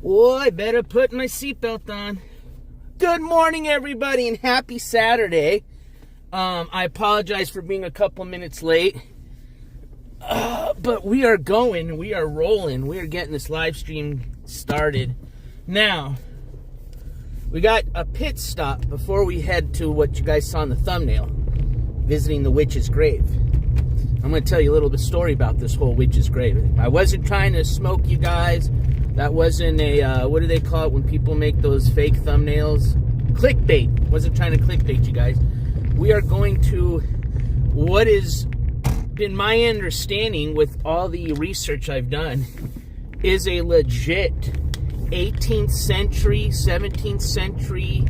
Oh, I better put my seatbelt on. Good morning, everybody, and happy Saturday. I apologize for being a couple minutes late. But we are rolling. We are getting this live stream started. Now, we got a pit stop before we head to what you guys saw in the thumbnail, visiting the Withches grave. I'm going to tell you a little bit story about this whole Withches grave. I wasn't trying to smoke you guys. That wasn't a, what do they call it when people make those fake thumbnails? Clickbait. Wasn't trying to clickbait you guys. We are going to what has been my understanding with all the research I've done is a legit 18th century, 17th century,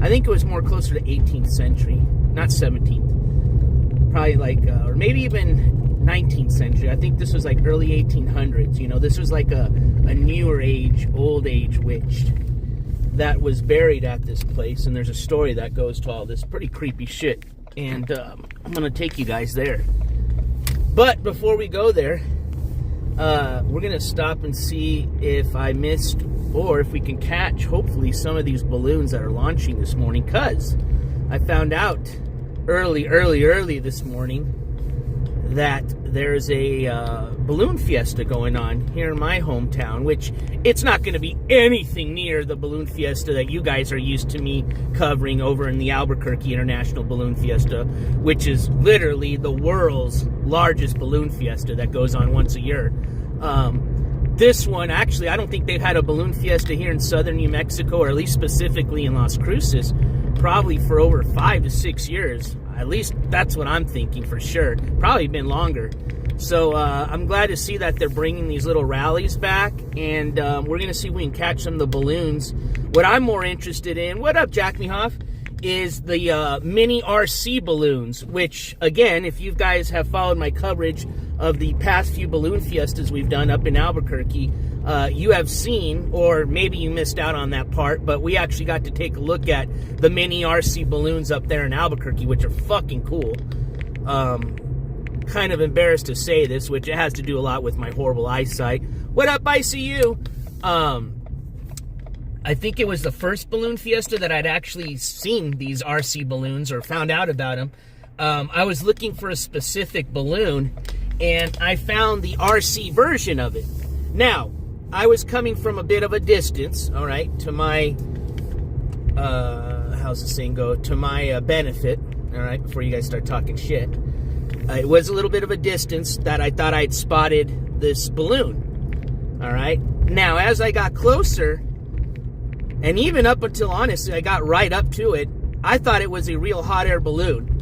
I think it was more closer to 18th century, not 17th. Probably like, or maybe even 19th century. I think this was like early 1800s. You know, this was like a newer age, old age witch that was buried at this place. And there's a story that goes to all this pretty creepy shit. And I'm going to take you guys there. But before we go there, we're going to stop and see if I missed or if we can catch, hopefully, some of these balloons that are launching this morning. Because I found out early this morning that there's a balloon fiesta going on here in my hometown, which it's not going to be anything near the balloon fiesta that you guys are used to me covering over in the Albuquerque International Balloon Fiesta, which is literally the world's largest balloon fiesta that goes on once a year. This one, actually, I don't think they've had a balloon fiesta here in southern New Mexico, or at least specifically in Las Cruces, probably for over 5 to 6 years. At least that's what I'm thinking for sure. Probably been longer. So I'm glad to see that they're bringing these little rallies back, and we're going to see if we can catch some of the balloons. What I'm more interested in, what up, Jack Mehoff, is the mini RC balloons, which, again, if you guys have followed my coverage of the past few balloon fiestas we've done up in Albuquerque, you have seen, or maybe you missed out on that part, but we actually got to take a look at the mini RC balloons up there in Albuquerque, which are fucking cool. Kind of embarrassed to say this, which it has to do a lot with my horrible eyesight. What up, ICU? I think it was the first balloon fiesta that I'd actually seen these RC balloons or found out about them. I was looking for a specific balloon, and I found the RC version of it. Now, I was coming from a bit of a distance, all right, to my, how's the saying go? To my benefit, all right, before you guys start talking shit. It was a little bit of a distance that I thought I'd spotted this balloon, all right? Now, as I got closer, and even up until, honestly, I got right up to it, I thought it was a real hot air balloon.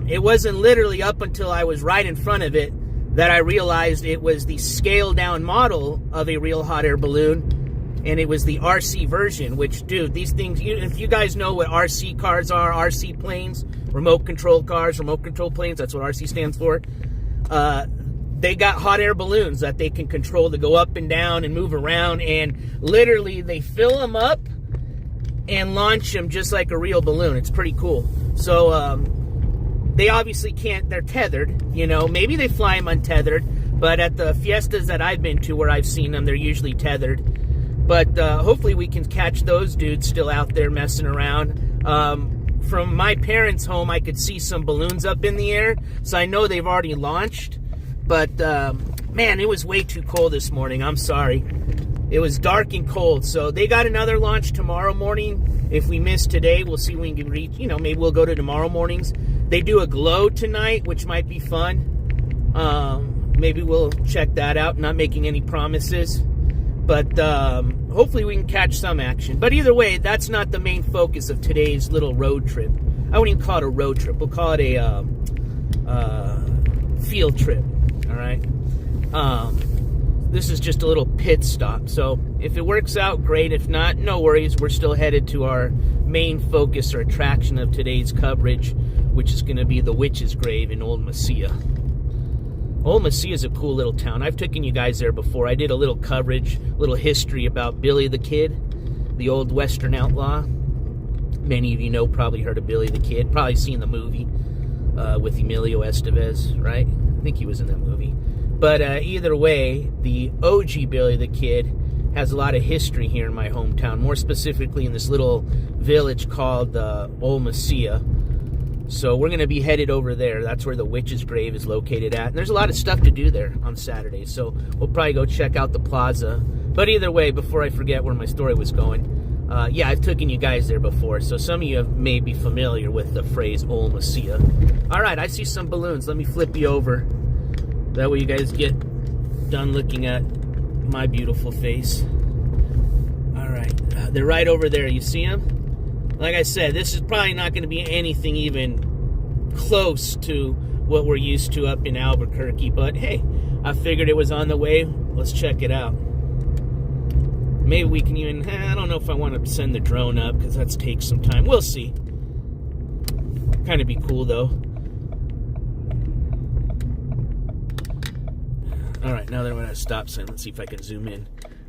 It wasn't literally up until I was right in front of it that I realized it was the scaled-down model of a real hot air balloon, and it was the RC version, which, dude, these things, if you guys know what RC cars are, RC planes, remote control cars, remote control planes, that's what RC stands for, they got hot air balloons that they can control to go up and down and move around, and literally they fill them up and launch them just like a real balloon. It's pretty cool. So, they obviously can't, they're tethered, you know, maybe they fly them untethered, but at the fiestas that I've been to where I've seen them, they're usually tethered. But hopefully we can catch those dudes still out there messing around. From my parents' home, I could see some balloons up in the air, so I know they've already launched. But, man, it was way too cold this morning. I'm sorry. It was dark and cold, so they got another launch tomorrow morning. If we miss today, we'll see if we can reach, you know, maybe we'll go to tomorrow mornings. They do a glow tonight, which might be fun. Maybe we'll check that out. Not making any promises. But hopefully we can catch some action. But either way, that's not the main focus of today's little road trip. I wouldn't even call it a road trip. We'll call it a field trip. All right? This is just a little pit stop. So if it works out, great. If not, no worries. We're still headed to our main focus or attraction of today's coverage, which is going to be the Withches grave in Old Mesilla. Old Mesilla is a cool little town. I've taken you guys there before. I did a little coverage, little history about Billy the Kid, the old Western outlaw. Many of you know, probably heard of Billy the Kid. Probably seen the movie with Emilio Estevez, right? I think he was in that movie. But either way, the OG Billy the Kid has a lot of history here in my hometown, more specifically in this little village called Withches. So we're going to be headed over there. That's where the Witch's grave is located at. And there's a lot of stuff to do there on Saturday. So we'll probably go check out the plaza. But either way, before I forget where my story was going, yeah, I've taken you guys there before. So some of you may be familiar with the phrase Withches. All right, I see some balloons. Let me flip you over. That way you guys get done looking at my beautiful face. All right, they're right over there. You see them? Like I said, this is probably not going to be anything even close to what we're used to up in Albuquerque. But hey, I figured it was on the way. Let's check it out. Maybe we can even, I don't know if I want to send the drone up because that takes some time. We'll see. Kind of be cool though. All right, now that I'm at a stop sign, let's see if I can zoom in.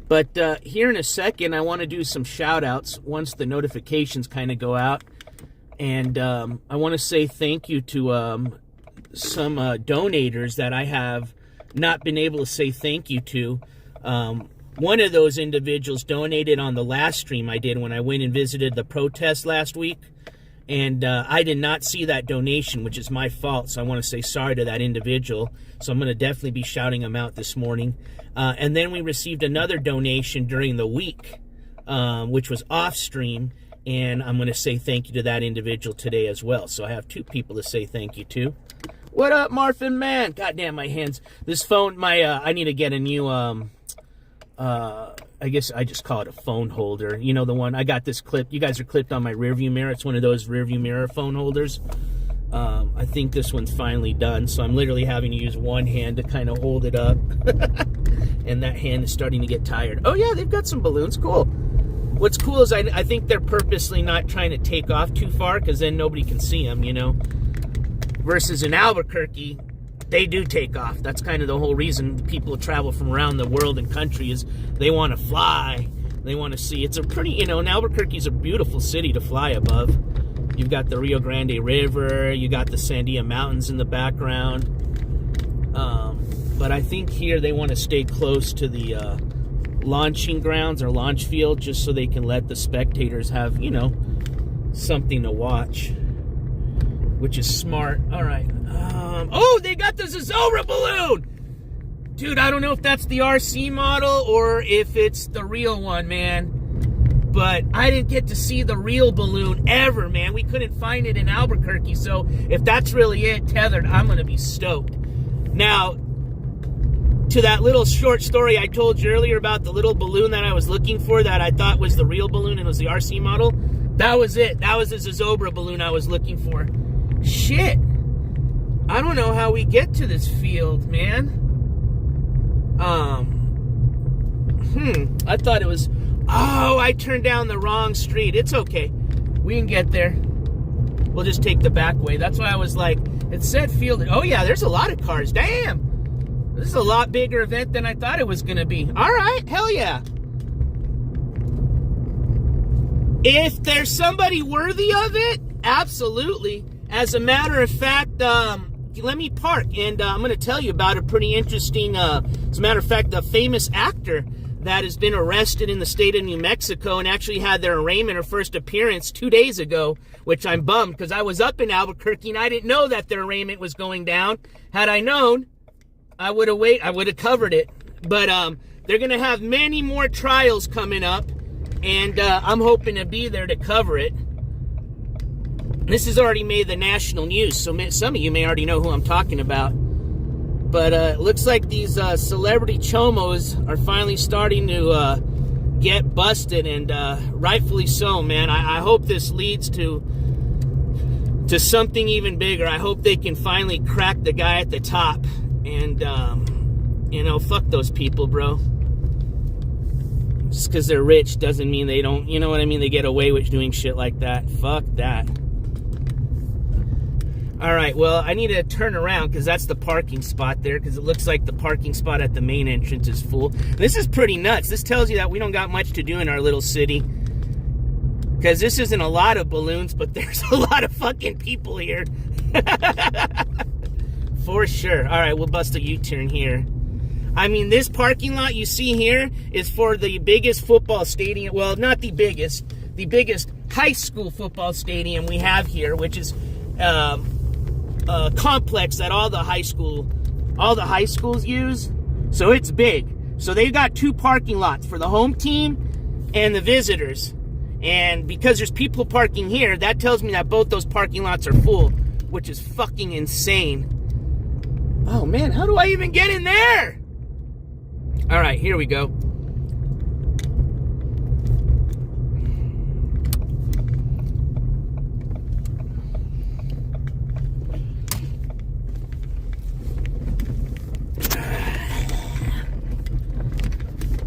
But here in a second, I want to do some shout-outs once the notifications kind of go out. And I want to say thank you to some donators that I have not been able to say thank you to. One of those individuals donated on the last stream I did when I went and visited the protest last week. And I did not see that donation, which is my fault. So I want to say sorry to that individual. So I'm going to definitely be shouting him out this morning. And then we received another donation during the week, which was off stream. And I'm going to say thank you to that individual today as well. So I have two people to say thank you to. What up, Marfin Man? Goddamn, my hands. This phone, I need to get a new, I guess I just call it a phone holder. You know, the one, I got this clip. You guys are clipped on my rearview mirror. It's one of those rearview mirror phone holders. I think this one's finally done. So I'm literally having to use one hand to kind of hold it up. And that hand is starting to get tired. Oh yeah, they've got some balloons. Cool. What's cool is I think they're purposely not trying to take off too far because then nobody can see them, you know. Versus in Albuquerque, they do take off. That's kind of the whole reason people travel from around the world and country is they want to fly. They want to see. It's a pretty, you know, and Albuquerque's a beautiful city to fly above. You've got the Rio Grande River. You got the Sandia Mountains in the background. But I think here they want to stay close to the launching grounds or launch field just so they can let the spectators have, you know, something to watch, which is smart. All right. Oh, they got the Zozobra balloon! Dude, I don't know if that's the RC model or if it's the real one, man. But I didn't get to see the real balloon ever, man. We couldn't find it in Albuquerque. So if that's really it, tethered, I'm going to be stoked. Now, to that little short story I told you earlier about the little balloon that I was looking for that I thought was the real balloon and it was the RC model, that was it. That was the Zozobra balloon I was looking for. Shit. I don't know how we get to this field, man. I thought it was... Oh, I turned down the wrong street. It's okay. We can get there. We'll just take the back way. That's why I was like, it said field. Oh, yeah, there's a lot of cars. Damn. This is a lot bigger event than I thought it was going to be. All right. Hell yeah. If there's somebody worthy of it, absolutely. As a matter of fact, let me park, and I'm going to tell you about a pretty interesting, as a matter of fact, a famous actor that has been arrested in the state of New Mexico and actually had their arraignment or first appearance 2 days ago, which I'm bummed because I was up in Albuquerque and I didn't know that their arraignment was going down. Had I known, I would have covered it. But they're going to have many more trials coming up, and I'm hoping to be there to cover it. This has already made the national news, so some of you may already know who I'm talking about. But it looks like these celebrity chomos are finally starting to get busted, and rightfully so, man. I hope this leads to something even bigger. I hope they can finally crack the guy at the top. And, you know, fuck those people, bro. Just because they're rich doesn't mean they don't, you know what I mean? They get away with doing shit like that. Fuck that. All right, well, I need to turn around because that's the parking spot there because it looks like the parking spot at the main entrance is full. This is pretty nuts. This tells you that we don't got much to do in our little city because this isn't a lot of balloons, but there's a lot of fucking people here. For sure. All right, we'll bust a U-turn here. I mean, this parking lot you see here is for the biggest football stadium. Well, not the biggest high school football stadium we have here, which is a complex that all the high schools use. So it's big. So they've got 2 parking lots for the home team and the visitors. And because there's people parking here, that tells me that both those parking lots are full, which is fucking insane. Oh man, how do I even get in there? All right, here we go.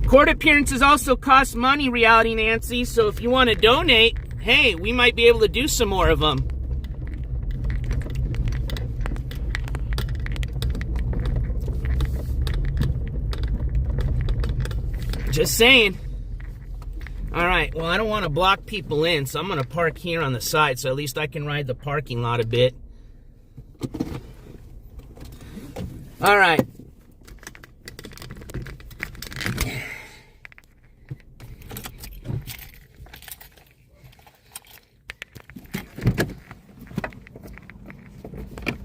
Court appearances also cost money, Reality Nancy, so if you want to donate, hey, we might be able to do some more of them. Just saying. All right, well, I don't want to block people in, so I'm going to park here on the side, so at least I can ride the parking lot a bit. All right.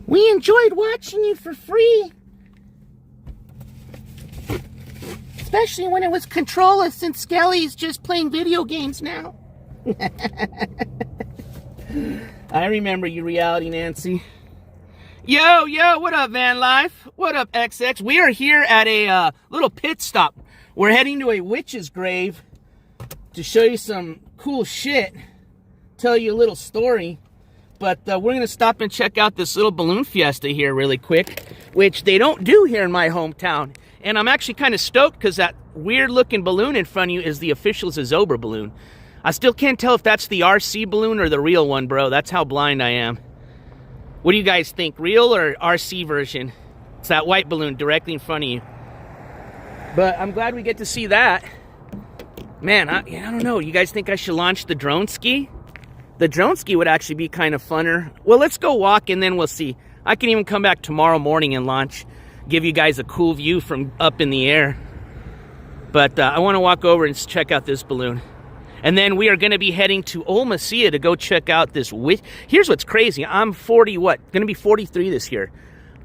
We enjoyed watching you for free. Especially when it was controllers, since Skelly's just playing video games now. I remember you, Reality Nancy. Yo, what up, Van Life? What up, XX? We are here at a little pit stop. We're heading to a witch's grave to show you some cool shit. Tell you a little story. But we're going to stop and check out this little balloon fiesta here really quick, which they don't do here in my hometown. And I'm actually kind of stoked because that weird-looking balloon in front of you is the official Zozobra balloon. I still can't tell if that's the RC balloon or the real one, bro. That's how blind I am. What do you guys think, real or RC version? It's that white balloon directly in front of you. But I'm glad we get to see that. Man, I don't know. You guys think I should launch the drone ski? The drone ski would actually be kind of funner. Well, let's go walk and then we'll see. I can even come back tomorrow morning and launch. Give you guys a cool view from up in the air. But I want to walk over and check out this balloon. And then we are going to be heading to Old Mesilla to go check out this witch. Here's what's crazy. I'm 40, going to be 43 this year.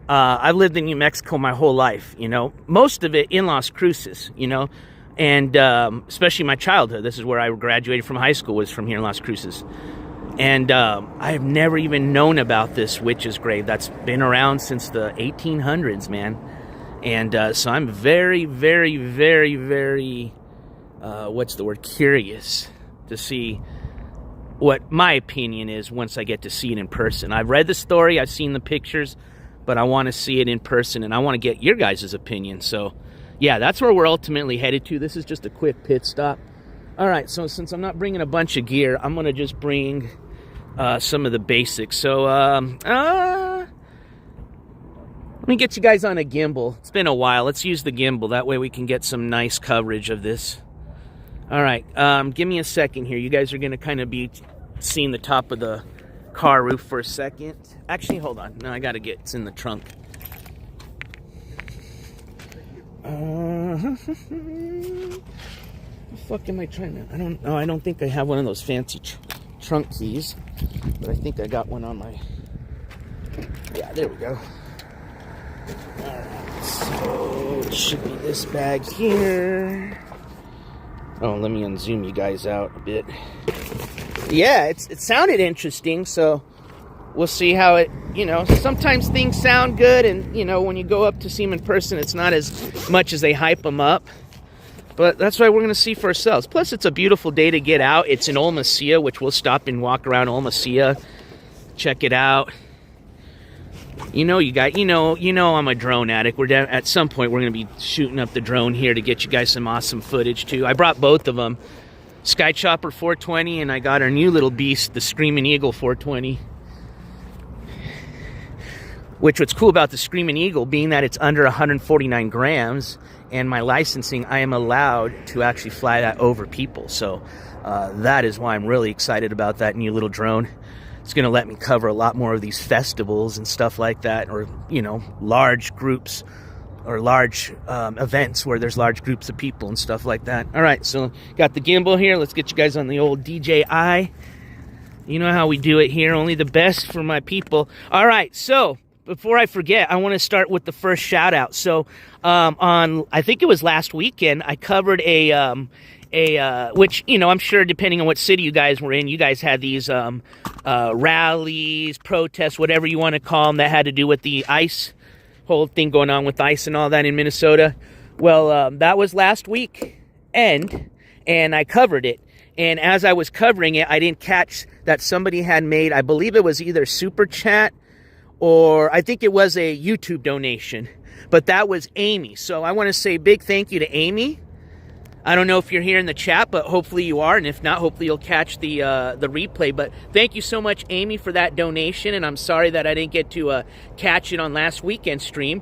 I've lived in New Mexico my whole life, you know. Most of it in Las Cruces, you know. And especially my childhood. This is where I graduated from high school, was from here in Las Cruces. And I have never even known about this witch's grave. That's been around since the 1800s, man. And so I'm very, very, very, very, curious to see what my opinion is once I get to see it in person. I've read the story, I've seen the pictures, but I want to see it in person, and I want to get your guys' opinion. So, yeah, that's where we're ultimately headed to. This is just a quick pit stop. All right, so since I'm not bringing a bunch of gear, I'm going to just bring some of the basics. So, let me get you guys on a gimbal. It's been a while. Let's use the gimbal. That way we can get some nice coverage of this. All right, give me a second here. You guys are going to kind of be seeing the top of the car roof for a second. Actually, hold on. No, I got to get it's in the trunk. The fuck am I trying to... I don't know. I don't think I have one of those fancy trunk keys. But I think I got one on my... Yeah, there we go. Alright, so it should be this bag here. Oh, let me unzoom you guys out a bit. Yeah, it sounded interesting, so we'll see how it, you know, sometimes things sound good, and, you know, when you go up to see them in person, it's not as much as they hype them up. But that's why we're going to see for ourselves. Plus, it's a beautiful day to get out. It's in Old Mesilla, which we'll stop and walk around Old Mesilla. Check it out. You know, I'm a drone addict. We're down, at some point, we're going to be shooting up the drone here to get you guys some awesome footage, too. I brought both of them. Sky Chopper 420, and I got our new little beast, the Screaming Eagle 420. Which, what's cool about the Screaming Eagle, being that it's under 149 grams, and my licensing, I am allowed to actually fly that over people. So that is why I'm really excited about that new little drone. It's going to let me cover a lot more of these festivals and stuff like that, or, you know, large groups or large events where there's large groups of people and stuff like that. All right, so got the gimbal here. Let's get you guys on the old DJI. You know how we do it here, only the best for my people. All right, so before I forget, I want to start with the first shout out. So on, I think it was last weekend, I covered which, you know, I'm sure depending on what city you guys were in, you guys had these rallies, protests, whatever you want to call them, that had to do with the ICE, whole thing going on with ICE and all that in Minnesota. Well, that was last week, and I covered it. And as I was covering it, I didn't catch that somebody had made, I believe it was either Super Chat or I think it was a YouTube donation. But that was Amy. So I want to say a big thank you to Amy. I don't know if you're here in the chat, but hopefully you are. And if not, hopefully you'll catch the replay. But thank you so much, Amy, for that donation. And I'm sorry that I didn't get to catch it on last weekend's stream.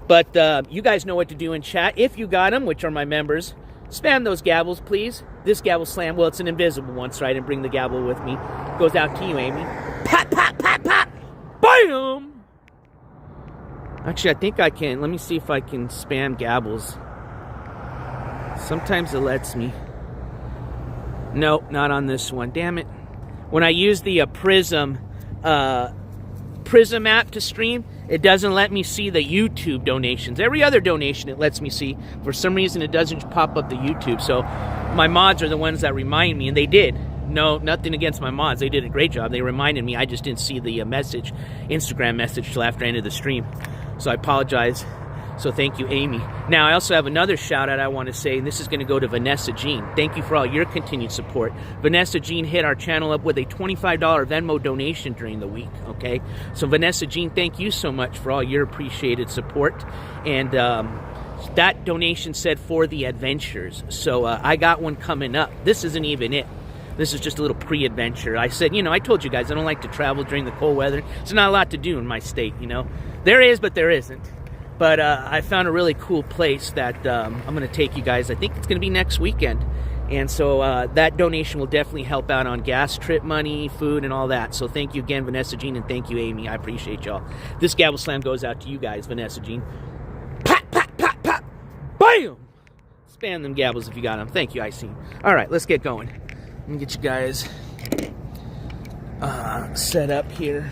But you guys know what to do in chat. If you got them, which are my members, spam those gavels, please. This gavel slam, well, it's an invisible one, so I didn't bring the gavel with me. Goes out to you, Amy. Pop, pop, pop, pop. Bam! Actually, I think I can. Let me see if I can spam gavels. Sometimes it lets me. Nope, not on this one. Damn it. When I use the Prism app to stream, it doesn't let me see the YouTube donations. Every other donation it lets me see. For some reason, it doesn't pop up the YouTube. So my mods are the ones that remind me, and they did. No, nothing against my mods. They did a great job. They reminded me. I just didn't see the Instagram message till after I ended the stream. So I apologize. So thank you, Amy. Now, I also have another shout-out I want to say, and this is going to go to Vanessa Jean. Thank you for all your continued support. Vanessa Jean hit our channel up with a $25 Venmo donation during the week, okay? So, Vanessa Jean, thank you so much for all your appreciated support. And that donation said for the adventures. So, I got one coming up. This isn't even it. This is just a little pre-adventure. I said, you know, I told you guys I don't like to travel during the cold weather. There's not a lot to do in my state, you know. There is, but there isn't. But I found a really cool place that I'm going to take you guys. I think it's going to be next weekend. And so that donation will definitely help out on gas trip money, food, and all that. So thank you again, Vanessa Jean, and thank you, Amy. I appreciate y'all. This gavel slam goes out to you guys, Vanessa Jean. Pop, pop, pop, pop. Bam! Spam them gavels if you got them. Thank you, Icy. All right, let's get going. Let me get you guys set up here.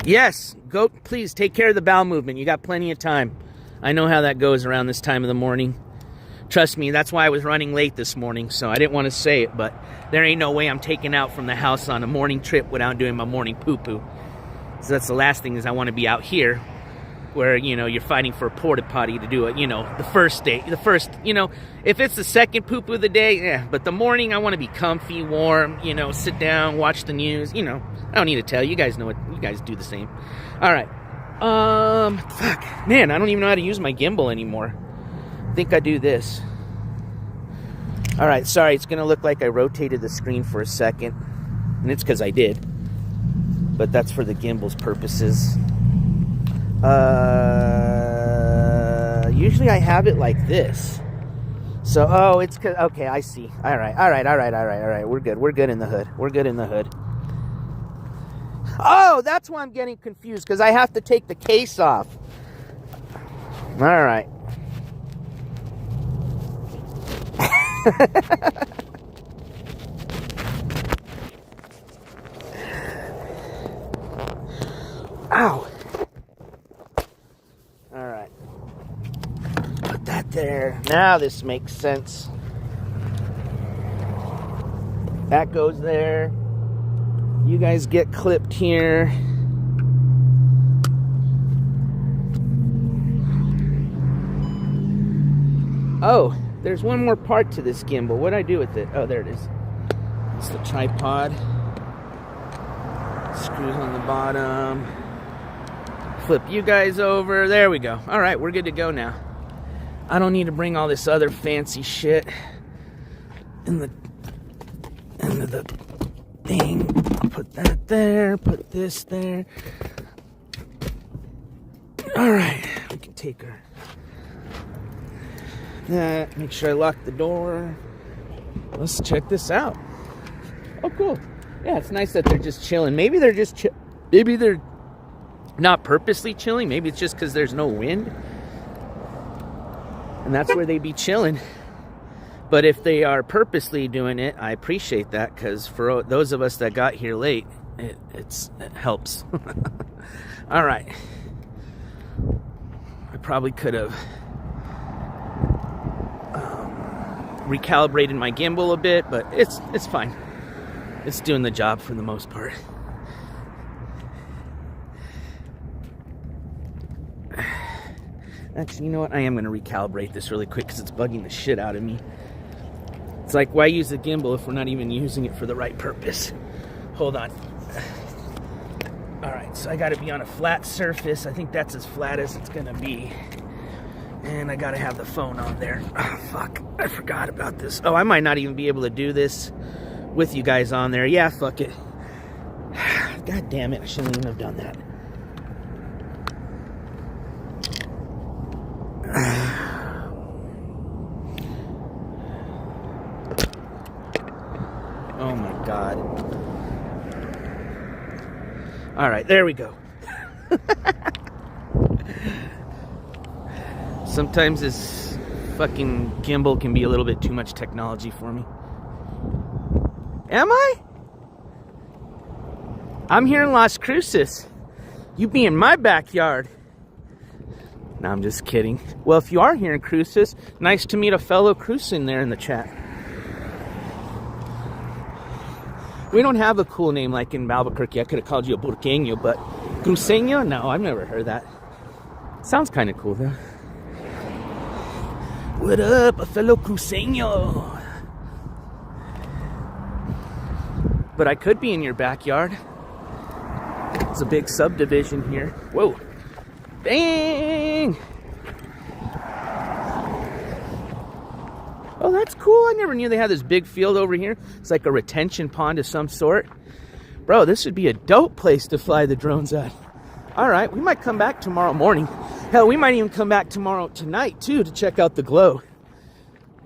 Yes, go, please take care of the bowel movement. You got plenty of time. I know how that goes around this time of the morning. Trust me, that's why I was running late this morning, so I didn't want to say it, but there ain't no way I'm taking out from the house on a morning trip without doing my morning poo-poo. So that's the last thing, is I want to be out here where, you know, you're fighting for a porta potty to do it, you know, the first day, you know, if it's the second poop of the day, yeah, but the morning I want to be comfy, warm, you know, sit down, watch the news, you know, I don't need to tell you, guys know what, you guys do the same. All right, fuck, man, I don't even know how to use my gimbal anymore. I think I do this. All right, sorry, it's gonna look like I rotated the screen for a second, and it's because I did, but that's for the gimbal's purposes. Usually I have it like this. So, oh, it's, okay, I see. All right. We're good in the hood. Oh, that's why I'm getting confused, because I have to take the case off. All right. Ow. Alright. Put that there. Now this makes sense. That goes there. You guys get clipped here. Oh, there's one more part to this gimbal. What'd I do with it? Oh, there it is. It's the tripod. Screws on the bottom. Flip you guys over. There we go. All right, we're good to go now. I don't need to bring all this other fancy shit into the thing. Put that there. Put this there. All right, we can take her. That. Make sure I lock the door. Let's check this out. Oh, cool. Yeah, it's nice that they're just chilling. Maybe they're just maybe they're not purposely chilling. Maybe it's just because there's no wind. And that's where they be chilling. But if they are purposely doing it, I appreciate that, because for those of us that got here late, it helps. All right. I probably could have recalibrated my gimbal a bit, but it's fine. It's doing the job for the most part. Actually, you know what? I am going to recalibrate this really quick because it's bugging the shit out of me. It's like, why use the gimbal if we're not even using it for the right purpose? Hold on. Alright, so I got to be on a flat surface. I think that's as flat as it's going to be. And I got to have the phone on there. Oh, fuck. I forgot about this. Oh, I might not even be able to do this with you guys on there. Yeah, fuck it. God damn it. I shouldn't even have done that. Oh my God. All right, there we go. Sometimes this fucking gimbal can be a little bit too much technology for me. Am I? I'm here in Las Cruces. You be in my backyard. No, I'm just kidding. Well, if you are here in Cruces, nice to meet a fellow Crucean there in the chat. We don't have a cool name like in Albuquerque. I could have called you a Burqueño, but Cruceño? No, I've never heard that. Sounds kind of cool, though. What up, a fellow Cruceño? But I could be in your backyard. It's a big subdivision here. Whoa. Dang! Oh, that's cool. I never knew they had this big field over here. It's like a retention pond of some sort. Bro, this would be a dope place to fly the drones at. All right, we might come back tomorrow morning. Hell, we might even come back tomorrow tonight, too, to check out the glow.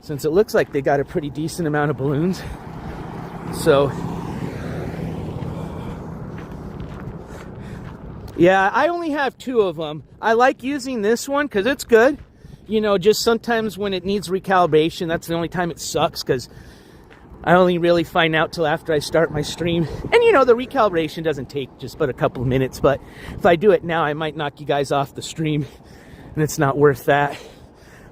Since it looks like they got a pretty decent amount of balloons. So, yeah, I only have 2 of them. I like using this one because it's good. You know, just sometimes when it needs recalibration, that's the only time it sucks, because I only really find out till after I start my stream. And, you know, the recalibration doesn't take just but a couple of minutes, but if I do it now, I might knock you guys off the stream, and it's not worth that.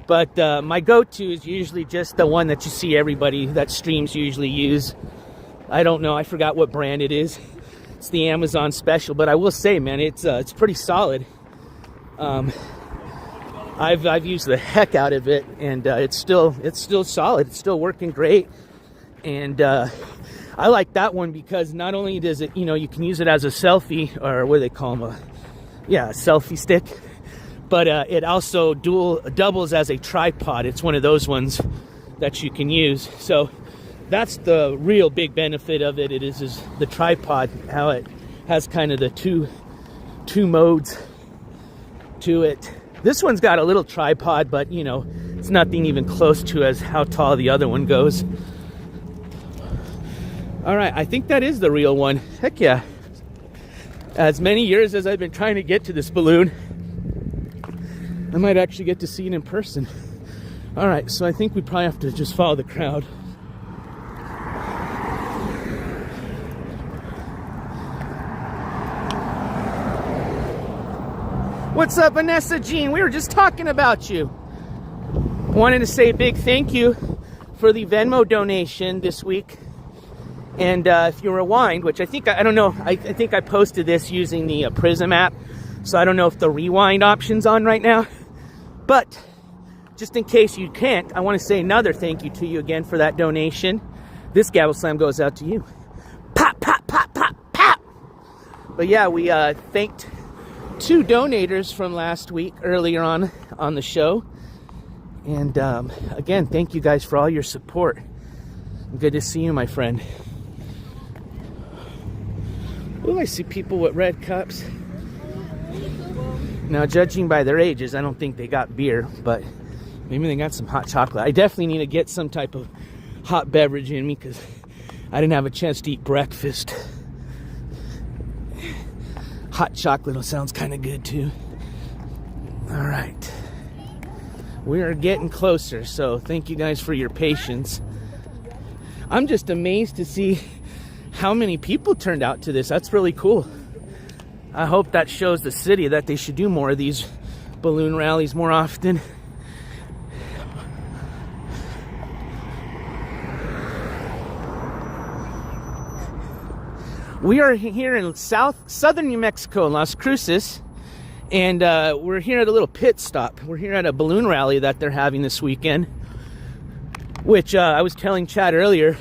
But my go-to is usually just the one that you see everybody that streams usually use. I don't know. I forgot what brand it is. It's the Amazon special, but I will say, man, it's pretty solid. I've used the heck out of it, and it's still solid. It's still working great, and I like that one because not only does it, you know, you can use it as a selfie, or what do they call them, a selfie stick, but it also doubles as a tripod. It's one of those ones that you can use. So that's the real big benefit of it. It is the tripod, how it has kind of the two modes to it. This one's got a little tripod, but, you know, it's nothing even close to as how tall the other one goes. All right, I think that is the real one. Heck yeah. As many years as I've been trying to get to this balloon, I might actually get to see it in person. All right, so I think we probably have to just follow the crowd. What's up, Vanessa Jean? We were just talking about you. Wanted to say a big thank you for the Venmo donation this week. And if you rewind, which I think, I don't know, I think I posted this using the Prism app. So I don't know if the rewind option's on right now. But just in case you can't, I want to say another thank you to you again for that donation. This gavel slam goes out to you. Pop, pop, pop, pop, pop. But yeah, we thanked 2 donators from last week earlier on the show, and again, thank you guys for all your support. Good to see you, my friend. Oh, I see people with red cups. Now, judging by their ages, I don't think they got beer, but maybe they got some hot chocolate. I definitely need to get some type of hot beverage in me because I didn't have a chance to eat breakfast. Hot chocolate sounds kind of good too. All right. We are getting closer, so thank you guys for your patience. I'm just amazed to see how many people turned out to this. That's really cool. I hope that shows the city that they should do more of these balloon rallies more often. We are here in southern New Mexico, Las Cruces, and we're here at a little pit stop. We're here at a balloon rally that they're having this weekend, which I was telling Chad earlier,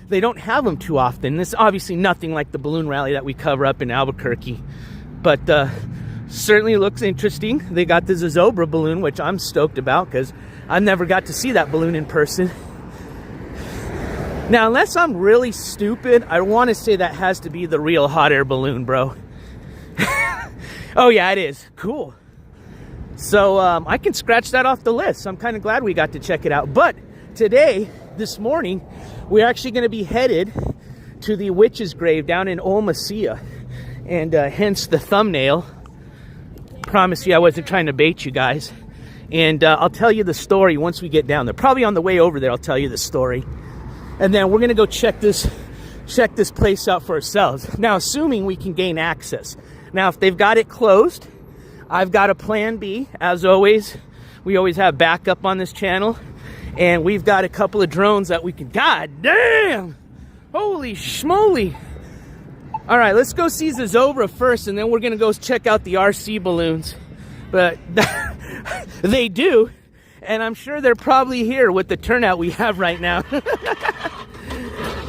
they don't have them too often. This is obviously nothing like the balloon rally that we cover up in Albuquerque, but certainly looks interesting. They got the Zozobra balloon, which I'm stoked about because I never got to see that balloon in person. Now, unless I'm really stupid, I want to say that has to be the real hot air balloon, bro. Oh yeah, it is. Cool. So I can scratch that off the list. I'm kind of glad we got to check it out. But today, this morning, we're actually going to be headed to the Withches grave down in Olmecilla. And hence the thumbnail. Promise you I wasn't trying to bait you guys. And I'll tell you the story once we get down there. Probably on the way over there, I'll tell you the story. And then we're going to go check this place out for ourselves. Now, assuming we can gain access. Now, if they've got it closed, I've got a plan B. As always, we always have backup on this channel. And we've got a couple of drones that we can... God damn! Holy schmoly! All right, let's go see Zozobra first, and then we're going to go check out the RC balloons. But they do, and I'm sure they're probably here with the turnout we have right now.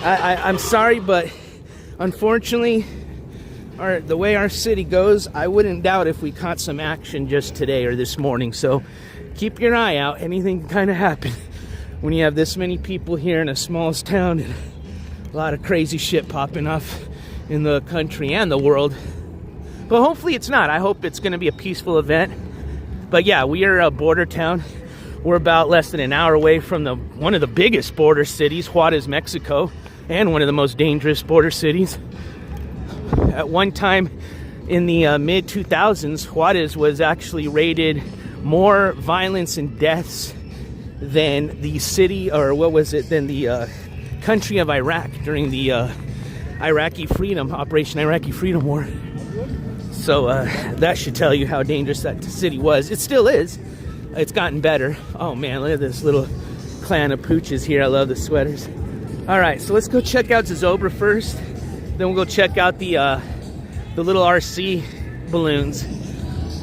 I'm sorry, but unfortunately... the way our city goes, I wouldn't doubt if we caught some action just today or this morning. So keep your eye out. Anything can kind of happen when you have this many people here in a smallest town and a lot of crazy shit popping off in the country and the world. But hopefully it's not. I hope it's going to be a peaceful event. But yeah, we are a border town. We're about less than an hour away from one of the biggest border cities, Juarez, Mexico, and one of the most dangerous border cities. At one time in the mid-2000s, Juarez was actually rated more violence and deaths than the city, or what was it, than the country of Iraq during the Operation Iraqi Freedom War. So that should tell you how dangerous that city was. It still is. It's gotten better. Oh man, look at this little clan of pooches here. I love the sweaters. All right, so let's go check out Zozobra first. Then we'll go check out the little RC balloons.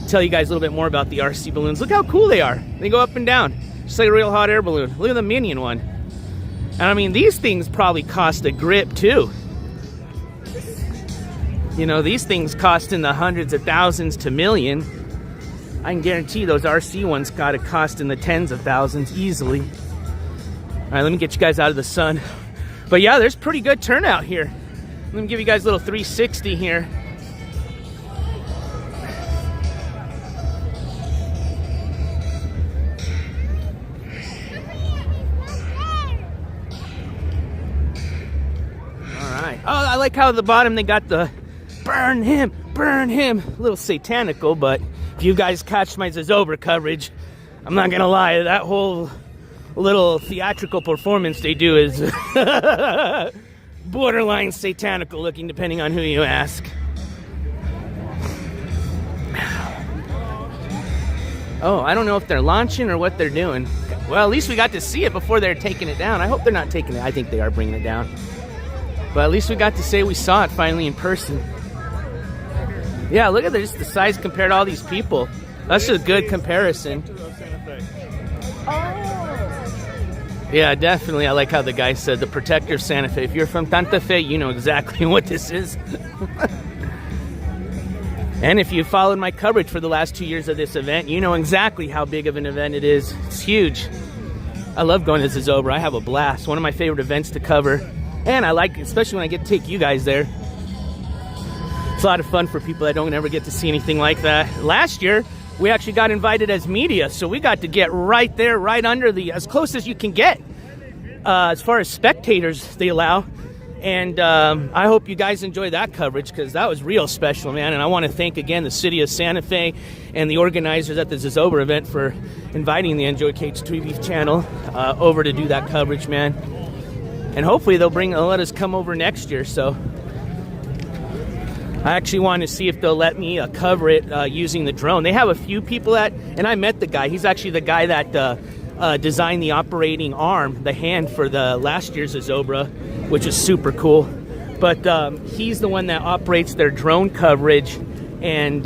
Tell you guys a little bit more about the RC balloons. Look how cool they are. They go up and down, just like a real hot air balloon. Look at the Minion one. And I mean, these things probably cost a grip too. You know, these things cost in the hundreds of thousands to million. I can guarantee those RC ones got to cost in the tens of thousands easily. All right, let me get you guys out of the sun. But yeah, there's pretty good turnout here. Let me give you guys a little 360 here. All right. Oh, I like how at the bottom they got the burn him, a little satanical, but if you guys catch my Zozobra coverage, I'm not gonna lie, that whole little theatrical performance they do is borderline satanical looking, depending on who you ask. Oh, I don't know if they're launching or what they're doing. Well, at least we got to see it before they're taking it down. I hope they're not taking it. I think they are bringing it down. But at least we got to say we saw it finally in person. Yeah, look at just the size compared to all these people. That's a good comparison. Yeah, definitely. I like how the guy said the protector of Santa Fe. If you're from Santa Fe, you know exactly what this is. And if you followed my coverage for the last 2 years of this event, you know exactly how big of an event it is. It's huge. I love going to Zozobra. I have a blast. One of my favorite events to cover. And I like, especially when I get to take you guys there. It's a lot of fun for people that don't ever get to see anything like that. Last year, we actually got invited as media, so we got to get right there, right under as close as you can get. As far as spectators they allow. And I hope you guys enjoy that coverage, because that was real special, man. And I want to thank again the city of Santa Fe and the organizers at the Zozobra event for inviting the NJCourts TV channel over to do that coverage, man. And hopefully they'll let us come over next year. So I actually want to see if they'll let me cover it using the drone. They have a few people and I met the guy. He's actually the guy that designed the operating arm, the hand for the last year's Zozobra, which is super cool. But he's the one that operates their drone coverage, and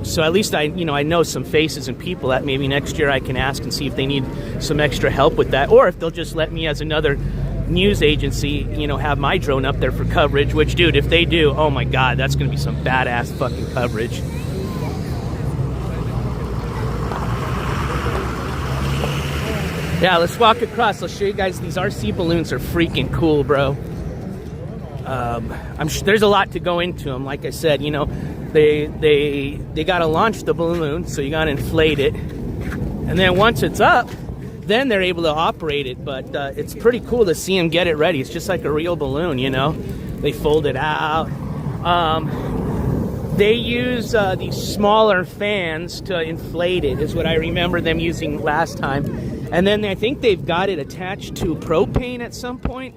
so at least I know some faces and people that maybe next year I can ask and see if they need some extra help with that, or if they'll just let me as another news agency, have my drone up there for coverage. Which, dude, if they do, oh my God, that's gonna be some badass fucking coverage. Yeah, let's walk across. I'll show you guys. These RC balloons are freaking cool, bro. I'm sure there's a lot to go into them. Like I said, they got to launch the balloon, so you got to inflate it, and then once it's up, then they're able to operate it. But it's pretty cool to see them get it ready. It's just like a real balloon, They fold it out. They use these smaller fans to inflate it, is what I remember them using last time. And then I think they've got it attached to propane at some point.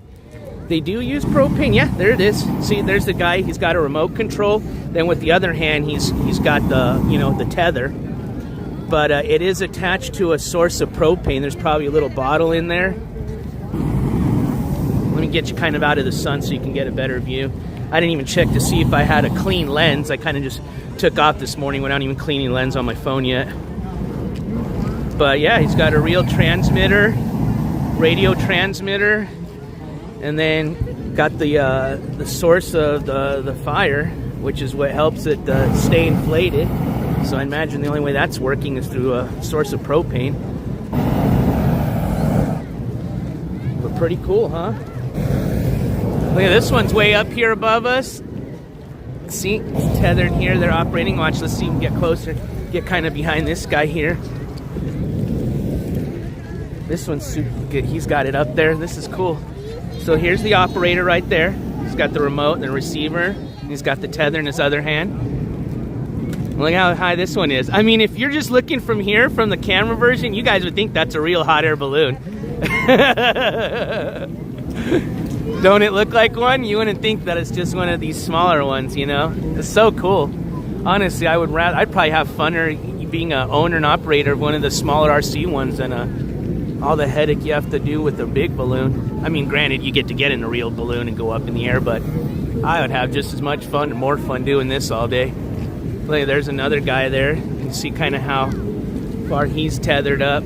They do use propane. Yeah, there it is. See, there's the guy. He's got a remote control. Then with the other hand, he's got the the tether. But it is attached to a source of propane. There's probably a little bottle in there. Let me get you kind of out of the sun so you can get a better view. I didn't even check to see if I had a clean lens. I kind of just took off this morning without even cleaning lens on my phone yet. But yeah, he's got a real transmitter, radio transmitter, and then got the source of the fire, which is what helps it stay inflated. So I imagine the only way that's working is through a source of propane. But pretty cool, huh? Look at this one's way up here above us. See, it's tethered here. They're operating. Watch, let's see if we can get closer. Get kind of behind this guy here. This one's super good. He's got it up there. This is cool. So here's the operator right there. He's got the remote and the receiver. He's got the tether in his other hand. Look how high this one is. I mean, if you're just looking from here, from the camera version, you guys would think that's a real hot air balloon. Don't it look like one? You wouldn't think that it's just one of these smaller ones, It's so cool. Honestly, I'd probably have funner being an owner and operator of one of the smaller RC ones than all the headache you have to do with a big balloon. I mean, granted, you get to get in a real balloon and go up in the air, but I would have just as much fun and more fun doing this all day. Look, there's another guy there. You can see kind of how far he's tethered up.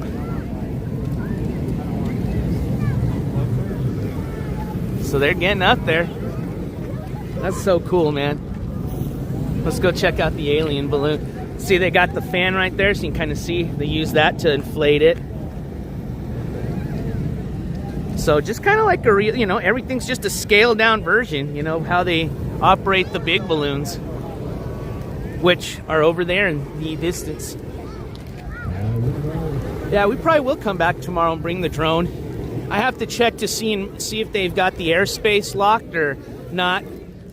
So they're getting up there. That's so cool, man. Let's go check out the alien balloon. See, they got the fan right there, so you can kind of see they use that to inflate it. So just kind of like a real, everything's just a scaled down version, how they operate the big balloons, which are over there in the distance. Yeah, we probably will come back tomorrow and bring the drone. I have to check to see if they've got the airspace locked or not.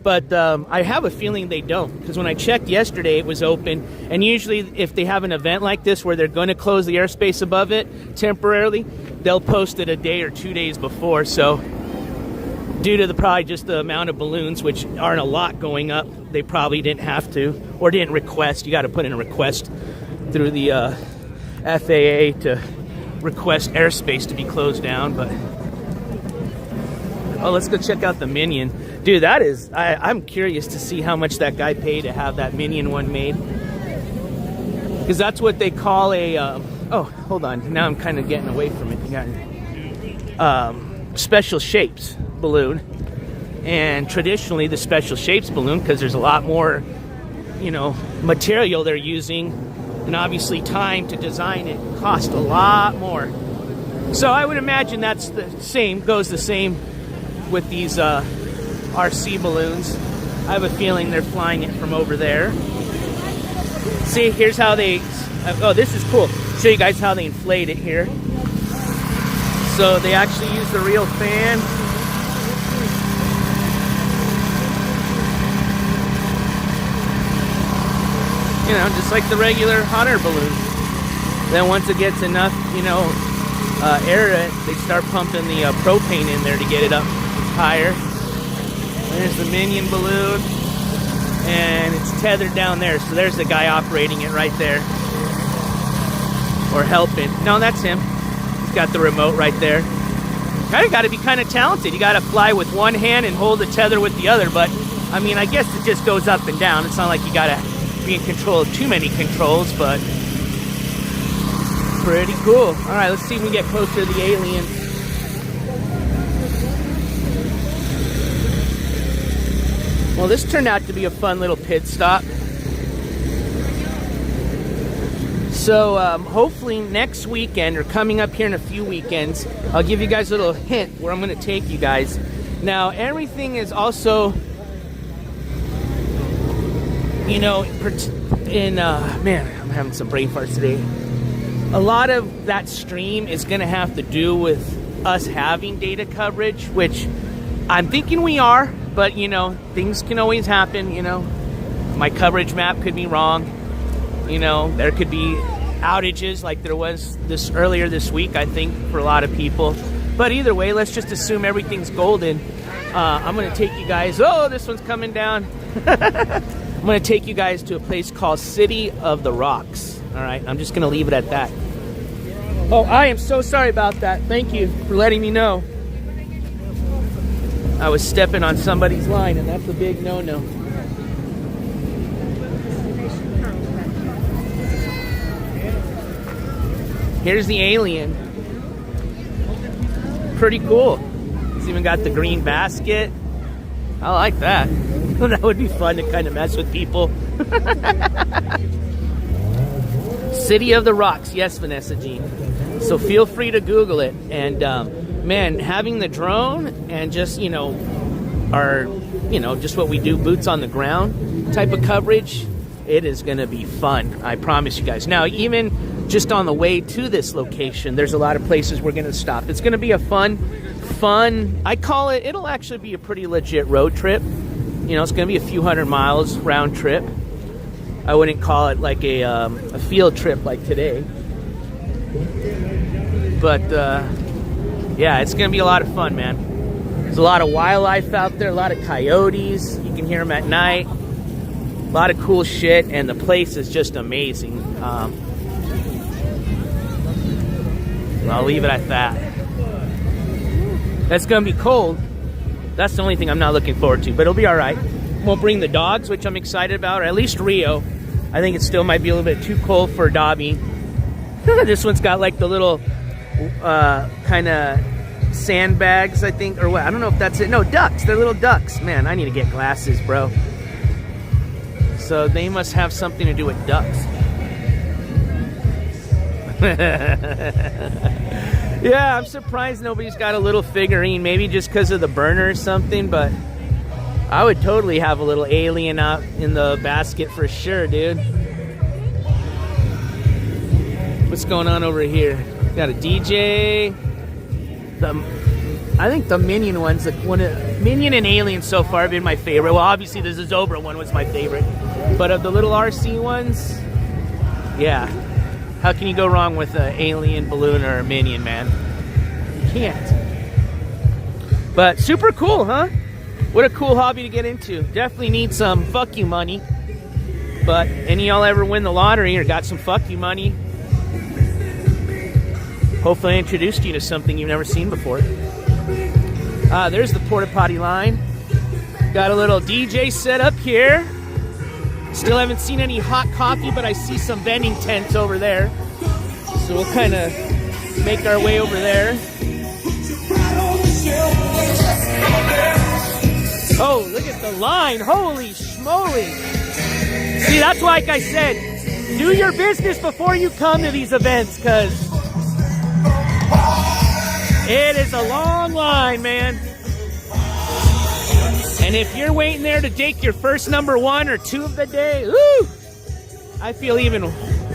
But I have a feeling they don't, because when I checked yesterday, it was open. And usually if they have an event like this where they're going to close the airspace above it temporarily, they'll post it a day or 2 days before. So due to probably just the amount of balloons, which aren't a lot going up, they probably didn't have to, or didn't request. You got to put in a request through the FAA to request airspace to be closed down. But oh, let's go check out the Minion. Dude, that is, I'm curious to see how much that guy paid to have that Minion one made. Because that's what they call a, oh, hold on. Now I'm kind of getting away from it. You got special shapes balloon. And traditionally the special shapes balloon, because there's a lot more, material they're using, and obviously time to design it, cost a lot more. So I would imagine that's the same, goes the same with these RC balloons. I have a feeling they're flying it from over there. See, here's how they, oh, this is cool. Show you guys how they inflate it here. So they actually use the real fan. You know, just like the regular hot air balloon. Then once it gets enough, you know, air, they start pumping the propane in there to get it up higher. There's the Minion balloon, and it's tethered down there. So there's the guy operating it right there, or helping. No, that's him. He's got the remote right there. Kind of got to be kind of talented. You got to fly with one hand and hold the tether with the other. But I mean, I guess it just goes up and down. It's not like you got to be in control of too many controls, but pretty cool. All right, let's see if we can get closer to the alien. Well, this turned out to be a fun little pit stop. So hopefully next weekend, or coming up here in a few weekends, I'll give you guys a little hint where I'm going to take you guys. Now, everything is also, you know, man, I'm having some brain farts today. A lot of that stream is going to have to do with us having data coverage, which I'm thinking we are, but, you know, things can always happen, you know. My coverage map could be wrong. You know, there could be outages like there was earlier this week, I think, for a lot of people. But either way, let's just assume everything's golden. I'm going to take you guys... Oh, this one's coming down. I'm going to take you guys to a place called City of the Rocks. All right, I'm just going to leave it at that. Oh, I am so sorry about that. Thank you for letting me know. I was stepping on somebody's line, and that's a big no-no. Here's the alien. Pretty cool. It's even got the green basket. I like that. That would be fun to kind of mess with people. City of the Rocks. Yes, Vanessa Jean. So feel free to Google it. And man, having the drone and just, you know, just what we do, boots on the ground type of coverage, it is going to be fun. I promise you guys. Now, even just on the way to this location, there's a lot of places we're going to stop. It's going to be a fun, I call it, it'll actually be a pretty legit road trip. You know, it's going to be a few hundred miles round trip. I wouldn't call it like a field trip like today. But, yeah, it's going to be a lot of fun, man. There's a lot of wildlife out there, a lot of coyotes. You can hear them at night. A lot of cool shit, and the place is just amazing. I'll leave it at that. It's going to be cold. That's the only thing I'm not looking forward to, but it'll be all right. Won't bring the dogs, which I'm excited about, or at least Rio. I think it still might be a little bit too cold for Dobby. This one's got like the little kind of sandbags, I think, or what? I don't know if that's it. No, ducks. They're little ducks. Man, I need to get glasses, bro. So they must have something to do with ducks. Yeah, I'm surprised nobody's got a little figurine, maybe just because of the burner or something, but I would totally have a little alien out in the basket for sure, dude. What's going on over here? Got a DJ. I think the Minion one's Minion and Alien so far have been my favorite. Well, obviously the Zobra one was my favorite, but of the little RC ones, yeah. How can you go wrong with an alien balloon or a Minion, man? You can't. But super cool, huh? What a cool hobby to get into. Definitely need some fuck you money. But any of y'all ever win the lottery or got some fuck you money, hopefully I introduced you to something you've never seen before. There's the porta potty line. Got a little DJ set up here. Still haven't seen any hot coffee, but I see some vending tents over there. So we'll kind of make our way over there. Oh, look at the line. Holy schmoly. See, that's why, like I said, do your business before you come to these events, because it is a long line, man. And if you're waiting there to take your first number 1 or 2 of the day, woo, I feel even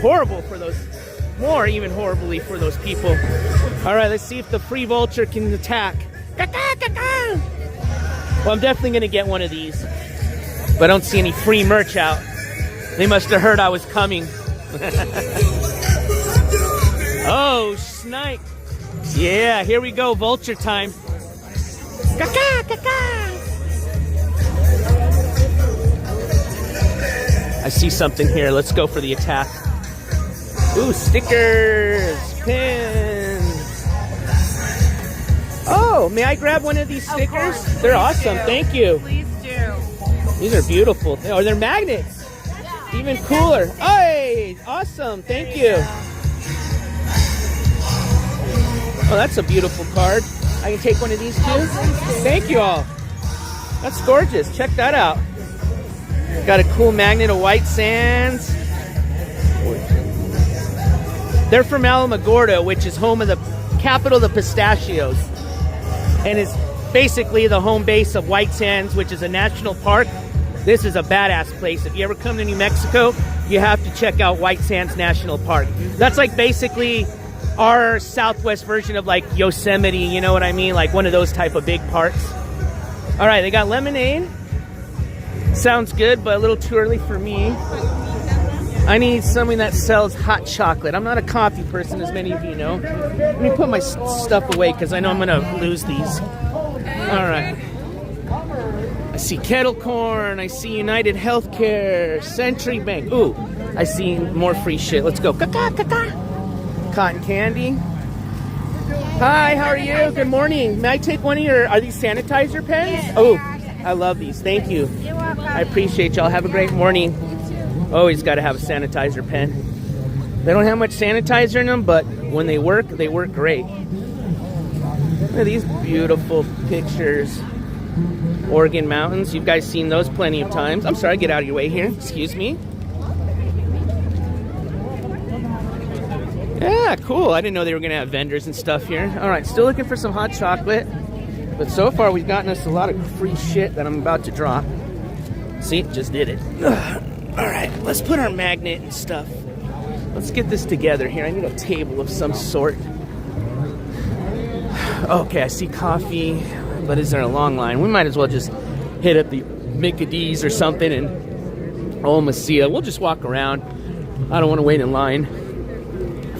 horrible for those, even horribly for those people. All right, let's see if the free vulture can attack. Well, I'm definitely going to get one of these, but I don't see any free merch out. They must have heard I was coming. Oh, snipe. Yeah, here we go, vulture time. Caca, caca. I see something here. Let's go for the attack. Ooh, stickers, pins. Oh, may I grab one of these stickers? Of course. They're awesome. Thank you. Please do. These are beautiful. Oh, they're magnets. Even cooler. Hey, awesome. Thank you. Oh, that's a beautiful card. I can take one of these too? Thank you all. That's gorgeous. Check that out. Got a cool magnet of white sands. They're from Alamogordo, which is home of the capital of the pistachios. And it's basically the home base of White Sands, which is a national park. This is a badass place. If you ever come to New Mexico, you have to check out White Sands National Park. That's like basically our southwest version of like Yosemite, you know what I mean? Like one of those type of big parks. All right, they got lemonade. Sounds good, but a little too early for me. I need something that sells hot chocolate. I'm not a coffee person, as many of you know. Let me put my stuff away because I know I'm going to lose these. All right. I see Kettle Corn. I see United Healthcare. Century Bank. Ooh, I see more free shit. Let's go. Cotton candy. Hi, how are you? Good morning. May I take one of your, are these sanitizer pens? Oh, I love these. Thank you. You're welcome. I appreciate y'all. Have a great morning. Always got to have a sanitizer pen. They don't have much sanitizer in them, but when they work great. Look at these beautiful pictures. Oregon Mountains. You guys seen those plenty of times. I'm sorry, get out of your way here. Excuse me. Yeah, cool. I didn't know they were going to have vendors and stuff here. All right, still looking for some hot chocolate. But so far, we've gotten us a lot of free shit that I'm about to drop. See, just did it. All right, let's put our magnet and stuff. Let's get this together here. I need a table of some sort. Okay, I see coffee, but is there a long line? We might as well just hit up the Mickey D's or something and Masia. We'll just walk around. I don't want to wait in line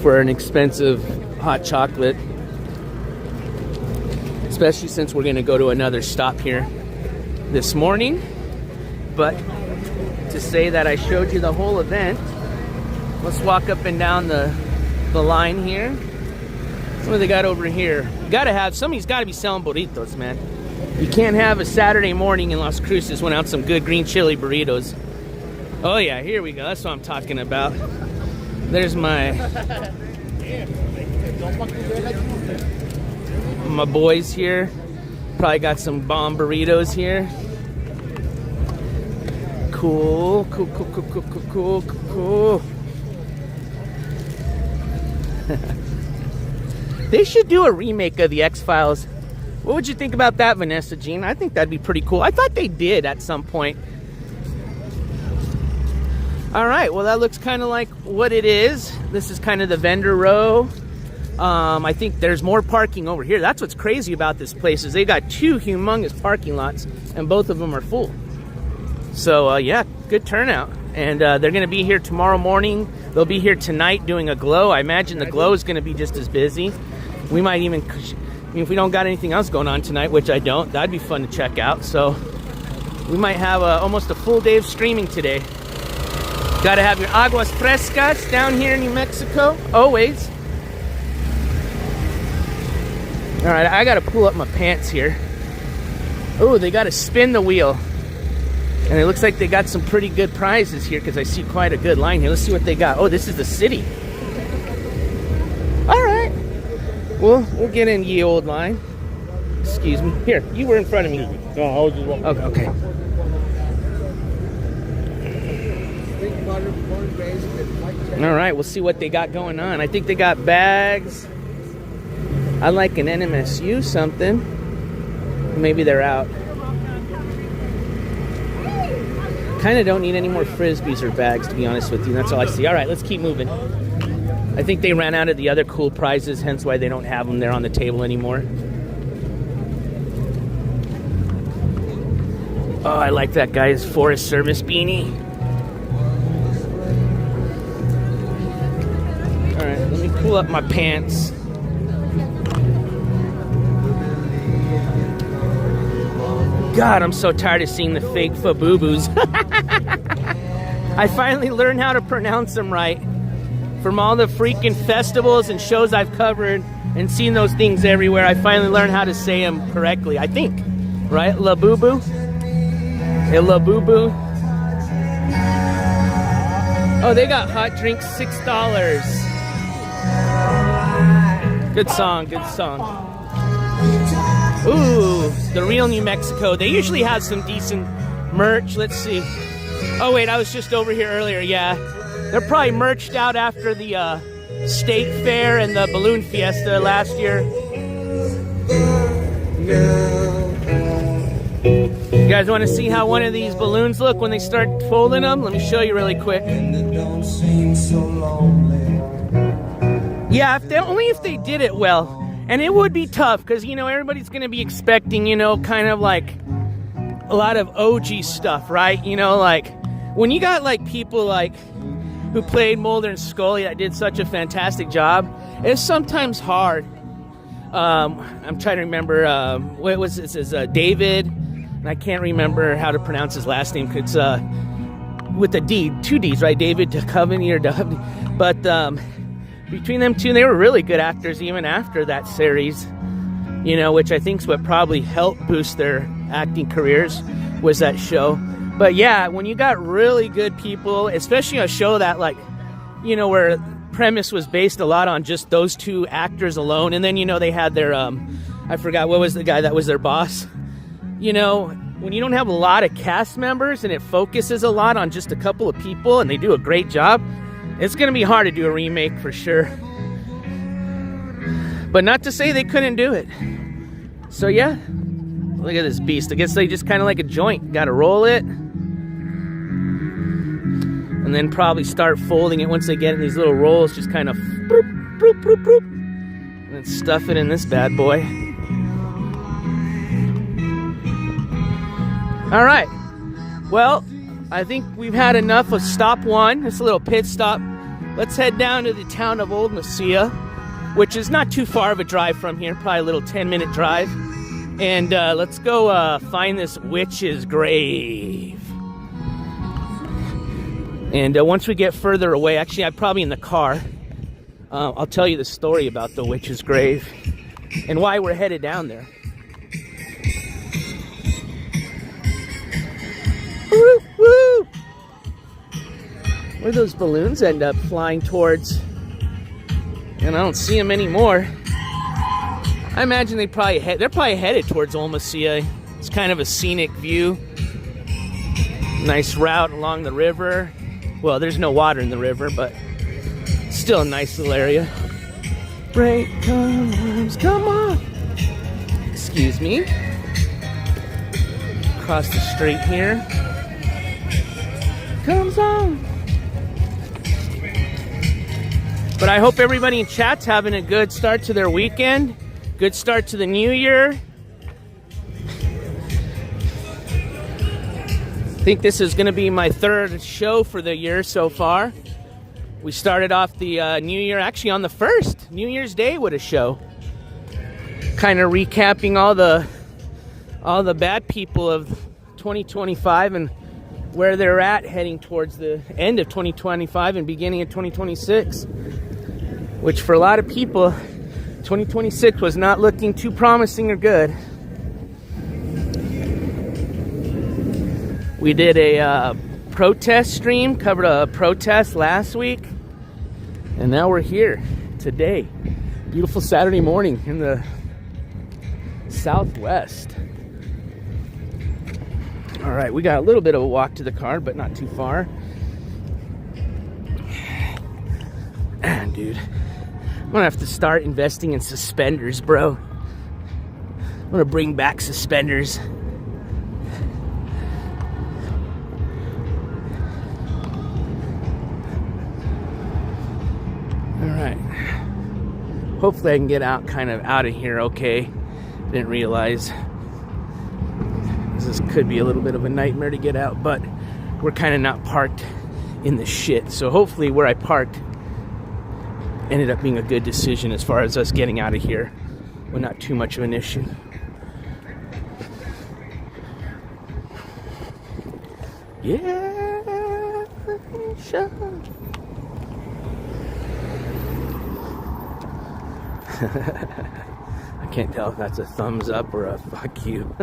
for an expensive hot chocolate, especially since we're going to go to another stop here this morning. But to say that I showed you the whole event, let's walk up and down the line here. What do they got over here? You gotta have, somebody's gotta be selling burritos, man. You can't have a Saturday morning in Las Cruces without some good green chili burritos. Oh yeah, here we go. That's what I'm talking about. There's my boys here. Probably got some bomb burritos here. Cool. They should do a remake of the X-Files. What would you think about that, Vanessa Jean? I think that'd be pretty cool. I thought they did at some point. All right, well, that looks kind of like what it is. This is kind of the vendor row. I think there's more parking over here. That's what's crazy about this place is they got two humongous parking lots, and both of them are full. So, yeah, good turnout. And they're going to be here tomorrow morning. They'll be here tonight doing a glow. I imagine the glow is going to be just as busy. We might even, I mean, if we don't got anything else going on tonight, which I don't, that'd be fun to check out. So we might have almost a full day of streaming today. Got to have your aguas frescas down here in New Mexico, always. All right, I got to pull up my pants here. Oh, they got to spin the wheel. And it looks like they got some pretty good prizes here because I see quite a good line here. Let's see what they got. Oh, this is the city. All right. Well, we'll get in ye old line. Excuse me. Here, you were in front of me. No, I was just walking. Okay. All right, we'll see what they got going on. I think they got bags. I like an NMSU something. Maybe they're out. Kind of don't need any more frisbees or bags, to be honest with you. That's all I see. All right, let's keep moving. I think they ran out of the other cool prizes, hence why they don't have them there on the table anymore. Oh, I like that guy's Forest Service beanie. Alright, let me pull up my pants. God, I'm so tired of seeing the fake fa-boo-boos. I finally learned how to pronounce them right. From all the freaking festivals and shows I've covered and seen those things everywhere, I finally learned how to say them correctly, I think. Right? La Boo Boo? La Boo Boo? Oh, they got hot drinks, $6. Good song, good song. Ooh, the real New Mexico. They usually have some decent merch. Let's see. Oh, wait, I was just over here earlier, yeah. They're probably merched out after the state fair and the balloon fiesta last year. You guys want to see how one of these balloons look when they start folding them? Let me show you really quick. Yeah, only if they did it well. And it would be tough because, you know, everybody's going to be expecting, you know, kind of like a lot of OG stuff, right? You know, like when you got like people like who played Mulder and Scully that did such a fantastic job, it's sometimes hard. I'm trying to remember, what was it? It's David, and I can't remember how to pronounce his last name. It's with a D, 2 Ds, right? David Duchovny or Duchovny. But between them two, they were really good actors even after that series, you know, which I think is what probably helped boost their acting careers, was that show. But yeah, when you got really good people, especially a show that, like, you know, where premise was based a lot on just those two actors alone, and then, you know, they had their I forgot what was the guy that was their boss. You know, when you don't have a lot of cast members and it focuses a lot on just a couple of people and they do a great job, it's gonna be hard to do a remake for sure. But not to say they couldn't do it. So yeah, look at this beast. I guess they just kind of like a joint. Gotta roll it. And then probably start folding it once they get in these little rolls. Just kind of broop, broop, broop, broop. And then stuff it in this bad boy. All right. Well, I think we've had enough of stop one. It's a little pit stop. Let's head down to the town of Old Mesilla, which is not too far of a drive from here. Probably a little 10-minute drive. And let's go find this witch's grave. And once we get further away, actually I'm probably in the car, I'll tell you the story about the witch's grave and why we're headed down there. Woo, woo! Where those balloons end up flying towards? And I don't see them anymore. I imagine they're probably headed towards Old Mesilla. It's kind of a scenic view. Nice route along the river. Well, there's no water in the river, but still a nice little area. Break comes, come on. Excuse me. Across the street here. Comes on. But I hope everybody in chat's having a good start to their weekend. Good start to the new year. I think this is going to be my third show for the year so far. We started off the new year actually on the 1st, New Year's Day, with a show. Kind of recapping all the bad people of 2025 and where they're at heading towards the end of 2025 and beginning of 2026. Which for a lot of people, 2026 was not looking too promising or good. We did a protest stream, covered a protest last week, and now we're here today. Beautiful Saturday morning in the Southwest. All right, we got a little bit of a walk to the car, but not too far. Dude, I'm gonna have to start investing in suspenders, bro. I'm gonna bring back suspenders. Hopefully I can get out of here okay. Didn't realize this could be a little bit of a nightmare to get out, but we're kind of not parked in the shit. So hopefully where I parked ended up being a good decision as far as us getting out of here. Well, not too much of an issue. Yeah, sure. I can't tell if that's a thumbs up or a fuck you.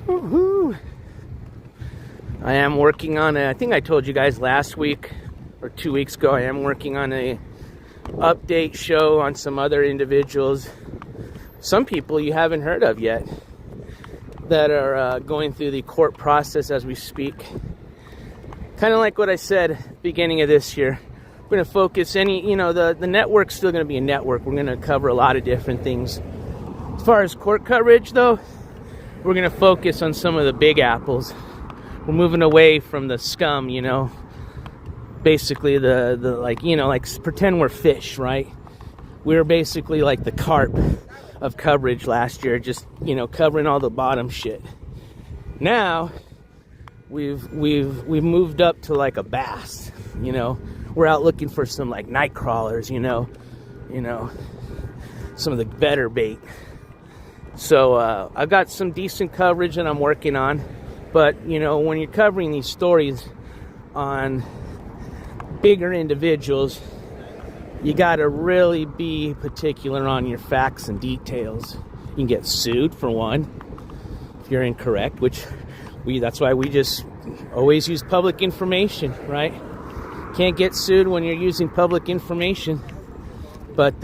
Woohoo! I am working on I think I told you guys last week or 2 weeks ago, I am working on a update show on some other individuals, some people you haven't heard of yet, that are going through the court process as we speak. Kind of like what I said at the beginning of this year. We're going to focus the network's still going to be a network. We're going to cover a lot of different things. As far as court coverage, though, we're going to focus on some of the big apples. We're moving away from the scum, basically like pretend we're fish, right? We're basically like the carp of coverage last year, just, covering all the bottom shit. Now, we've moved up to like a bass, We're out looking for some like night crawlers, some of the better bait. So I've got some decent coverage that I'm working on. But, when you're covering these stories on bigger individuals, you got to really be particular on your facts and details. You can get sued, for one, if you're incorrect, that's why we just always use public information, right? Can't get sued when you're using public information. But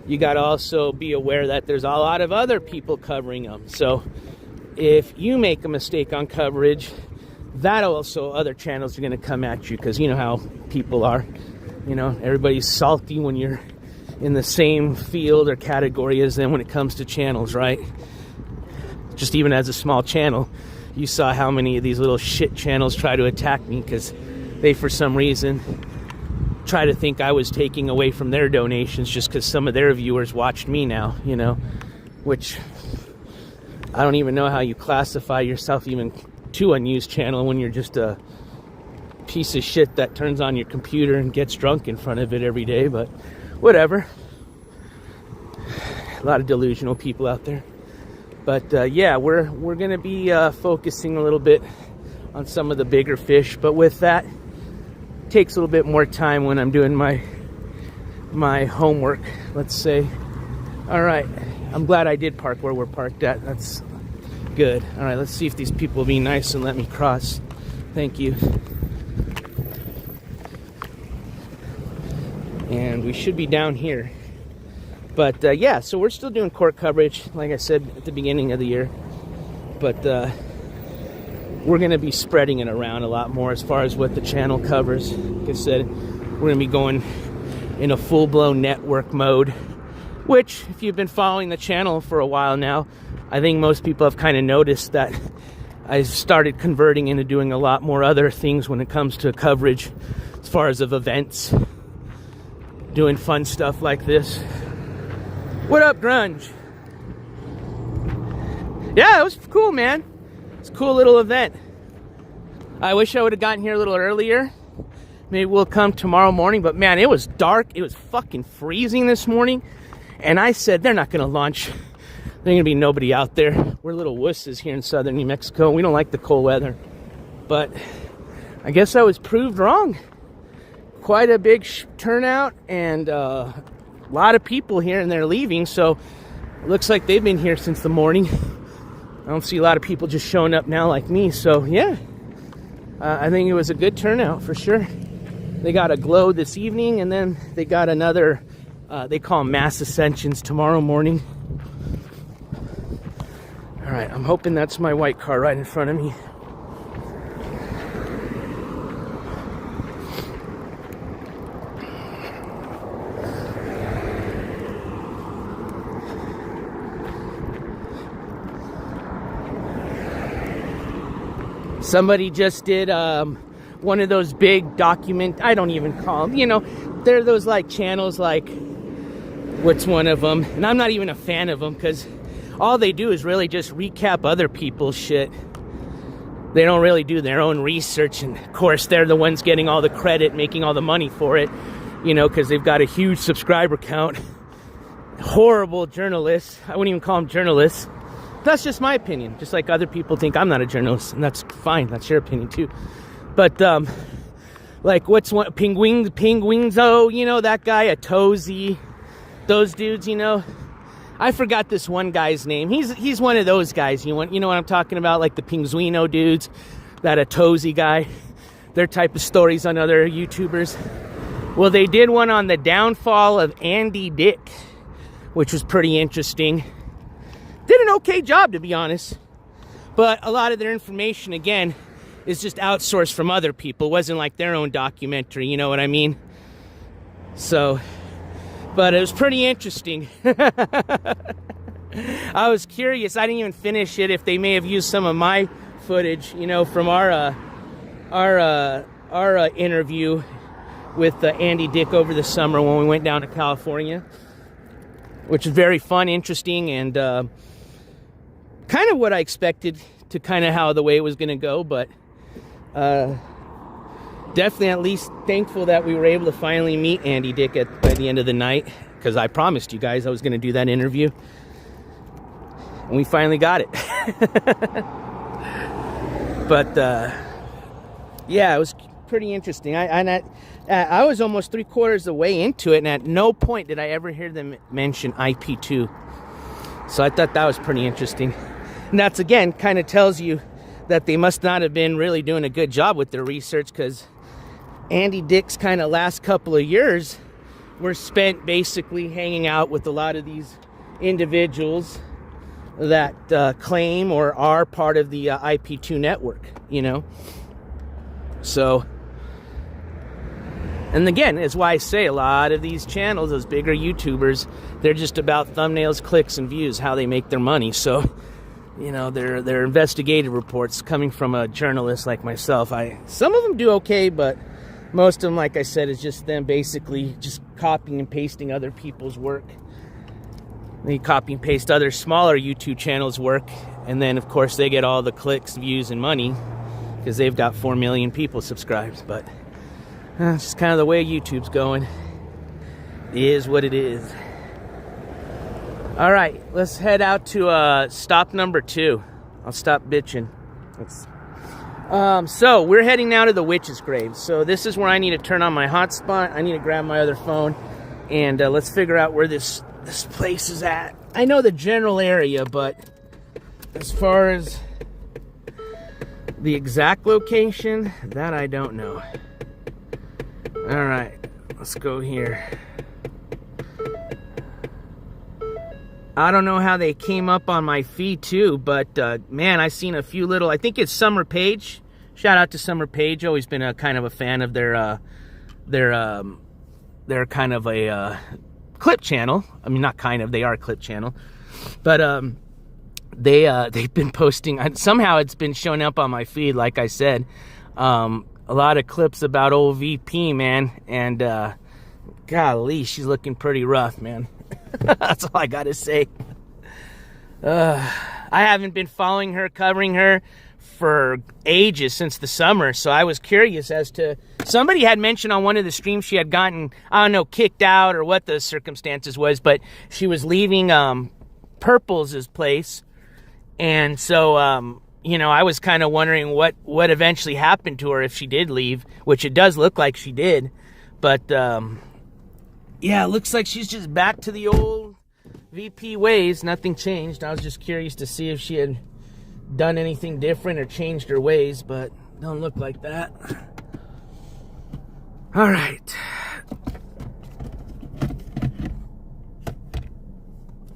you got to also be aware that there's a lot of other people covering them. So if you make a mistake on coverage, that also other channels are going to come at you, because you know how people are. Everybody's salty when you're in the same field or category as them when it comes to channels, right? Just even as a small channel, you saw how many of these little shit channels try to attack me because they, for some reason, try to think I was taking away from their donations just because some of their viewers watched me now, which I don't even know how you classify yourself even to a news channel when you're just a piece of shit that turns on your computer and gets drunk in front of it every day, but whatever. A lot of delusional people out there. But yeah, we're going to be focusing a little bit on some of the bigger fish, but with that, it takes a little bit more time when I'm doing my homework, let's say. All right. I'm glad I did park where we're parked at. That's good. All right, let's see if these people will be nice and let me cross. Thank you. And we should be down here. But yeah, so we're still doing court coverage, like I said at the beginning of the year. But we're going to be spreading it around a lot more as far as what the channel covers. Like I said, we're going to be going in a full-blown network mode, which, if you've been following the channel for a while now, I think most people have kind of noticed that I started converting into doing a lot more other things when it comes to coverage, as far as of events, doing fun stuff like this. What up, Grunge? Yeah, it was cool, man. It's a cool little event. I wish I would have gotten here a little earlier. Maybe we'll come tomorrow morning, but man, it was dark. It was fucking freezing this morning. And I said, they're not going to launch. There's going to be nobody out there. We're little wusses here in southern New Mexico. We don't like the cold weather. But I guess I was proved wrong. Quite a big turnout and a lot of people here, and they're leaving. So it looks like they've been here since the morning. I don't see a lot of people just showing up now like me. So yeah, I think it was a good turnout for sure. They got a glow this evening, and then they got another... they call them mass ascensions tomorrow morning. All right, I'm hoping that's my white car right in front of me. Somebody just did one of those big document, I don't even call them, you know, they're those like channels like, what's one of them? And I'm not even a fan of them because all they do is really just recap other people's shit. They don't really do their own research, and of course they're the ones getting all the credit, making all the money for it, you know, because they've got a huge subscriber count. Horrible journalists. I wouldn't even call them journalists. That's just my opinion. Just like other people think I'm not a journalist, and that's fine. That's your opinion too. But like what's one, Penguinzo, you know, that guy, a Tozy, those dudes, you know. I forgot this one guy's name. He's one of those guys. You know what I'm talking about, like the Pinguino dudes, that Atozy guy. Their type of stories on other YouTubers. Well, they did one on the downfall of Andy Dick, which was pretty interesting. Did an okay job, to be honest. But a lot of their information, again, is just outsourced from other people. It wasn't like their own documentary, you know what I mean? So, but it was pretty interesting. I was curious. I didn't even finish it, if they may have used some of my footage, you know, from our interview with Andy Dick over the summer when we went down to California, which was very fun, interesting, and kind of what I expected to kind of how the way it was going to go, but definitely at least thankful that we were able to finally meet Andy Dick by the end of the night, because I promised you guys I was going to do that interview, and we finally got it. But yeah, it was pretty interesting. I was almost 3/4 of the way into it, and at no point did I ever hear them mention IP2. So I thought that was pretty interesting. And that's, again, kind of tells you that they must not have been really doing a good job with their research, because Andy Dick's kind of last couple of years were spent basically hanging out with a lot of these individuals that claim or are part of the IP2 network, you know. So, and again, that's why I say a lot of these channels, those bigger YouTubers, they're just about thumbnails, clicks, and views, how they make their money. So, you know, they're investigative reports coming from a journalist like myself. Some of them do okay, but most of them, like I said, is just them basically just copying and pasting other people's work. They copy and paste other smaller YouTube channels' work, and then, of course, they get all the clicks, views, and money, because they've got 4 million people subscribed. But it's just kind of the way YouTube's going. It is what it is. All right, let's head out to stop number 2. I'll stop bitching. So we're heading now to the Withches grave. So this is where I need to turn on my hotspot. I need to grab my other phone, and let's figure out where this place is at. I know the general area, but as far as the exact location, that I don't know. All right, let's go here. I don't know how they came up on my feed too, but man, I seen a few little, I think it's Summer Page. Shout out to Summer Page. Always been a kind of a fan of their kind of a clip channel. I mean, not kind of, they are a clip channel. But they've been posting, somehow it's been showing up on my feed, like I said, a lot of clips about old VP, man, and golly, she's looking pretty rough, man. That's all I gotta say. I haven't been following her, covering her for ages, since the summer, so I was curious as to, somebody had mentioned on one of the streams she had gotten, I don't know, kicked out or what the circumstances was, but she was leaving Purple's place, and so you know, I was kind of wondering what eventually happened to her, if she did leave, which it does look like she did. But yeah, it looks like she's just back to the old VP ways. Nothing changed. I was just curious to see if she had done anything different or changed her ways, but don't look like that. All right.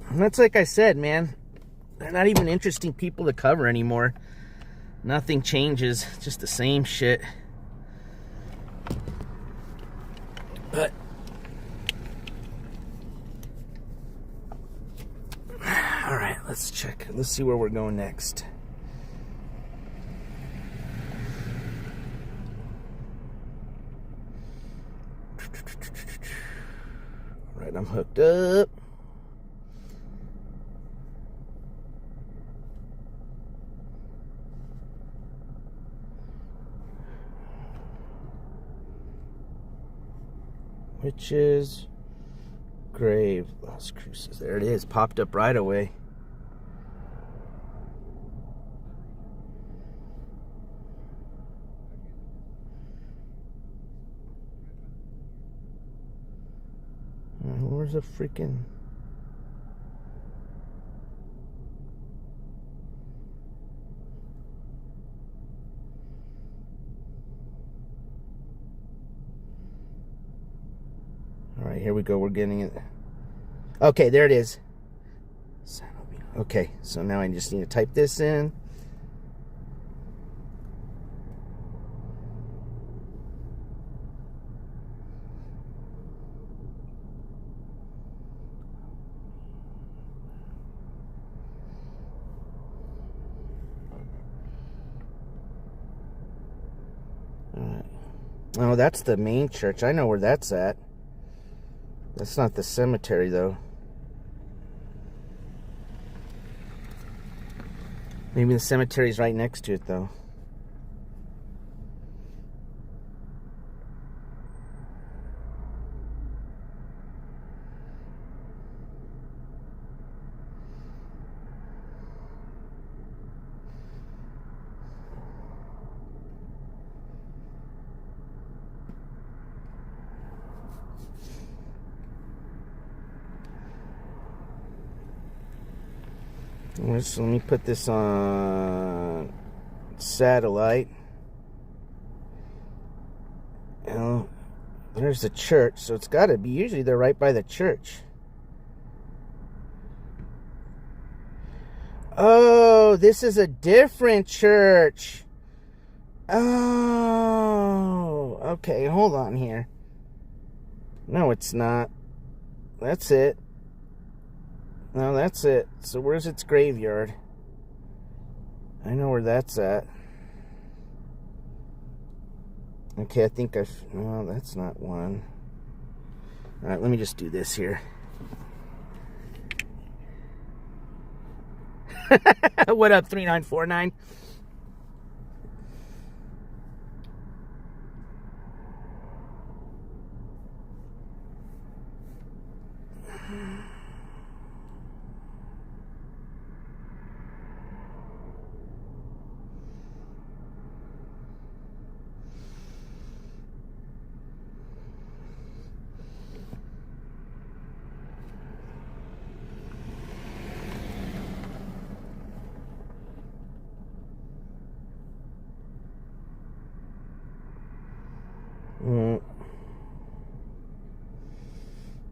And that's like I said, man. They're not even interesting people to cover anymore. Nothing changes. Just the same shit. But all right, let's check. Let's see where we're going next. right, I'm hooked up. Withches grave, Las Cruces. There it is, popped up right away. Where's the freaking... All right, here we go. We're getting it. Okay, there it is. Okay, so now I just need to type this in. All right. Oh, that's the main church. I know where that's at. That's not the cemetery, though. Maybe the cemetery's right next to it, though. Let me put this on satellite. Oh, there's the church, so it's got to be. Usually they're right by the church. Oh, this is a different church. Oh, okay, hold on here. No, it's not. That's it. No, that's it. So where's its graveyard? I know where that's at. Okay, I think no, that's not one. All right, let me just do this here. What up, 3949?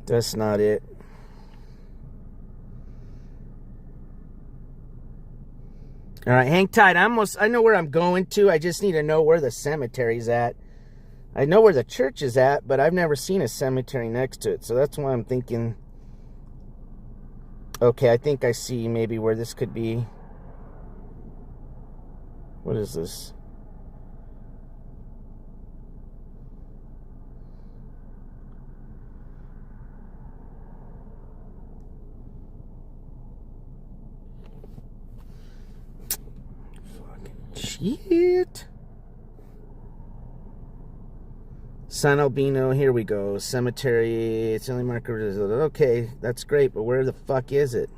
That's not it. All right, hang tight. I know where I'm going to. I just need to know where the cemetery's at. I know where the church is at, but I've never seen a cemetery next to it. So that's why I'm thinking, okay, I think I see maybe where this could be. What is this? Shit. San Albino, here we go. Cemetery, it's only marker. Okay, that's great, but where the fuck is it?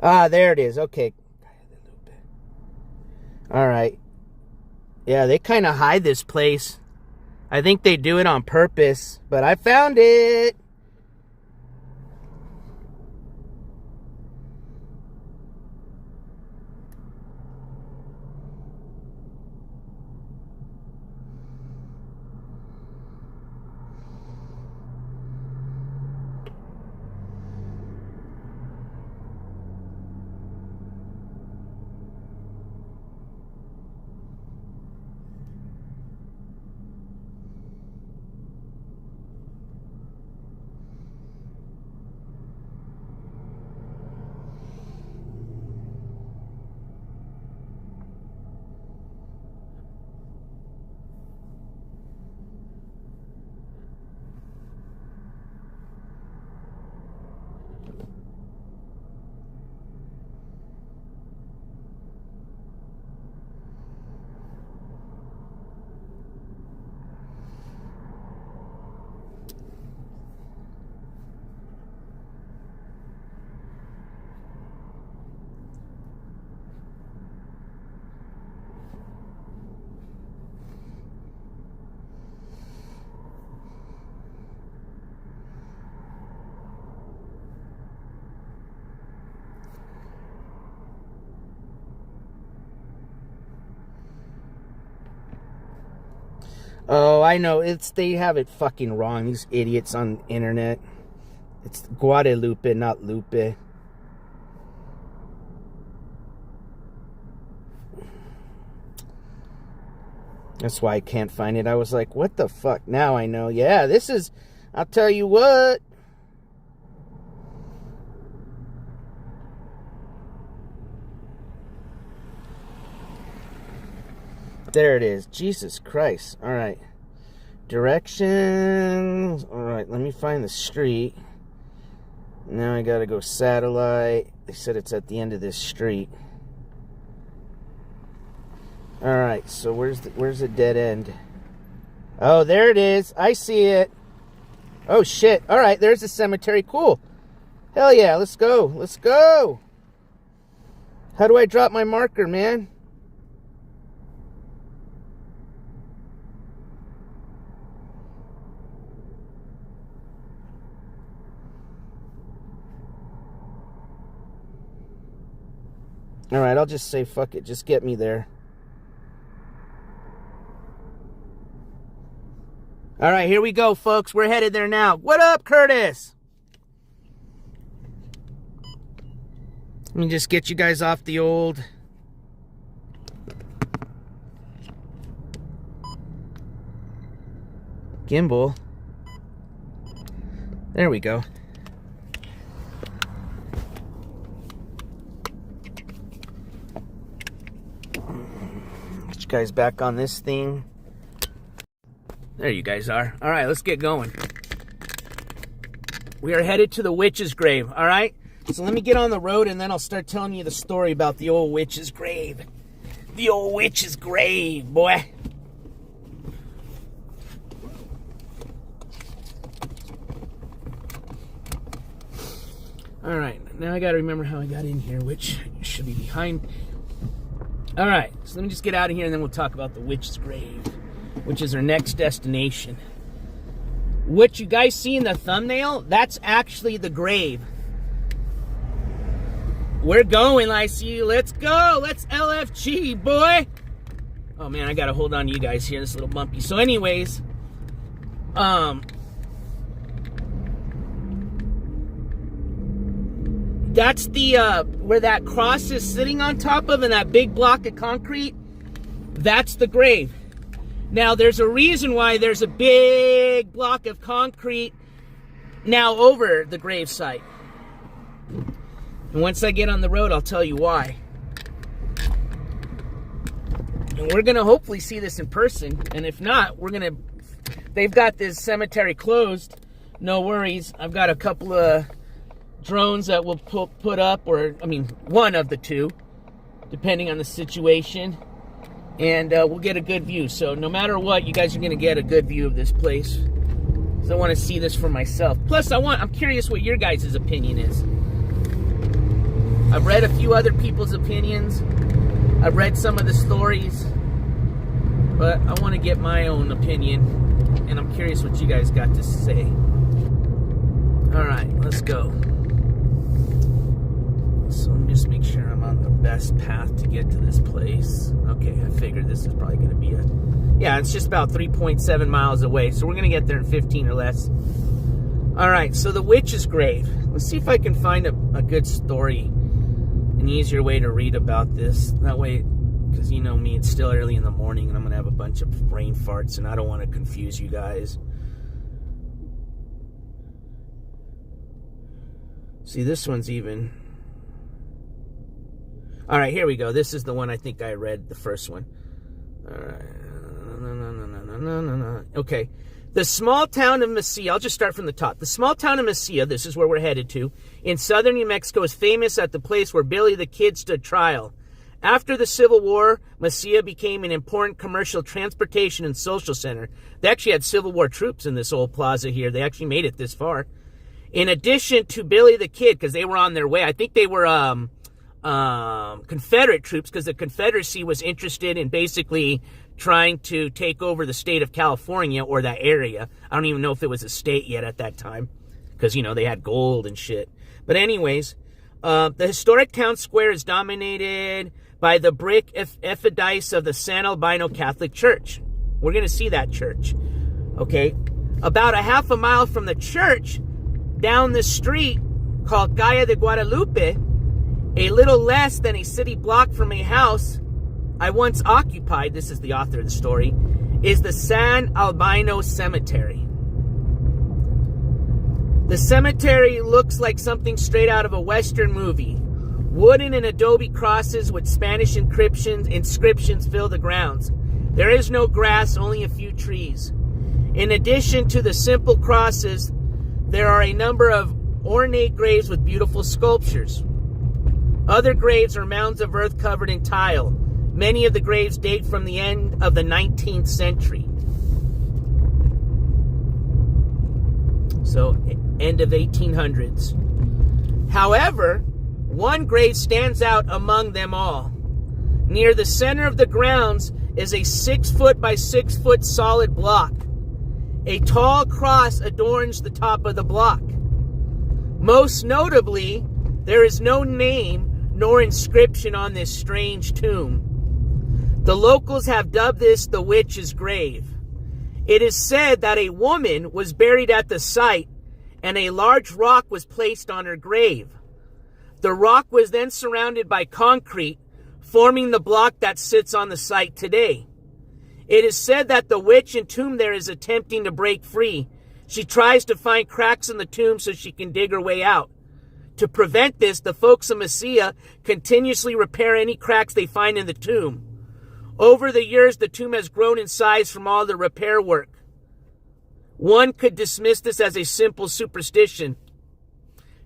Ah, there it is. Okay. All right. Yeah, they kind of hide this place. I think they do it on purpose, but I found it. Oh, I know. They have it fucking wrong. These idiots on the internet. It's Guadalupe, not Lupe. That's why I can't find it. I was like, what the fuck? Now I know. Yeah, this is... I'll tell you what. There it is. Jesus Christ. All right. Directions. All right, let me find the street. Now I gotta go satellite. They said it's at the end of this street. All right, so where's the dead end? Oh, there it is. I see it. Oh, shit. All right, there's the cemetery. Cool. Hell yeah, let's go. Let's go. How do I drop my marker, man? All right, I'll just say fuck it. Just get me there. All right, here we go, folks. We're headed there now. What up, Curtis? Let me just get you guys off the old... gimbal. There we go. Get you guys back on this thing. There you guys are. All right, let's get going. We are headed to the witch's grave, all right? So let me get on the road, and then I'll start telling you the story about the old witch's grave. The old witch's grave, boy. All right, now I got to remember how I got in here, which should be behind. All right, so let me just get out of here, and then we'll talk about the witch's grave, which is our next destination. What you guys see in the thumbnail, that's actually the grave. We're going, I see. Let's go. Let's LFG, boy. Oh, man, I got to hold on to you guys here. This is a little bumpy. So anyways, that's the, where that cross is sitting on top of, and that big block of concrete, that's the grave. Now, there's a reason why there's a big block of concrete now over the gravesite. And once I get on the road, I'll tell you why. And we're going to hopefully see this in person. And if not, they've got this cemetery closed. No worries. I've got a couple of drones that we'll put up, one of the two, depending on the situation. And we'll get a good view. So no matter what, you guys are going to get a good view of this place. So I want to see this for myself. Plus, I'm curious what your guys' opinion is. I've read a few other people's opinions. I've read some of the stories. But I want to get my own opinion. And I'm curious what you guys got to say. Alright, let's go. So let me just make sure I'm on the best path to get to this place. Okay, I figured this is probably going to be yeah, it's just about 3.7 miles away. So we're going to get there in 15 or less. Alright, so the witch's grave. Let's see if I can find a good story. An easier way to read about this. That way, because you know me, it's still early in the morning and I'm going to have a bunch of brain farts and I don't want to confuse you guys. See, this one's even... Alright, here we go. This is the one I think I read, the first one. Alright. Okay. The small town of Mesilla, I'll just start from the top. The small town of Mesilla, this is where we're headed to, in southern New Mexico, is famous at the place where Billy the Kid stood trial. After the Civil War, Mesilla became an important commercial transportation and social center. They actually had Civil War troops in this old plaza here. They actually made it this far. In addition to Billy the Kid, because they were on their way, I think they were Confederate troops, because the Confederacy was interested in basically trying to take over the state of California or that area. I don't even know if it was a state yet at that time, because, you know, they had gold and shit. But anyways, the historic town square is dominated by the brick effidice of the San Albino Catholic Church. We're going to see that church. Okay? About a half a mile from the church, down the street called Calle de Guadalupe, a little less than a city block from a house I once occupied, this is the author of the story, is the San Albino Cemetery. The cemetery looks like something straight out of a Western movie. Wooden and adobe crosses with Spanish inscriptions fill the grounds. There is no grass, only a few trees. In addition to the simple crosses, there are a number of ornate graves with beautiful sculptures. Other graves are mounds of earth covered in tile. Many of the graves date from the end of the 19th century. So, end of 1800s. However, one grave stands out among them all. Near the center of the grounds is a 6 foot by 6 foot solid block. A tall cross adorns the top of the block. Most notably, there is no name nor inscription on this strange tomb. The locals have dubbed this the Witch's Grave. It is said that a woman was buried at the site and a large rock was placed on her grave. The rock was then surrounded by concrete, forming the block that sits on the site today. It is said that the witch entombed there is attempting to break free. She tries to find cracks in the tomb so she can dig her way out. To prevent this, the folks of Mesilla continuously repair any cracks they find in the tomb. Over the years, the tomb has grown in size from all the repair work. One could dismiss this as a simple superstition.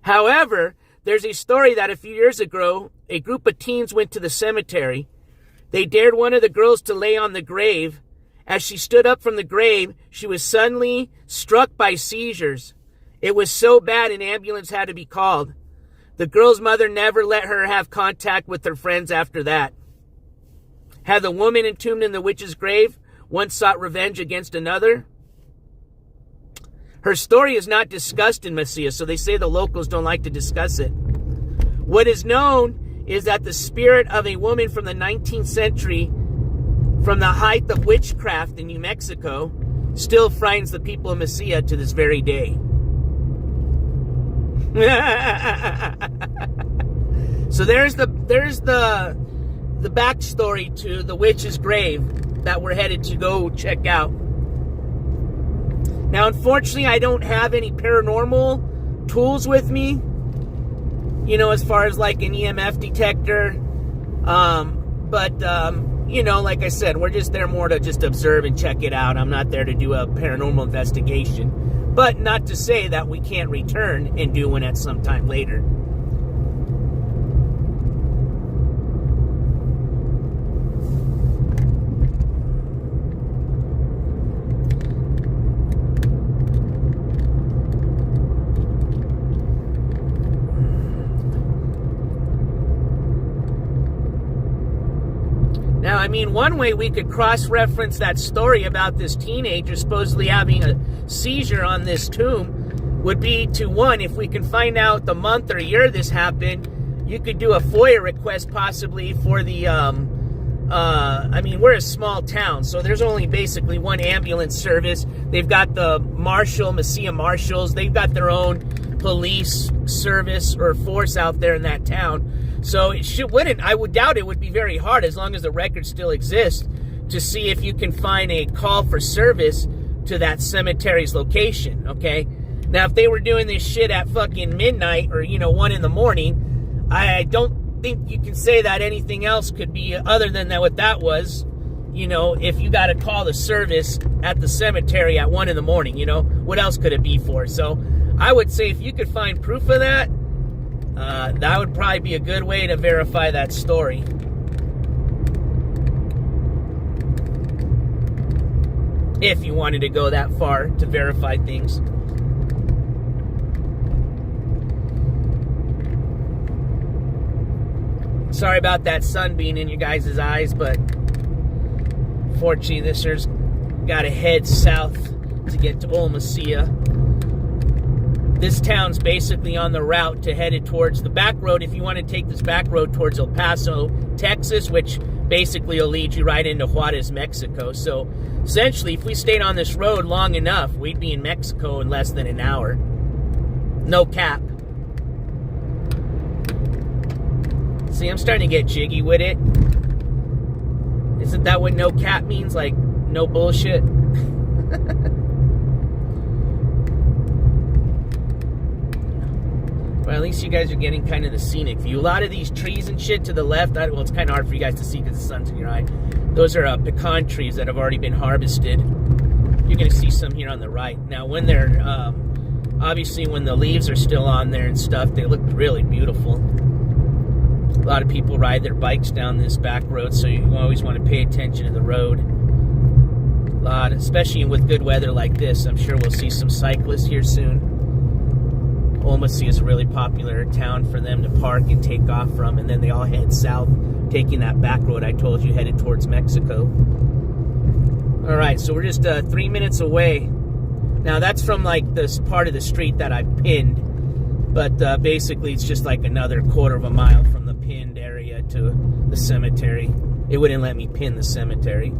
However, there's a story that a few years ago, a group of teens went to the cemetery. They dared one of the girls to lay on the grave. As she stood up from the grave, she was suddenly struck by seizures. It was so bad an ambulance had to be called. The girl's mother never let her have contact with her friends after that. Had the woman entombed in the witch's grave once sought revenge against another? Her story is not discussed in Mesilla, so they say the locals don't like to discuss it. What is known is that the spirit of a woman from the 19th century, from the height of witchcraft in New Mexico, still frightens the people of Mesilla to this very day. So there's the backstory to the witch's grave that we're headed to go check out. Now, unfortunately, I don't have any paranormal tools with me, you know, as far as like an EMF detector. You know, like I said, we're just there more to just observe and check it out. I'm not there to do a paranormal investigation, but not to say that we can't return and do one at some time later. Now, I mean, one way we could cross-reference that story about this teenager supposedly having a seizure on this tomb would be to, one, if we can find out the month or year this happened, you could do a FOIA request possibly for the, I mean, we're a small town, so there's only basically one ambulance service. They've got the Mesilla Marshals. They've got their own police service or force out there in that town. So I would doubt it would be very hard, as long as the record still exists, to see if you can find a call for service to that cemetery's location, okay? Now, if they were doing this shit at fucking midnight or, 1 in the morning, I don't think you can say that anything else could be other than that what that was, if you got to call the service at the cemetery at 1 in the morning, what else could it be for? So I would say if you could find proof of that, that would probably be a good way to verify that story. If you wanted to go that far to verify things. Sorry about that sun being in you guys' eyes, but fortunately this here's got to head south to get to Old Mesilla. This town's basically on the route to headed towards the back road. If you want to take this back road towards El Paso, Texas, which basically will lead you right into Juarez, Mexico. So essentially, if we stayed on this road long enough, we'd be in Mexico in less than an hour. No cap. See, I'm starting to get jiggy with it. Isn't that what no cap means? Like, no bullshit? Well, at least you guys are getting kind of the scenic view. A lot of these trees and shit to the left, well, it's kind of hard for you guys to see because the sun's in your eye. Those are pecan trees that have already been harvested. You're going to see some here on the right. Now, when they're, obviously when the leaves are still on there and stuff, they look really beautiful. A lot of people ride their bikes down this back road, so you always want to pay attention to the road. A lot, especially with good weather like this. I'm sure we'll see some cyclists here soon. Omaha is a really popular town for them to park and take off from, and then they all head south, taking that back road I told you headed towards Mexico. All right, so we're just 3 minutes away. Now that's from like this part of the street that I pinned, but basically it's just like another quarter of a mile from the pinned area to the cemetery. It wouldn't let me pin the cemetery.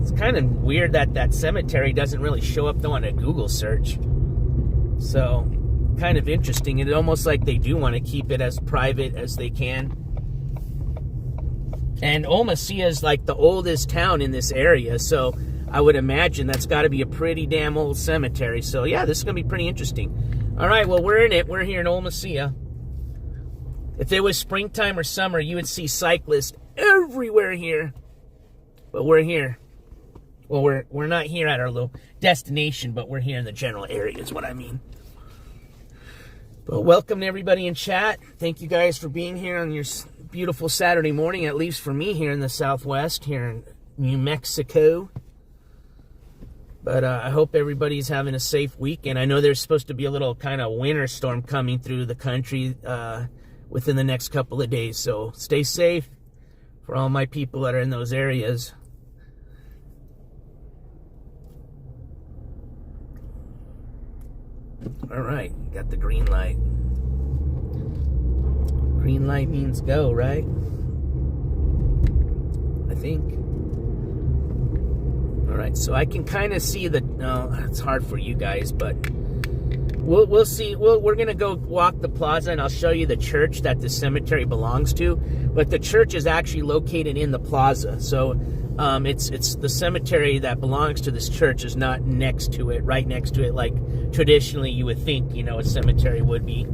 It's kind of weird that that cemetery doesn't really show up though on a Google search. So, kind of interesting. It's almost like they do want to keep it as private as they can. And Omaha is like the oldest town in this area, so I would imagine that's got to be a pretty damn old cemetery. So yeah, this is going to be pretty interesting. All right, well, we're in it. We're here in Omaha. If it was springtime or summer, you would see cyclists everywhere here. But we're here. Well, we're not here at our little destination, but we're here in the general area is what I mean. But welcome to everybody in chat. Thank you guys for being here on your beautiful Saturday morning, at least for me here in the Southwest, here in New Mexico. But I hope everybody's having a safe weekend. I know there's supposed to be a little kind of winter storm coming through the country within the next couple of days. So stay safe for all my people that are in those areas. All right, got the green light. Green light means go, right? I think. All right, so I can kind of see the. No, it's hard for you guys, but we'll see. We're gonna go walk the plaza, and I'll show you the church that the cemetery belongs to. But the church is actually located in the plaza, so it's the cemetery that belongs to this church is not next to it, right next to it, like traditionally you would think, you know, a cemetery would be.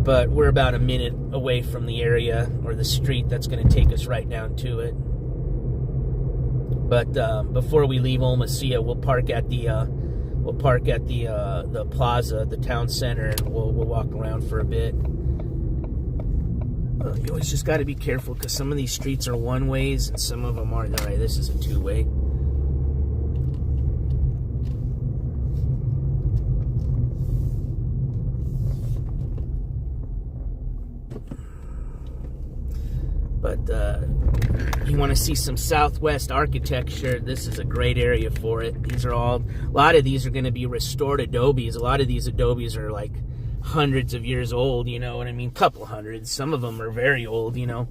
But we're about a minute away from the area or the street that's going to take us right down to it. But before we leave Omaha, we'll park at the plaza, the town center, and we'll walk around for a bit. You always just got to be careful because some of these streets are one ways and some of them aren't. All right, this is a two-way. But you want to see some Southwest architecture, this is a great area for it. These are all, a lot of these are going to be restored adobes. A lot of these adobes are like hundreds of years old, you know what I mean? Couple hundreds. Some of them are very old, you know.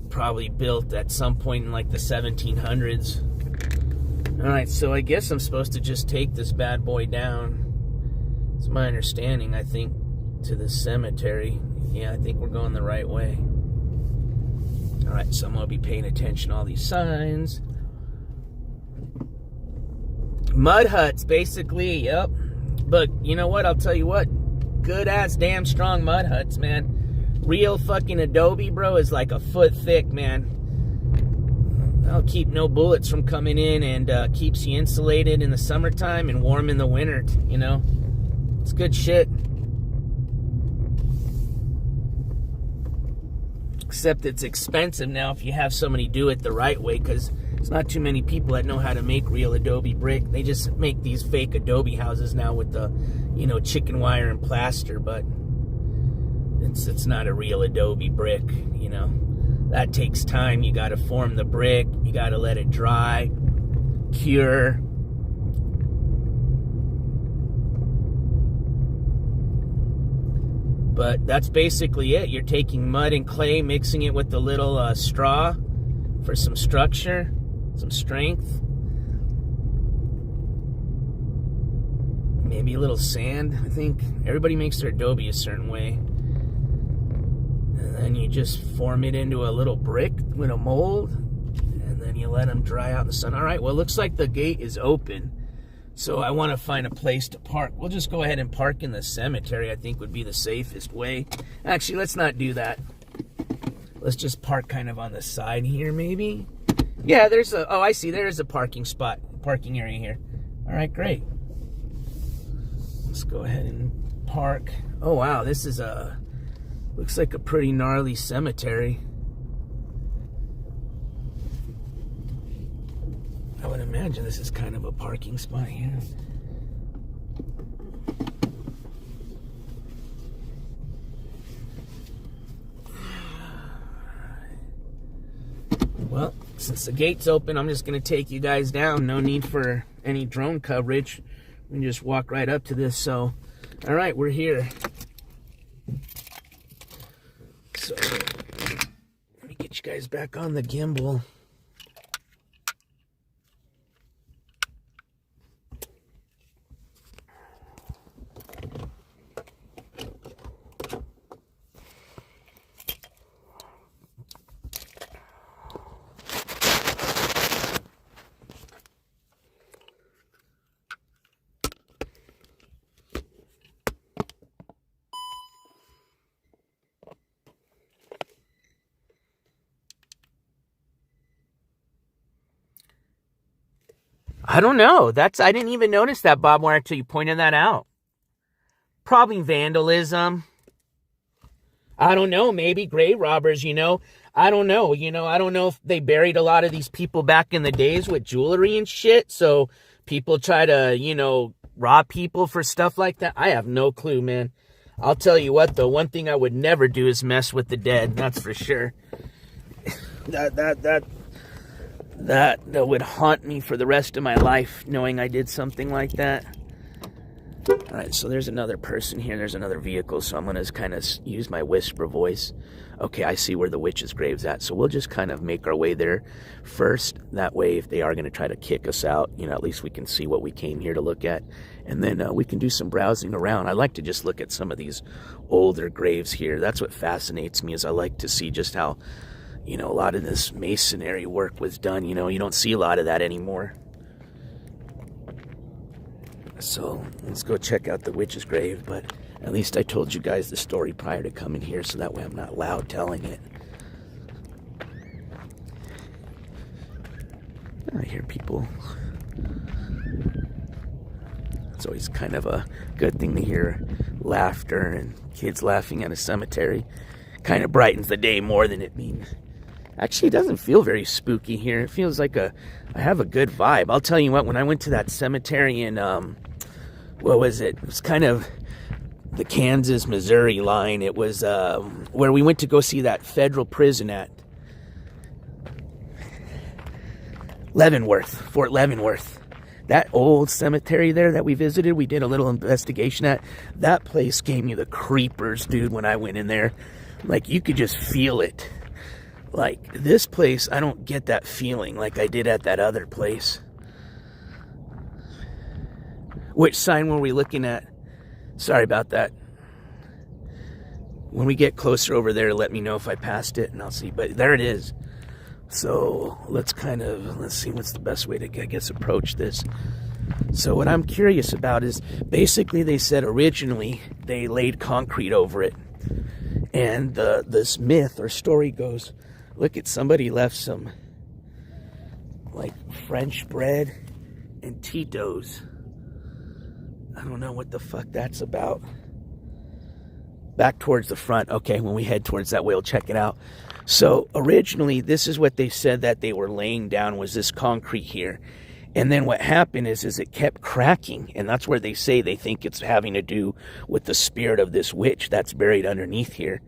Probably built at some point in like the 1700s. All right, so I guess I'm supposed to just take this bad boy down. It's my understanding, I think, to the cemetery. Yeah, I think we're going the right way. All right, so I'm going to be paying attention to all these signs. Mud huts, basically, yep. But you know what? I'll tell you what. Good-ass, damn strong mud huts, man. Real fucking adobe, bro, is like a foot thick, man. That'll keep no bullets from coming in and keeps you insulated in the summertime and warm in the winter, you know? It's good shit. Except it's expensive now if you have somebody do it the right way, because there's not too many people that know how to make real adobe brick. They just make these fake adobe houses now with the, you know, chicken wire and plaster, but it's not a real adobe brick, you know. That takes time. You got to form the brick. You got to let it dry, cure. But that's basically it. You're taking mud and clay, mixing it with a little straw for some structure, some strength. Maybe a little sand. I think everybody makes their adobe a certain way. And then you just form it into a little brick with a mold. And then you let them dry out in the sun. All right, well, it looks like the gate is open. So I want to find a place to park. We'll just go ahead and park in the cemetery, I think would be the safest way. Actually, let's not do that. Let's just park kind of on the side here, maybe. Yeah, there's a, oh, I see, there's a parking spot, parking area here. All right, great. Let's go ahead and park. Oh, wow, this is a, looks like a pretty gnarly cemetery. I would imagine this is kind of a parking spot here. Well, since the gate's open, I'm just going to take you guys down. No need for any drone coverage. We can just walk right up to this. So, all right, we're here. So, let me get you guys back on the gimbal. I don't know. I didn't even notice that barbed wire until you pointed that out. Probably vandalism. I don't know. Maybe grave robbers, you know. I don't know. You know, I don't know if they buried a lot of these people back in the days with jewelry and shit. So people try to, you know, rob people for stuff like that. I have no clue, man. I'll tell you what, though. One thing I would never do is mess with the dead. That's for sure. That would haunt me for the rest of my life, knowing I did something like that. All right, so there's another person here. There's another vehicle, so I'm going to kind of use my whisper voice. Okay, I see where the witch's grave's at, so we'll just kind of make our way there first. That way, if they are going to try to kick us out, you know, at least we can see what we came here to look at. And then we can do some browsing around. I like to just look at some of these older graves here. That's what fascinates me, is I like to see just how, you know, a lot of this masonry work was done. You know, you don't see a lot of that anymore. So let's go check out the witch's grave. But at least I told you guys the story prior to coming here, so that way I'm not loud telling it. I hear people. It's always kind of a good thing to hear laughter and kids laughing at a cemetery. Kind of brightens the day more than it means. Actually, it doesn't feel very spooky here. It feels like I have a good vibe. I'll tell you what, when I went to that cemetery in, what was it? It was kind of the Kansas-Missouri line. It was where we went to go see that federal prison at Leavenworth, Fort Leavenworth. That old cemetery there that we visited, we did a little investigation at. That place gave me the creepers, dude, when I went in there. Like, you could just feel it. Like, this place, I don't get that feeling like I did at that other place. Which sign were we looking at? Sorry about that. When we get closer over there, let me know if I passed it, and I'll see. But there it is. So let's see what's the best way to, I guess, approach this. So what I'm curious about is, basically they said originally they laid concrete over it. And this myth or story goes, look, somebody left some, like, French bread and Tito's. I don't know what the fuck that's about. Back towards the front. Okay, when we head towards that way, we'll check it out. So, originally, this is what they said that they were laying down, was this concrete here. And then what happened is it kept cracking. And that's where they say they think it's having to do with the spirit of this witch that's buried underneath here.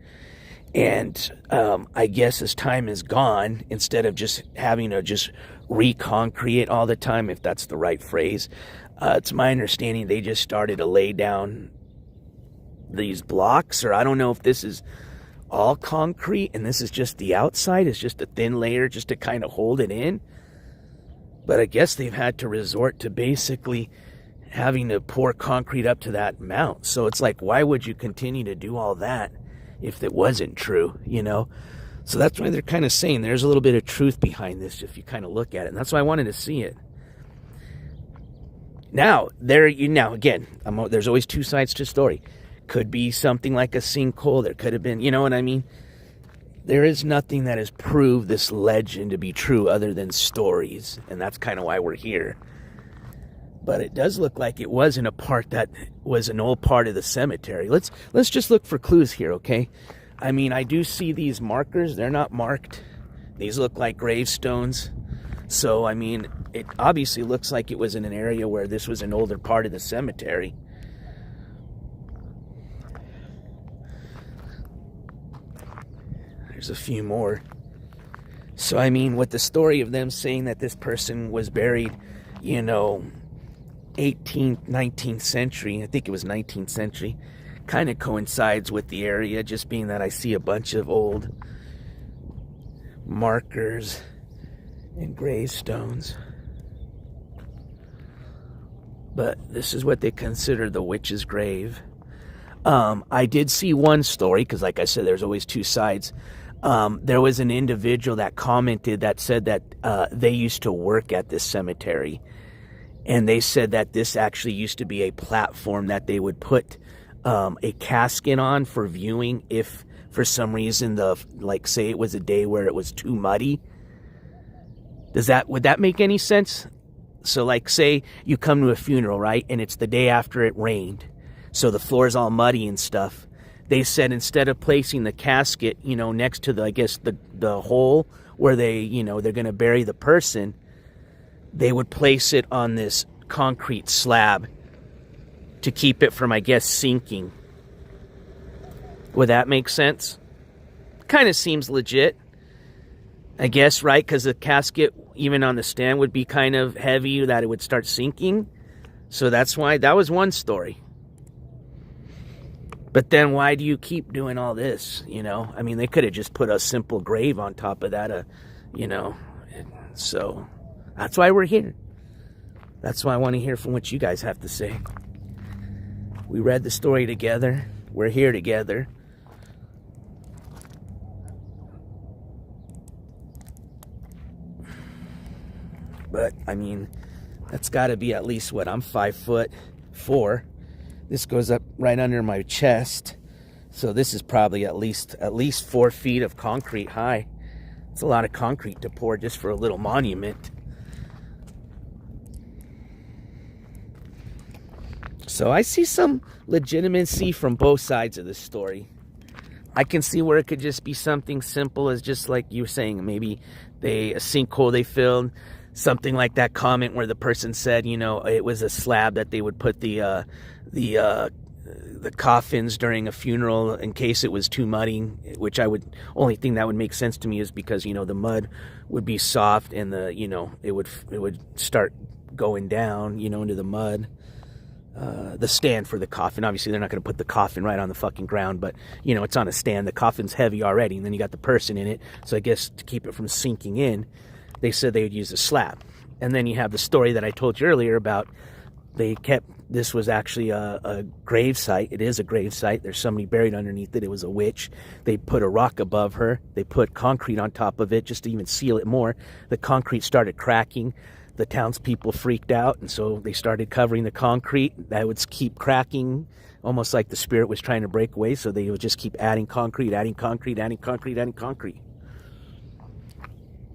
And I guess as time is gone, instead of just having to just reconcrete it all the time, if that's the right phrase, it's my understanding they just started to lay down these blocks, or I don't know if this is all concrete and this is just the outside. It's just a thin layer just to kind of hold it in. But I guess they've had to resort to basically having to pour concrete up to that amount. So it's like, why would you continue to do all that if it wasn't true, you know? So that's why they're kind of saying there's a little bit of truth behind this if you kind of look at it. And that's why I wanted to see it. Now, again, there's always two sides to a story. Could be something like a sinkhole. There could have been, you know what I mean? There is nothing that has proved this legend to be true other than stories. And that's kind of why we're here. But it does look like it was in a part that was an old part of the cemetery. Let's just look for clues here, okay? I mean, I do see these markers. They're not marked. These look like gravestones. So, I mean, it obviously looks like it was in an area where this was an older part of the cemetery. There's a few more. So, I mean, with the story of them saying that this person was buried, you know, 18th, 19th century, I think it was 19th century, kind of coincides with the area, just being that I see a bunch of old markers and gravestones. But this is what they consider the witch's grave. I did see one story, because like I said, there's always two sides. There was an individual that commented that said that they used to work at this cemetery. And they said that this actually used to be a platform that they would put a casket on for viewing if for some reason like say it was a day where it was too muddy. Would that make any sense? So like say you come to a funeral, right? And it's the day after it rained. So the floor is all muddy and stuff. They said instead of placing the casket, you know, next to the hole where they're going to bury the person, they would place it on this concrete slab to keep it from, I guess, sinking. Would that make sense? Kind of seems legit, I guess, right? Because the casket, even on the stand, would be kind of heavy, that it would start sinking. So that's why, that was one story. But then why do you keep doing all this, you know? I mean, they could have just put a simple grave on top of that, you know. So that's why we're here. That's why I want to hear from what you guys have to say. We read the story together. We're here together. But, I mean, that's got to be at least, what, I'm 5'4". This goes up right under my chest. So this is probably at least 4 feet of concrete high. It's a lot of concrete to pour just for a little monument. So I see some legitimacy from both sides of this story. I can see where it could just be something simple as just like you were saying, maybe a sinkhole they filled, something like that comment where the person said, you know, it was a slab that they would put the coffins during a funeral in case it was too muddy, which only thing that would make sense to me is because, you know, the mud would be soft and it would start going down, you know, into the mud. The stand for the coffin, obviously they're not going to put the coffin right on the fucking ground, but you know, it's on a stand. The coffin's heavy already, and then you got the person in it, so I guess to keep it from sinking in, they said they would use a slab. And then you have the story that I told you earlier about this was actually a grave site. It is a grave site. There's somebody buried underneath it. It was a witch. They put a rock above her. They put concrete on top of it just to even seal it more. The concrete started cracking. The townspeople freaked out, and so they started covering the concrete. That would keep cracking, almost like the spirit was trying to break away, so they would just keep adding concrete, adding concrete, adding concrete, adding concrete.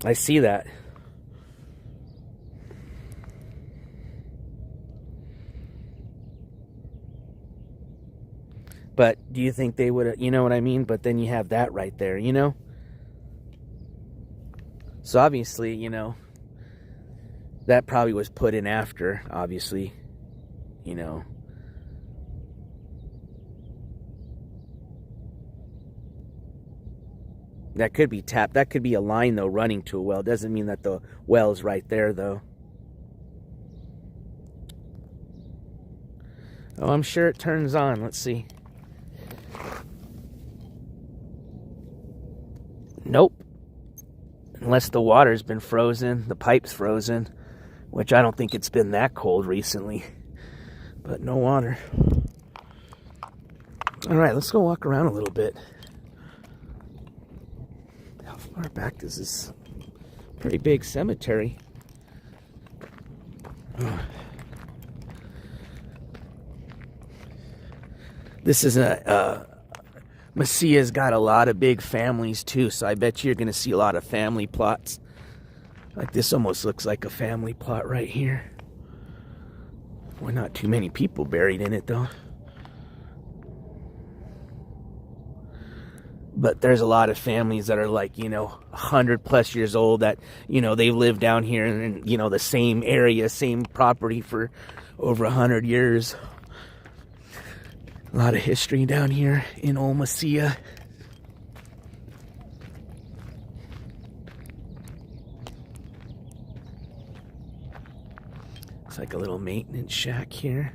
I see that. But do you think they would have, you know what I mean? But then you have that right there, you know? So obviously, you know, that probably was put in after, obviously, you know. That could be tapped. That could be a line, though, running to a well. Doesn't mean that the well is right there, though. Oh, I'm sure it turns on. Let's see. Nope. Unless the water's been frozen, the pipe's frozen, which I don't think it's been that cold recently. But no water. All right, let's go walk around a little bit. How far back is this? Pretty big cemetery. This is Messia's got a lot of big families too, so I bet you're going to see a lot of family plots. Like this almost looks like a family plot right here. Well, not too many people buried in it though. But there's a lot of families that are like, 100 plus years old that, they've lived down here in, the same area, same property for over 100 years. A lot of history down here in Old Messia. Looks like a little maintenance shack here.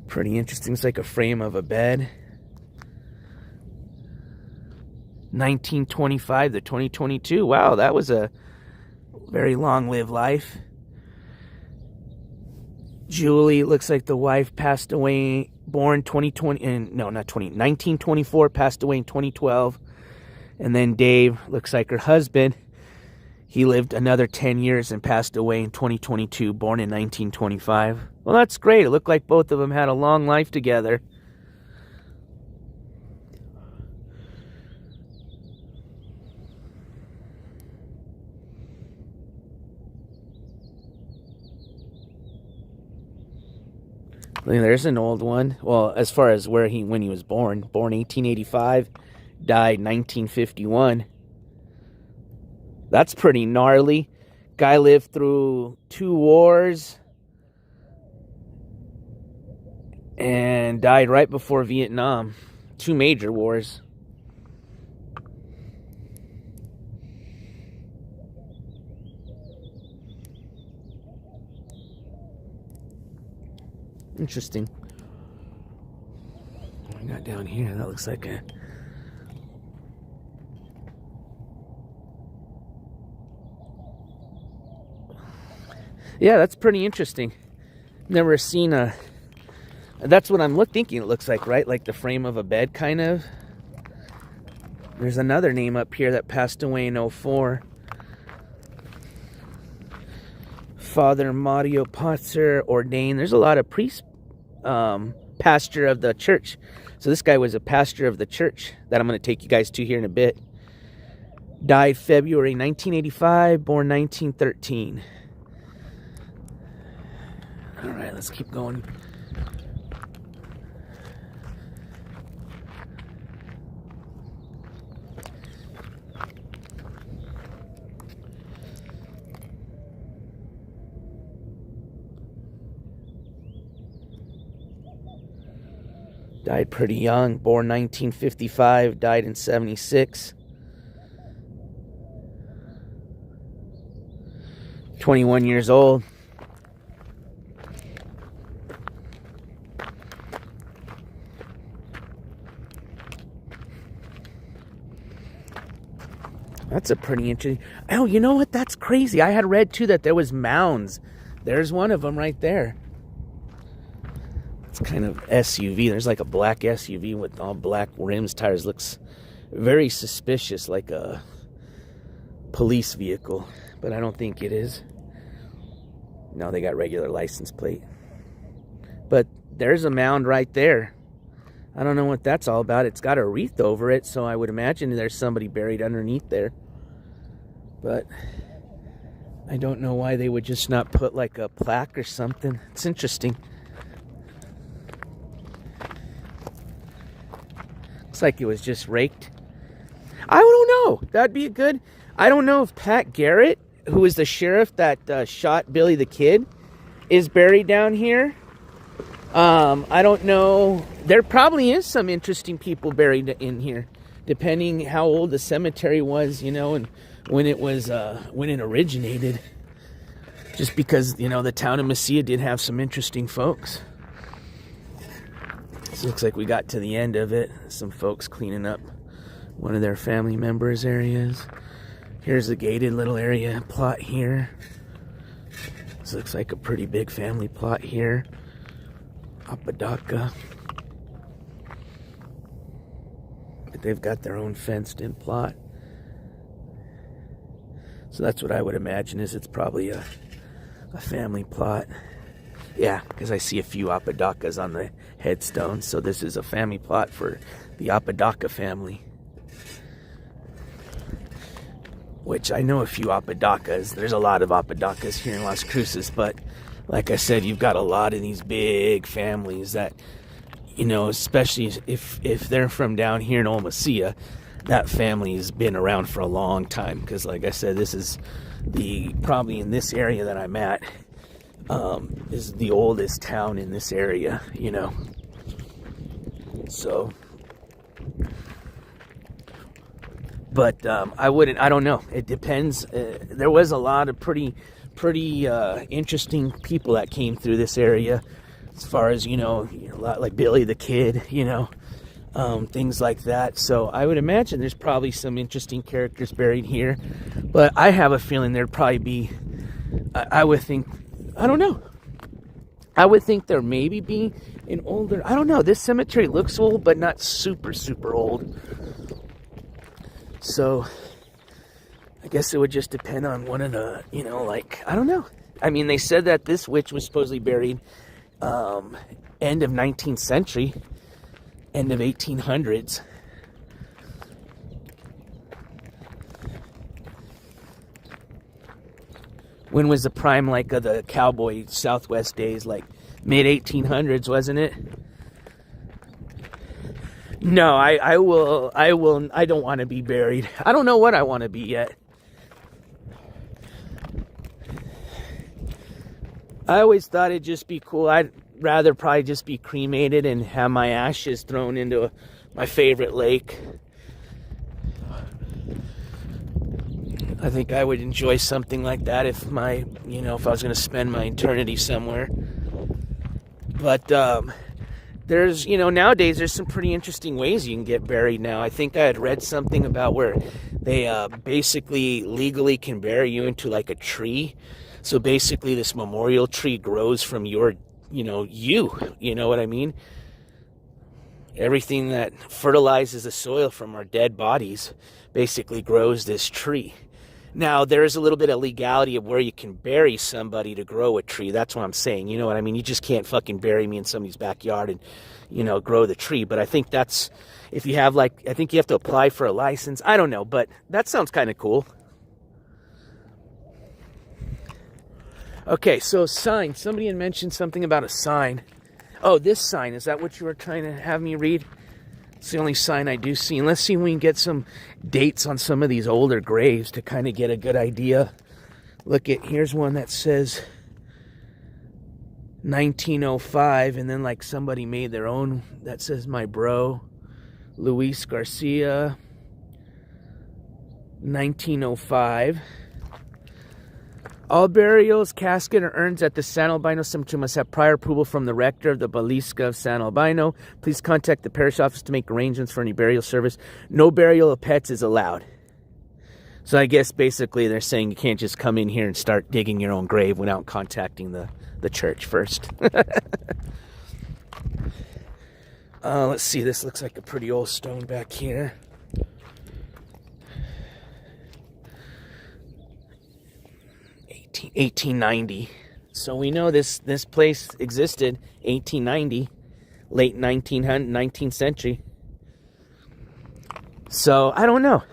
Pretty interesting. It's like a frame of a bed. 1925 to 2022. Wow, that was a very long-lived life. Julie, looks like the wife passed away, born 1924, passed away in 2012. And then Dave, looks like her husband, he lived another 10 years and passed away in 2022, born in 1925. Well, that's great. It looked like both of them had a long life together. There's an old one. Well, as far as when he was born 1885, died 1951. That's pretty gnarly. Guy lived through 2 wars and died right before Vietnam. 2 major wars. Interesting. What we got down here? That looks like a... Yeah, that's pretty interesting. Never seen a... That's what I'm thinking it looks like, right? Like the frame of a bed, kind of. There's another name up here that passed away in 04. Father Mario Potzer, ordained. There's a lot of priests, pastor of the church. So this guy was a pastor of the church that I'm going to take you guys to here in a bit. Died February 1985, born 1913. All right, let's keep going. Died pretty young, born 1955, died in 76. 21 years old. That's a pretty interesting... Oh, you know what? That's crazy. I had read, too, that there was mounds. There's one of them right there. It's kind of SUV. There's like a black SUV with all black rims, tires. Looks very suspicious, like a police vehicle. But I don't think it is. No, they got regular license plate. But there's a mound right there. I don't know what that's all about. It's got a wreath over it, so I would imagine there's somebody buried underneath there. But I don't know why they would just not put like a plaque or something. It's interesting. Looks like it was just raked. I don't know. That'd be a good... I don't know if Pat Garrett, who was the sheriff that shot Billy the Kid, is buried down here. I don't know. There probably is some interesting people buried in here, depending how old the cemetery was, and when it was, when it originated. Just because, the town of Messia did have some interesting folks. This looks like we got to the end of it. Some folks cleaning up one of their family members' areas. Here's a gated little area plot here. This looks like a pretty big family plot here. Apodaca. But they've got their own fenced-in plot. So that's what I would imagine is it's probably a family plot. Yeah, because I see a few Apodacas on the headstone. So this is a family plot for the Apodaca family. Which I know a few Apodacas. There's a lot of Apodacas here in Las Cruces, but like I said, you've got a lot of these big families that, you know, especially if they're from down here in Olmecilla, that family has been around for a long time. Because like I said, this is probably in this area that I'm at, is the oldest town in this area, you know. So, but I don't know. It depends. There was a lot of pretty interesting people that came through this area, as far as, you know, a lot like Billy the Kid, you know, things like that. So I would imagine there's probably some interesting characters buried here, but I have a feeling there'd probably be, I would think, I don't know. I would think there maybe be an older, I don't know. This cemetery looks old, but not super, super old. So I guess it would just depend on one of the, you know, like, I don't know. I mean, they said that this witch was supposedly buried end of 19th century, end of 1800s. When was the prime, like, of the cowboy Southwest days? Like mid 1800s, wasn't it? No, I don't want to be buried. I don't know what I want to be yet. I always thought it'd just be cool. I'd rather probably just be cremated and have my ashes thrown into my favorite lake. I think I would enjoy something like that if if I was going to spend my eternity somewhere. But there's, nowadays there's some pretty interesting ways you can get buried now. I think I had read something about where they basically legally can bury you into like a tree. So basically this memorial tree grows from you know what I mean? Everything that fertilizes the soil from our dead bodies basically grows this tree. Now, there is a little bit of legality of where you can bury somebody to grow a tree. That's what I'm saying. You know what I mean? You just can't fucking bury me in somebody's backyard and, grow the tree. But I think that's, if you have I think you have to apply for a license. I don't know, but that sounds kind of cool. Okay, so sign. Somebody had mentioned something about a sign. Oh, this sign. Is that what you were trying to have me read? It's the only sign I do see. And let's see if we can get some dates on some of these older graves to kind of get a good idea. Here's one that says 1905, and then like somebody made their own that says my bro, Luis Garcia, 1905. All burials, casket, or urns at the San Albino Cemetery must have prior approval from the rector of the Balisca of San Albino. Please contact the parish office to make arrangements for any burial service. No burial of pets is allowed. So I guess basically they're saying you can't just come in here and start digging your own grave without contacting the church first. Let's see, this looks like a pretty old stone back here. 1890. So we know this place existed 1890, late 19th century. So I don't know.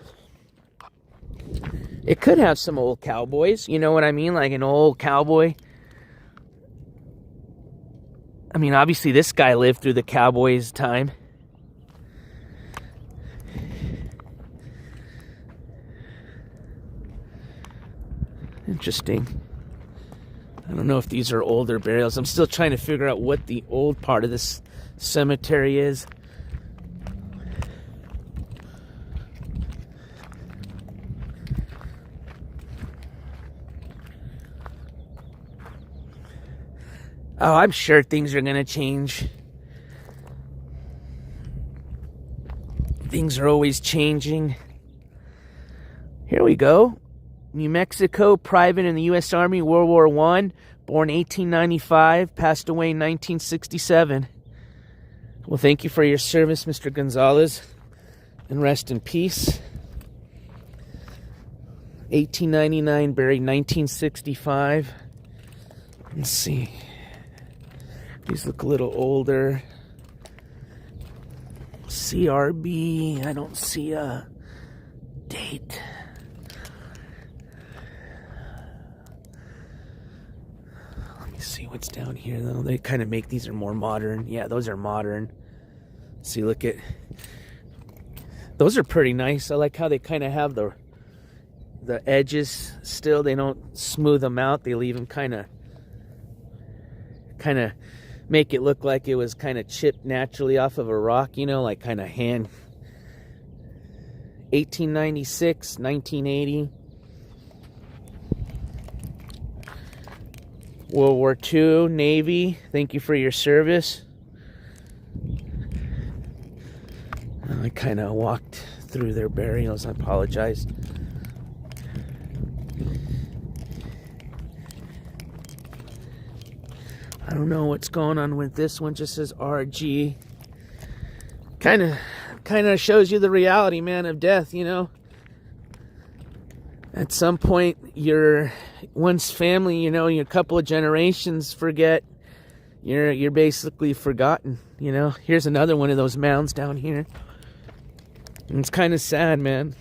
It could have some old cowboys, you know what I mean? Like an old cowboy. I mean, obviously this guy lived through the cowboys' time. Interesting. I don't know if these are older burials. I'm still trying to figure out what the old part of this cemetery is. Oh, I'm sure things are going to change. things are always changing. Here we go. New Mexico, private in the U.S. Army, World War I, born 1895, passed away in 1967. Well, thank you for your service, Mr. Gonzalez, and rest in peace. 1899, buried 1965. Let's see. These look a little older. CRB, I don't see a date. Let me see what's down here though. They kind of make these are more modern. Yeah, those are modern. See, look at those are pretty nice. I like how they kind of have the edges still. They don't smooth them out. They leave them kind of make it look like it was kind of chipped naturally off of a rock, you know, like kind of hand. 1896, 1980. World War II, Navy. Thank you for your service. I kind of walked through their burials. I apologize. I don't know what's going on with this one. Just says RG. Kind of shows you the reality, man, of death, you know. At some point, your once family, you know, your couple of generations forget, you're basically forgotten, you know. Here's another one of those mounds down here. And it's kind of sad, man.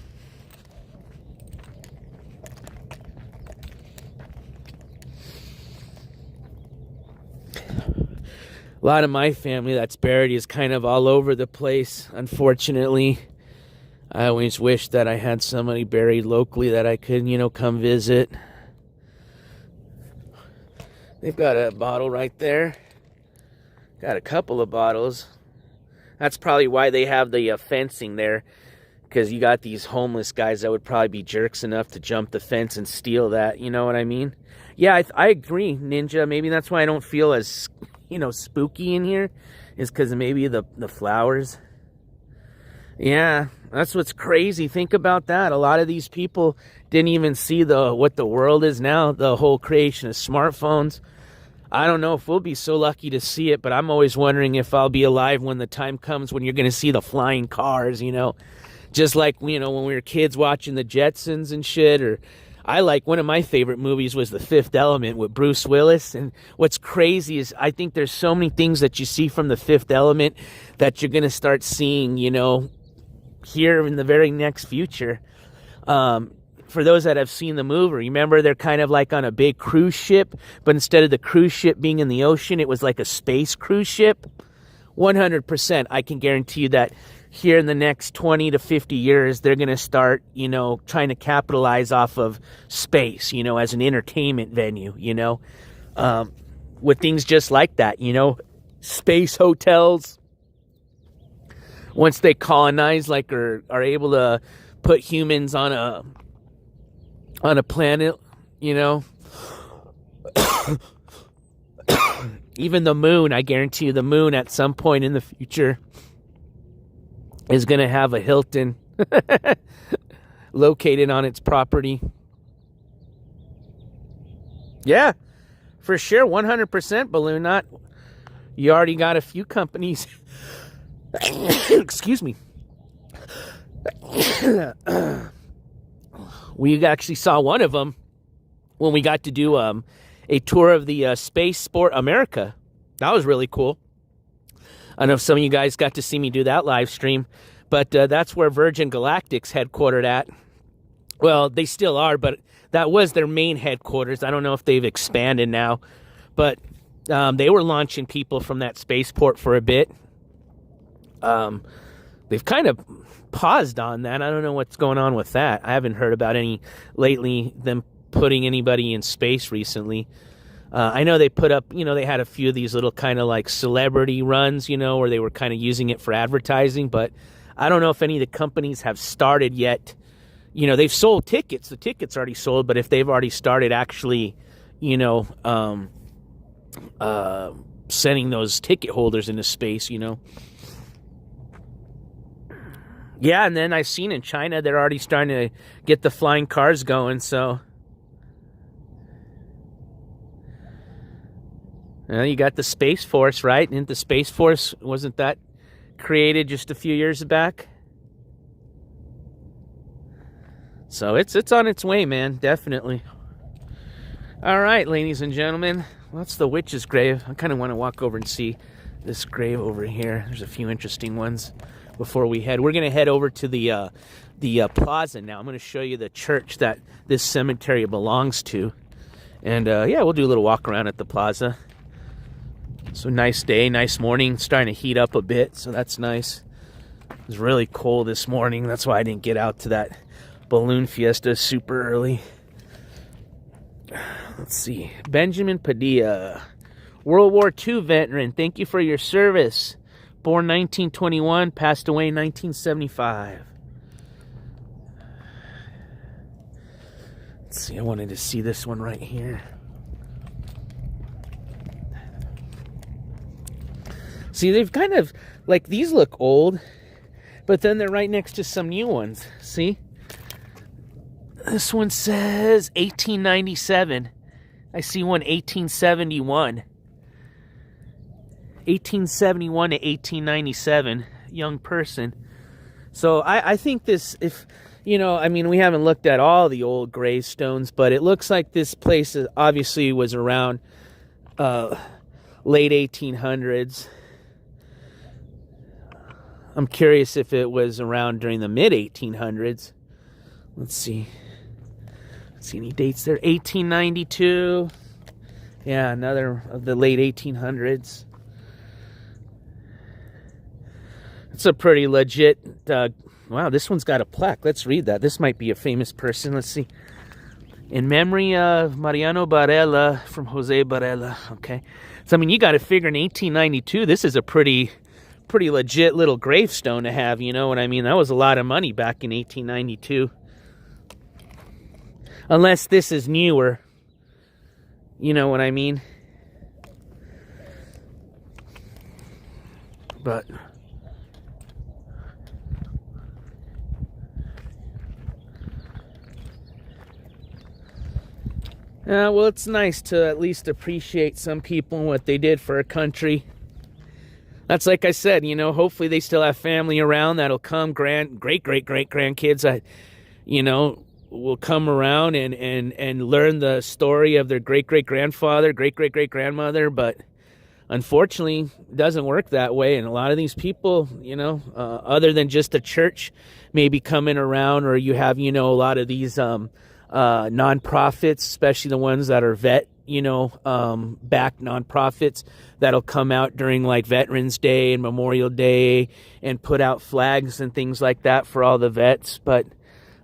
A lot of my family that's buried is kind of all over the place, unfortunately. I always wish that I had somebody buried locally that I could, you know, come visit. They've got a bottle right there. Got a couple of bottles. That's probably why they have the fencing there. Because you got these homeless guys that would probably be jerks enough to jump the fence and steal that. You know what I mean? Yeah, I agree, Ninja. Maybe that's why I don't feel as, you know, spooky in here. Is because maybe the flowers. Yeah, that's what's crazy. Think about that. A lot of these people didn't even see what the world is now. The whole creation of smartphones. I don't know if we'll be so lucky to see it, but I'm always wondering if I'll be alive when the time comes when you're going to see the flying cars, you know. Just like, you know, when we were kids watching the Jetsons and shit. Or I like, one of my favorite movies was The Fifth Element with Bruce Willis. And what's crazy is I think there's so many things that you see from The Fifth Element that you're going to start seeing, you know, here in the very next future. For those that have seen the movie, remember they're kind of like on a big cruise ship, but instead of the cruise ship being in the ocean, it was like a space cruise ship. 100%, I can guarantee you that here in the next 20 to 50 years, they're going to start, you know, trying to capitalize off of space, you know, as an entertainment venue, you know, with things just like that, you know, space hotels. Once they colonize, like, or are able to put humans on a planet, you know. Even the moon, I guarantee you the moon at some point in the future is going to have a Hilton located on its property. Yeah, for sure, 100% Balloon Knot. You already got a few companies. Excuse me. We actually saw one of them when we got to do a tour of the Space Sport America. That was really cool. I don't know if some of you guys got to see me do that live stream, but that's where Virgin Galactic's headquartered at. Well, they still are, but that was their main headquarters. I don't know if they've expanded now, but they were launching people from that spaceport for a bit. They've kind of paused on that. I don't know what's going on with that. I haven't heard about them putting anybody in space recently. I know they put up, you know, they had a few of these little kind of like celebrity runs, you know, where they were kind of using it for advertising, but I don't know if any of the companies have started yet. You know, they've sold tickets. The tickets already sold, but if they've already started actually, you know, sending those ticket holders into space, you know. Yeah, and then I've seen in China, they're already starting to get the flying cars going, so. Well, you got the Space Force, right? And the Space Force, wasn't that created just a few years back? So it's on its way, man, definitely. All right, ladies and gentlemen, well, that's the Withches grave. I kind of want to walk over and see this grave over here. There's a few interesting ones before we head. We're going to head over to the plaza now. I'm going to show you the church that this cemetery belongs to. And, yeah, we'll do a little walk around at the plaza. So nice day, nice morning. It's starting to heat up a bit, so that's nice. It was really cold this morning. That's why I didn't get out to that balloon fiesta super early. Let's see. Benjamin Padilla, World War II veteran. Thank you for your service. Born 1921, passed away 1975. Let's see. I wanted to see this one right here. See, they've kind of, like, these look old, but then they're right next to some new ones. See? This one says 1897. I see one 1871. 1871 to 1897. Young person. So I think this, if, you know, I mean, we haven't looked at all the old gravestones, but it looks like this place obviously was around late 1800s. I'm curious if it was around during the mid 1800s. Let's see. See any dates there? 1892. Yeah, another of the late 1800s. It's a pretty legit. Wow, this one's got a plaque. Let's read that. This might be a famous person. Let's see. In memory of Mariano Barella from Jose Barella. Okay. So, I mean, you got to figure in 1892, this is a pretty legit little gravestone to have. You know what I mean? That was a lot of money back in 1892. Unless this is newer. You know what I mean? But well, it's nice to at least appreciate some people and what they did for a country. That's like I said, you know, hopefully they still have family around that'll come, great-great-great-grandkids that, you know, will come around and learn the story of their great-great-grandfather, great-great-great-grandmother, but unfortunately, it doesn't work that way, and a lot of these people, you know, other than just a church maybe coming around, or you have, you know, a lot of these nonprofits, especially the ones that are backed nonprofits that'll come out during like Veterans Day and Memorial Day and put out flags and things like that for all the vets. But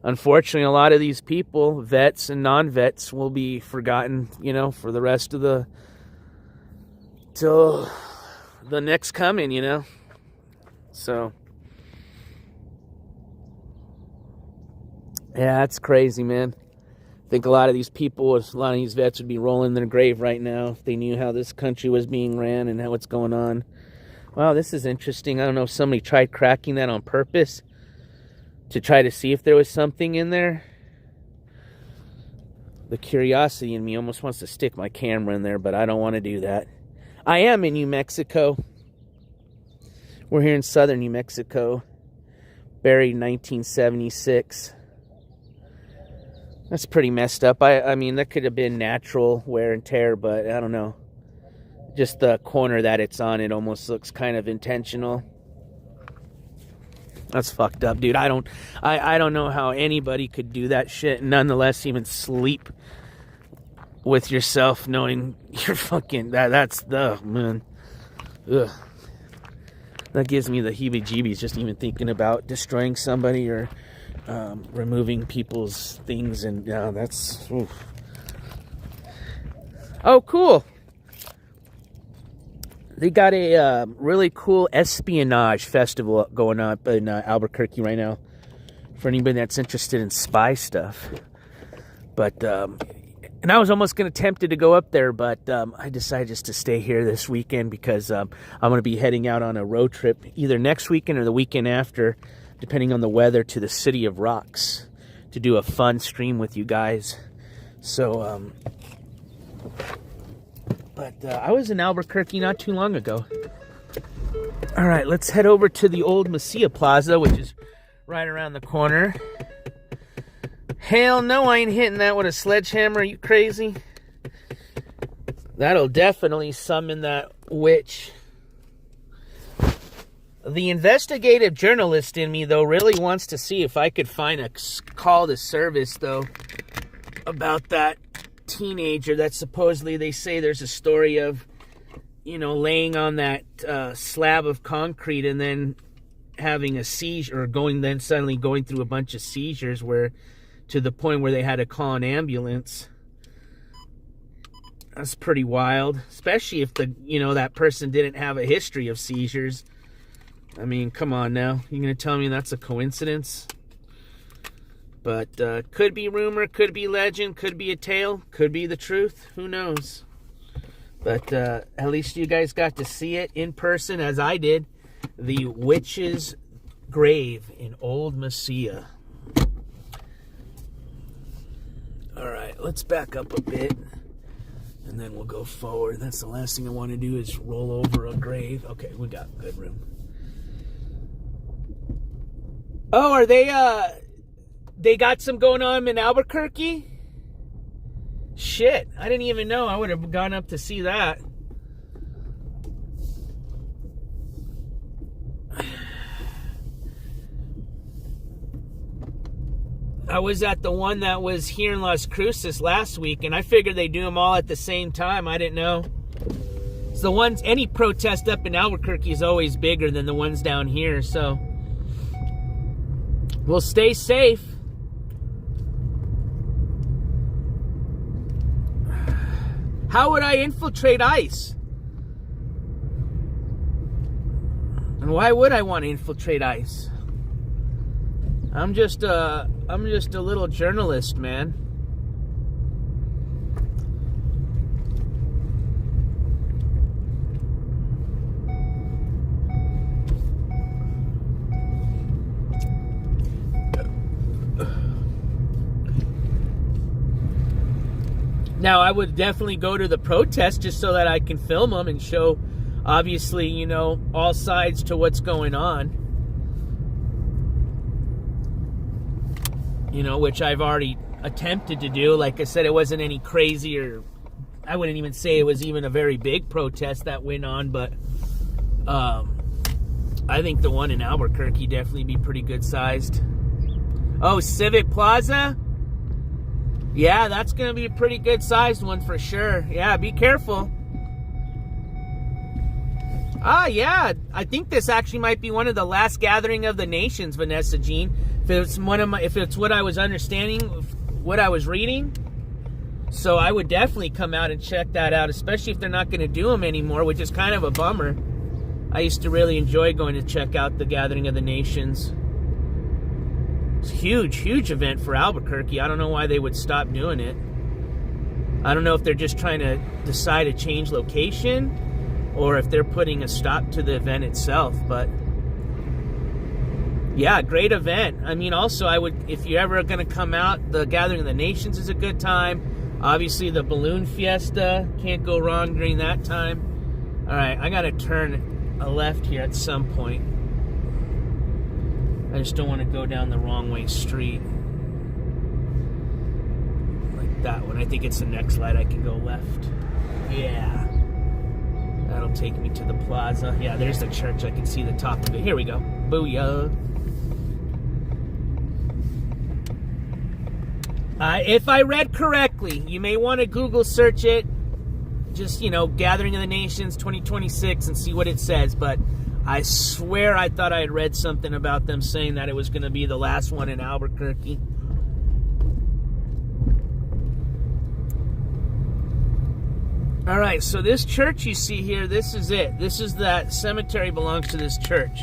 unfortunately, a lot of these people, vets and non-vets, will be forgotten, you know, for the rest of till the next coming, you know. So yeah, that's crazy, man. I think a lot of these people, a lot of these vets would be rolling in their grave right now if they knew how this country was being ran and how what's going on. Wow, this is interesting. I don't know if somebody tried cracking that on purpose to try to see if there was something in there. The curiosity in me almost wants to stick my camera in there, but I don't want to do that. I am in New Mexico. We're here in southern New Mexico. Buried in 1976. That's pretty messed up. I mean, that could have been natural wear and tear, but I don't know. Just the corner that it's on, it almost looks kind of intentional. That's fucked up, dude. I don't know how anybody could do that shit and nonetheless even sleep with yourself knowing you're fucking... That's the... Man. Ugh. That gives me the heebie-jeebies just even thinking about destroying somebody or... removing people's things, and that's... Oof. Oh, cool. They got a really cool espionage festival going on in Albuquerque right now for anybody that's interested in spy stuff. But and I was almost tempted to go up there, but I decided just to stay here this weekend because I'm going to be heading out on a road trip either next weekend or the weekend after. depending on the weather, to the City of Rocks to do a fun stream with you guys. So, I was in Albuquerque not too long ago. All right, let's head over to the old Mesilla Plaza, which is right around the corner. Hell no, I ain't hitting that with a sledgehammer. Are you crazy? That'll definitely summon that witch. The investigative journalist in me, though, really wants to see if I could find a call to service, though, about that teenager that supposedly they say there's a story of, you know, laying on that slab of concrete and then having a seizure, or then suddenly going through a bunch of seizures, where to the point where they had to call an ambulance. That's pretty wild, especially if that person didn't have a history of seizures. I mean, come on now. You're going to tell me that's a coincidence? But could be rumor, could be legend, could be a tale, could be the truth. Who knows? But at least you guys got to see it in person, as I did. The Witch's grave in Old Mesilla. All right, let's back up a bit, and then we'll go forward. That's the last thing I want to do is roll over a grave. Okay, we got good room. Oh, are they got some going on in Albuquerque? Shit, I didn't even know. I would have gone up to see that. I was at the one that was here in Las Cruces last week, and I figured they do them all at the same time. I didn't know. So any protest up in Albuquerque is always bigger than the ones down here, so we'll stay safe. How would I infiltrate ICE? And why would I want to infiltrate ICE? I'm just a little journalist, man. Now, I would definitely go to the protest just so that I can film them and show, obviously, all sides to what's going on. Which I've already attempted to do. Like I said, it wasn't any crazy, or I wouldn't even say it was even a very big protest that went on, but I think the one in Albuquerque definitely be pretty good sized. Oh, Civic Plaza? Yeah, that's going to be a pretty good sized one for sure. Yeah, be careful. Ah, yeah, I think this actually might be one of the last gathering of the nations, Vanessa Jean. If it's what I was understanding, what I was reading. So I would definitely come out and check that out, especially if they're not going to do them anymore, which is kind of a bummer. I used to really enjoy going to check out the Gathering of the Nations. It's a huge, huge event for Albuquerque. I don't know why they would stop doing it. I don't know if they're just trying to decide to change location, or if they're putting a stop to the event itself, but yeah, great event. I mean, also, if you're ever going to come out, the Gathering of the Nations is a good time. Obviously, the Balloon Fiesta, can't go wrong during that time. All right, I got to turn a left here at some point. I just don't want to go down the wrong way street. Like that one. I think it's the next light I can go left. Yeah. That'll take me to the plaza. Yeah, there's the church. I can see the top of it. Here we go. Booyah. If I read correctly, you may want to Google search it. Just, Gathering of the Nations 2026 and see what it says. But I swear I thought I had read something about them saying that it was going to be the last one in Albuquerque. All right, so this church you see here, this is it. This is that cemetery belongs to this church.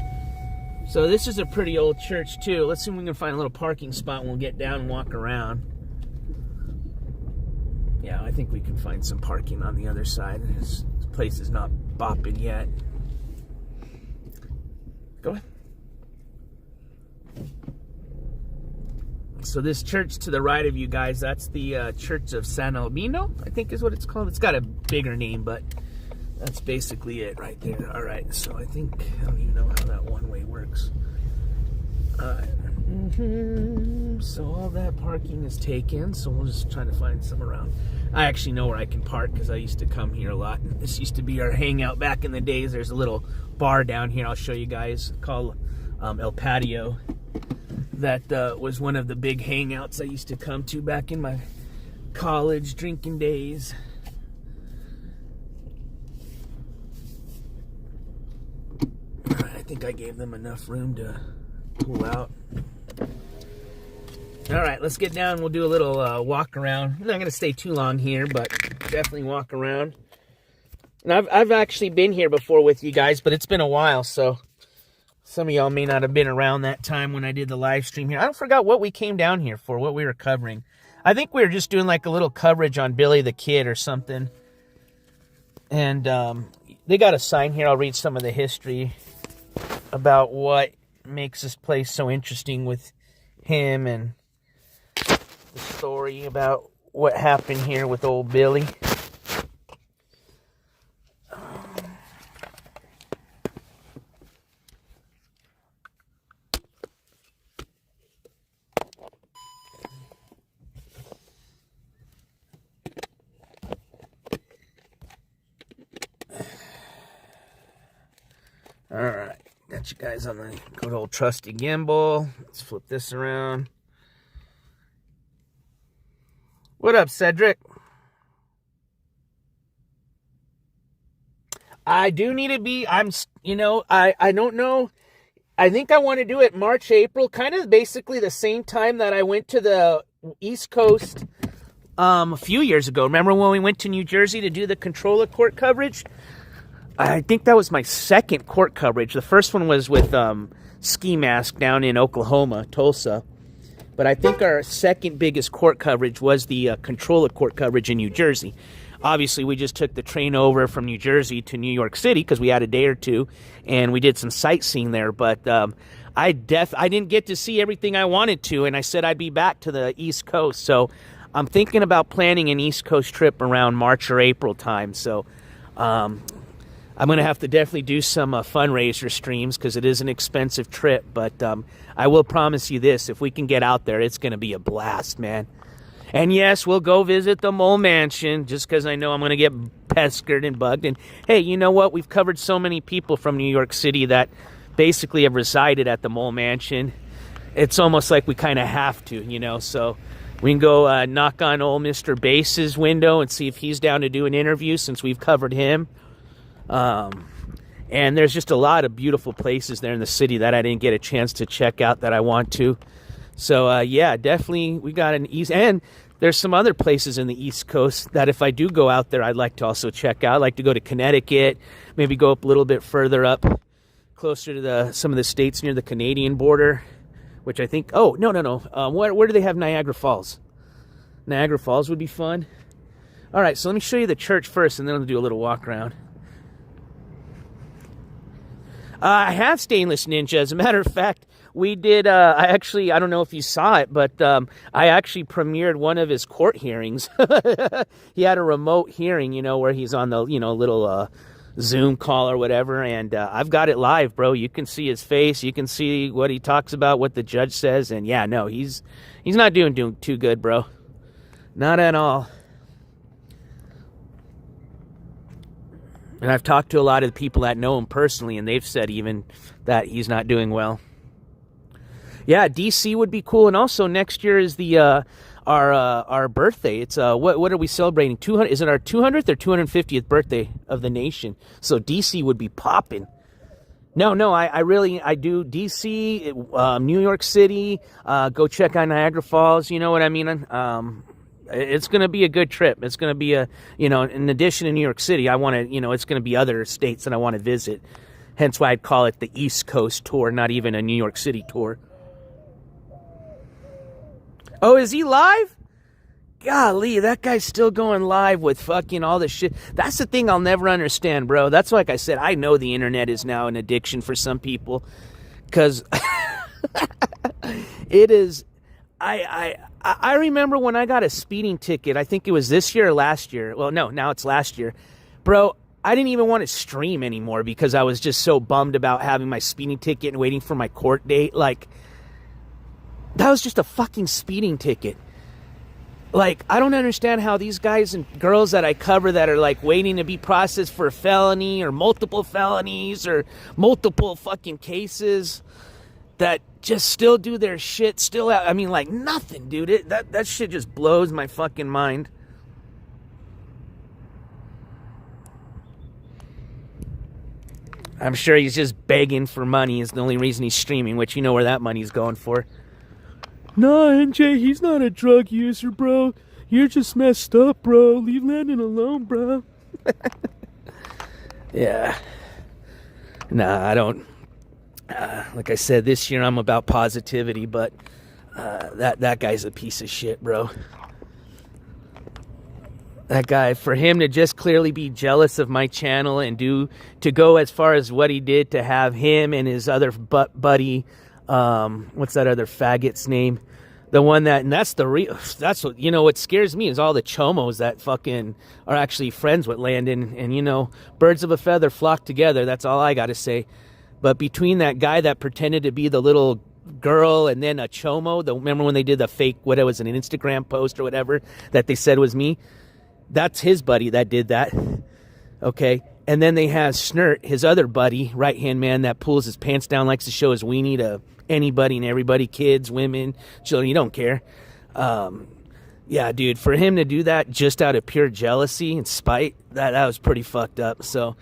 So this is a pretty old church too. Let's see if we can find a little parking spot and we'll get down and walk around. Yeah, I think we can find some parking on the other side. This place is not bopping yet. Go ahead. So this church to the right of you guys, that's the Church of San Albino, I think is what it's called. It's got a bigger name, but that's basically it right there. All right, so I don't even know how that one-way works. All right. So all that parking is taken, so we'll just try to find some around. I actually know where I can park because I used to come here a lot. This used to be our hangout back in the days. There's a little bar down here I'll show you guys called El Patio. That was one of the big hangouts I used to come to back in my college drinking days. All right, I think I gave them enough room to pull out. All right, let's get down. We'll do a little walk around. I'm not going to stay too long here, but definitely walk around. And I've actually been here before with you guys, but it's been a while, so some of y'all may not have been around that time when I did the live stream here. I forgot what we came down here for, what we were covering. I think we were just doing like a little coverage on Billy the Kid or something. And they got a sign here. I'll read some of the history about what makes this place so interesting with him and the story about what happened here with old Billy. All right, got you guys on the good old trusty gimbal. Let's flip this around. What up, Cedric? I do need to be, I don't know. I think I want to do it March, April, kind of basically the same time that I went to the East Coast a few years ago. Remember when we went to New Jersey to do the Controller Court coverage? I think that was my second court coverage. The first one was with Ski Mask down in Oklahoma, Tulsa. But I think our second biggest court coverage was the Controller Court coverage in New Jersey. Obviously, we just took the train over from New Jersey to New York City because we had a day or two, and we did some sightseeing there. But I didn't get to see everything I wanted to, and I said I'd be back to the East Coast. So I'm thinking about planning an East Coast trip around March or April time. So I'm going to have to definitely do some fundraiser streams because it is an expensive trip. But I will promise you this, if we can get out there, it's going to be a blast, man. And yes, we'll go visit the Mole Mansion just because I know I'm going to get pestered and bugged. And hey, you know what? We've covered so many people from New York City that basically have resided at the Mole Mansion. It's almost like we kind of have to, So we can go knock on old Mr. Bass's window and see if he's down to do an interview since we've covered him. And there's just a lot of beautiful places there in the city that I didn't get a chance to check out that I want to. So, yeah, definitely we got an East, and there's some other places in the East Coast that if I do go out there, I'd like to also check out. I'd like to go to Connecticut, maybe go up a little bit further up, closer to some of the states near the Canadian border, which I think, no. Where do they have Niagara Falls? Niagara Falls would be fun. All right, so let me show you the church first, and then I'll do a little walk around. I have Stainless Ninja. As a matter of fact, we did, I don't know if you saw it, but I actually premiered one of his court hearings. He had a remote hearing, where he's on the, little Zoom call or whatever, and I've got it live, bro. You can see his face. You can see what he talks about, what the judge says, and yeah, no, he's not doing too good, bro. Not at all. And I've talked to a lot of the people that know him personally, and they've said even that he's not doing well. Yeah, DC would be cool, and also next year is the our birthday. It's what are we celebrating? 200? Is it our 200th or 250th birthday of the nation? So DC would be popping. No, I do DC, New York City. Go check out Niagara Falls. You know what I mean? It's going to be a good trip. It's going to be in addition to New York City, I want to, it's going to be other states that I want to visit. Hence why I'd call it the East Coast tour, not even a New York City tour. Oh, is he live? Golly, that guy's still going live with fucking all this shit. That's the thing I'll never understand, bro. That's like I said, I know the internet is now an addiction for some people. Because it is... I remember when I got a speeding ticket. I think it was this year or last year. Well, no, now it's last year. Bro, I didn't even want to stream anymore because I was just so bummed about having my speeding ticket and waiting for my court date. Like, that was just a fucking speeding ticket. Like, I don't understand how these guys and girls that I cover that are, like, waiting to be processed for a felony or multiple felonies or multiple fucking cases that just still do their shit, still out. I mean, like, nothing, dude. That shit just blows my fucking mind. I'm sure he's just begging for money is the only reason he's streaming, which you know where that money's going for. Nah, NJ, he's not a drug user, bro. You're just messed up, bro. Leave Landon alone, bro. Yeah. Nah, I don't. Like I said, this year I'm about positivity, but that guy's a piece of shit, bro. That guy, for him to just clearly be jealous of my channel and to go as far as what he did to have him and his other buddy, what's that other faggot's name? The one that, and that's what, you know, what scares me is all the chomos that fucking are actually friends with Landon. And, you know, birds of a feather flock together. That's all I got to say. But between that guy that pretended to be the little girl and then a chomo, remember when they did the fake, what it was, an Instagram post or whatever that they said was me? That's his buddy that did that. Okay. And then they have Snert, his other buddy, right-hand man that pulls his pants down, likes to show his weenie to anybody and everybody, kids, women, children, you don't care. Yeah, dude, for him to do that just out of pure jealousy and spite, that was pretty fucked up. So,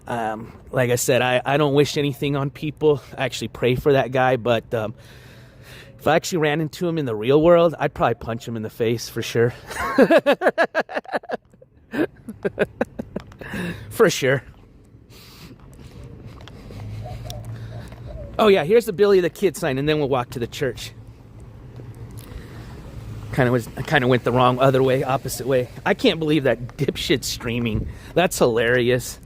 like I said, I don't wish anything on people. I actually pray for that guy, but if I actually ran into him in the real world, I'd probably punch him in the face for sure. For sure. Oh yeah, here's the Billy the Kid sign, and then we'll walk to the church. Kind of went the wrong other way, opposite way. I can't believe that dipshit's streaming. That's hilarious.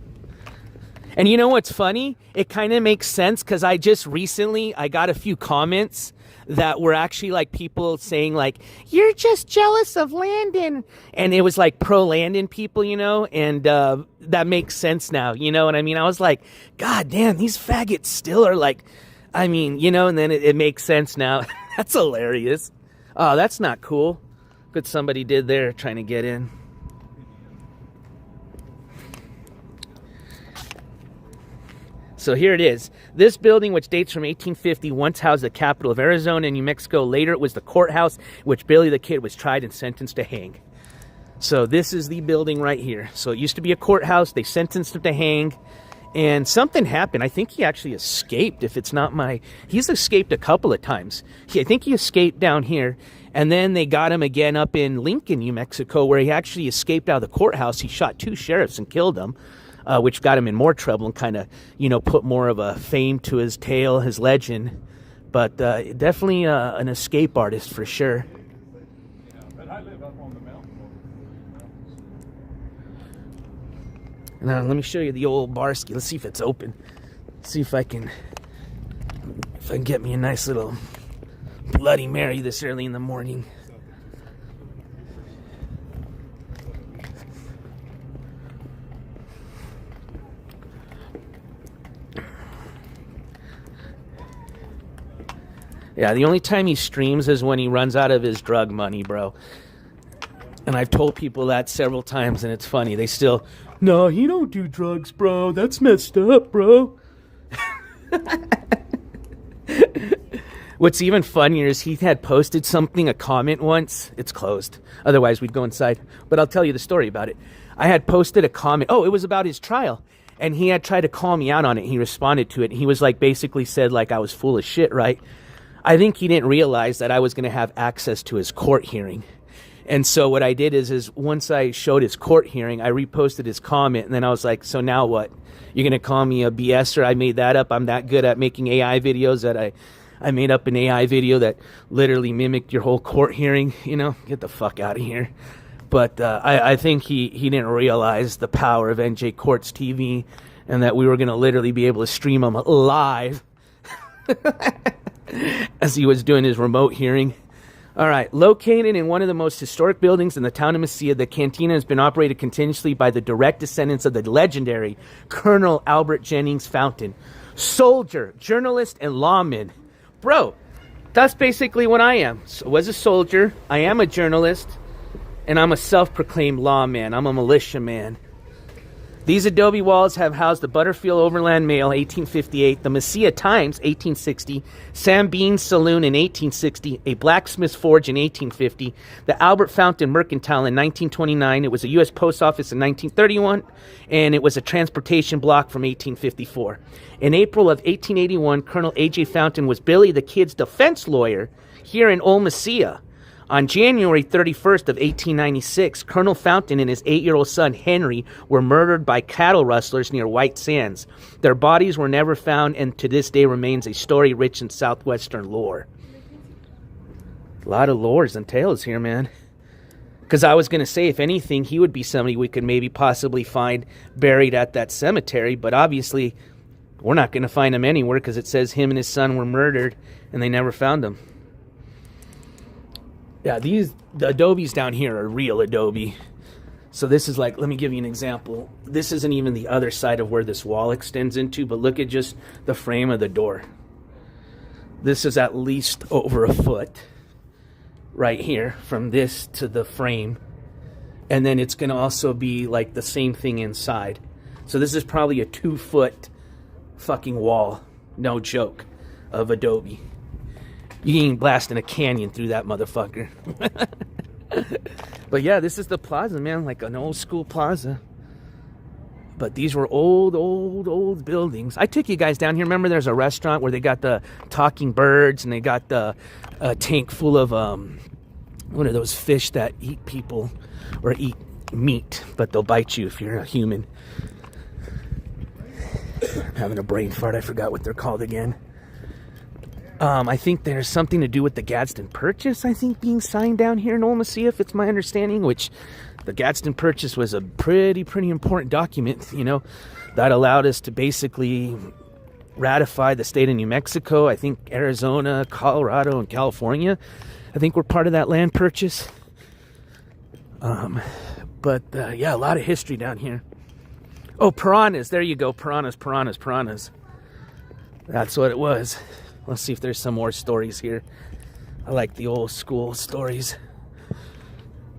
And you know what's funny? It kind of makes sense because I got a few comments that were actually like people saying like, you're just jealous of Landon. And it was like pro Landon people, you know, and that makes sense now. You know what I mean? I was like, God damn, these faggots still are like, I mean, you know, and then it makes sense now. That's hilarious. Oh, that's not cool. But somebody did there trying to get in. So here it is. This building, which dates from 1850, once housed the capital of Arizona and New Mexico. Later, it was the courthouse, which Billy the Kid was tried and sentenced to hang. So this is the building right here. So it used to be a courthouse. They sentenced him to hang. And something happened. I think he actually escaped, if it's not my... He's escaped a couple of times. I think he escaped down here. And then they got him again up in Lincoln, New Mexico, where he actually escaped out of the courthouse. He shot 2 sheriffs and killed them. Which got him in more trouble and kind of, you know, put more of a fame to his tale, his legend. But definitely an escape artist for sure. Now, let me show you the old barski. Let's see if it's open. Let's see if I can get me a nice little Bloody Mary this early in the morning. Yeah, the only time he streams is when he runs out of his drug money, bro. And I've told people that several times, and it's funny. They still, no, he don't do drugs, bro. That's messed up, bro. What's even funnier is he had posted something, a comment once. It's closed. Otherwise, we'd go inside. But I'll tell you the story about it. I had posted a comment. Oh, it was about his trial. And he had tried to call me out on it. He responded to it. He was like, basically said like I was full of shit, right? I think he didn't realize that I was going to have access to his court hearing. And so what I did is once I showed his court hearing, I reposted his comment. And then I was like, so now what? You're going to call me a BSer? I made that up. I'm that good at making AI videos that I made up an AI video that literally mimicked your whole court hearing. You know, get the fuck out of here. But I think he didn't realize the power of NJCourts TV and that we were going to literally be able to stream him live as he was doing his remote hearing. All right, located in one of the most historic buildings in the town of Mesilla, the cantina has been operated continuously by the direct descendants of the legendary Colonel Albert Jennings Fountain. Soldier, journalist, and lawman. Bro, that's basically what I am. I was a soldier, I am a journalist, and I'm a self-proclaimed lawman. I'm a militiaman. These adobe walls have housed the Butterfield Overland Mail, 1858, the Mesilla Times, 1860, Sam Bean's Saloon in 1860, a blacksmith's forge in 1850, the Albert Fountain Mercantile in 1929, it was a U.S. Post Office in 1931, and it was a transportation block from 1854. In April of 1881, Colonel A.J. Fountain was Billy the Kid's defense lawyer here in Old Mesilla. On January 31st of 1896, Colonel Fountain and his 8-year-old son, Henry, were murdered by cattle rustlers near White Sands. Their bodies were never found and to this day remains a story rich in southwestern lore. A lot of lores and tales here, man. Because I was going to say, if anything, he would be somebody we could maybe possibly find buried at that cemetery, but obviously we're not going to find him anywhere because it says him and his son were murdered and they never found him. Yeah, the adobes down here are real adobe. So this is like, let me give you an example. This isn't even the other side of where this wall extends into, but look at just the frame of the door. This is at least over a foot right here from this to the frame. And then it's going to also be like the same thing inside. So this is probably a 2-foot fucking wall, no joke, of adobe. You ain't blasting a canyon through that motherfucker. But yeah, this is the plaza, man, like an old school plaza. But these were old buildings. I took you guys down here. Remember there's a restaurant where they got the talking birds and they got the tank full of, what are those fish that eat people or eat meat, but they'll bite you if you're a human. I'm having a brain fart. I forgot what they're called again. I think there's something to do with the Gadsden Purchase, I think, being signed down here in Old Mesilla, if it's my understanding, which the Gadsden Purchase was a pretty important document, you know, that allowed us to basically ratify the state of New Mexico. I think Arizona, Colorado, and California, I think, were part of that land purchase. But yeah, a lot of history down here. Oh, piranhas. There you go. Piranhas. That's what it was. Let's see if there's some more stories here. I like the old school stories.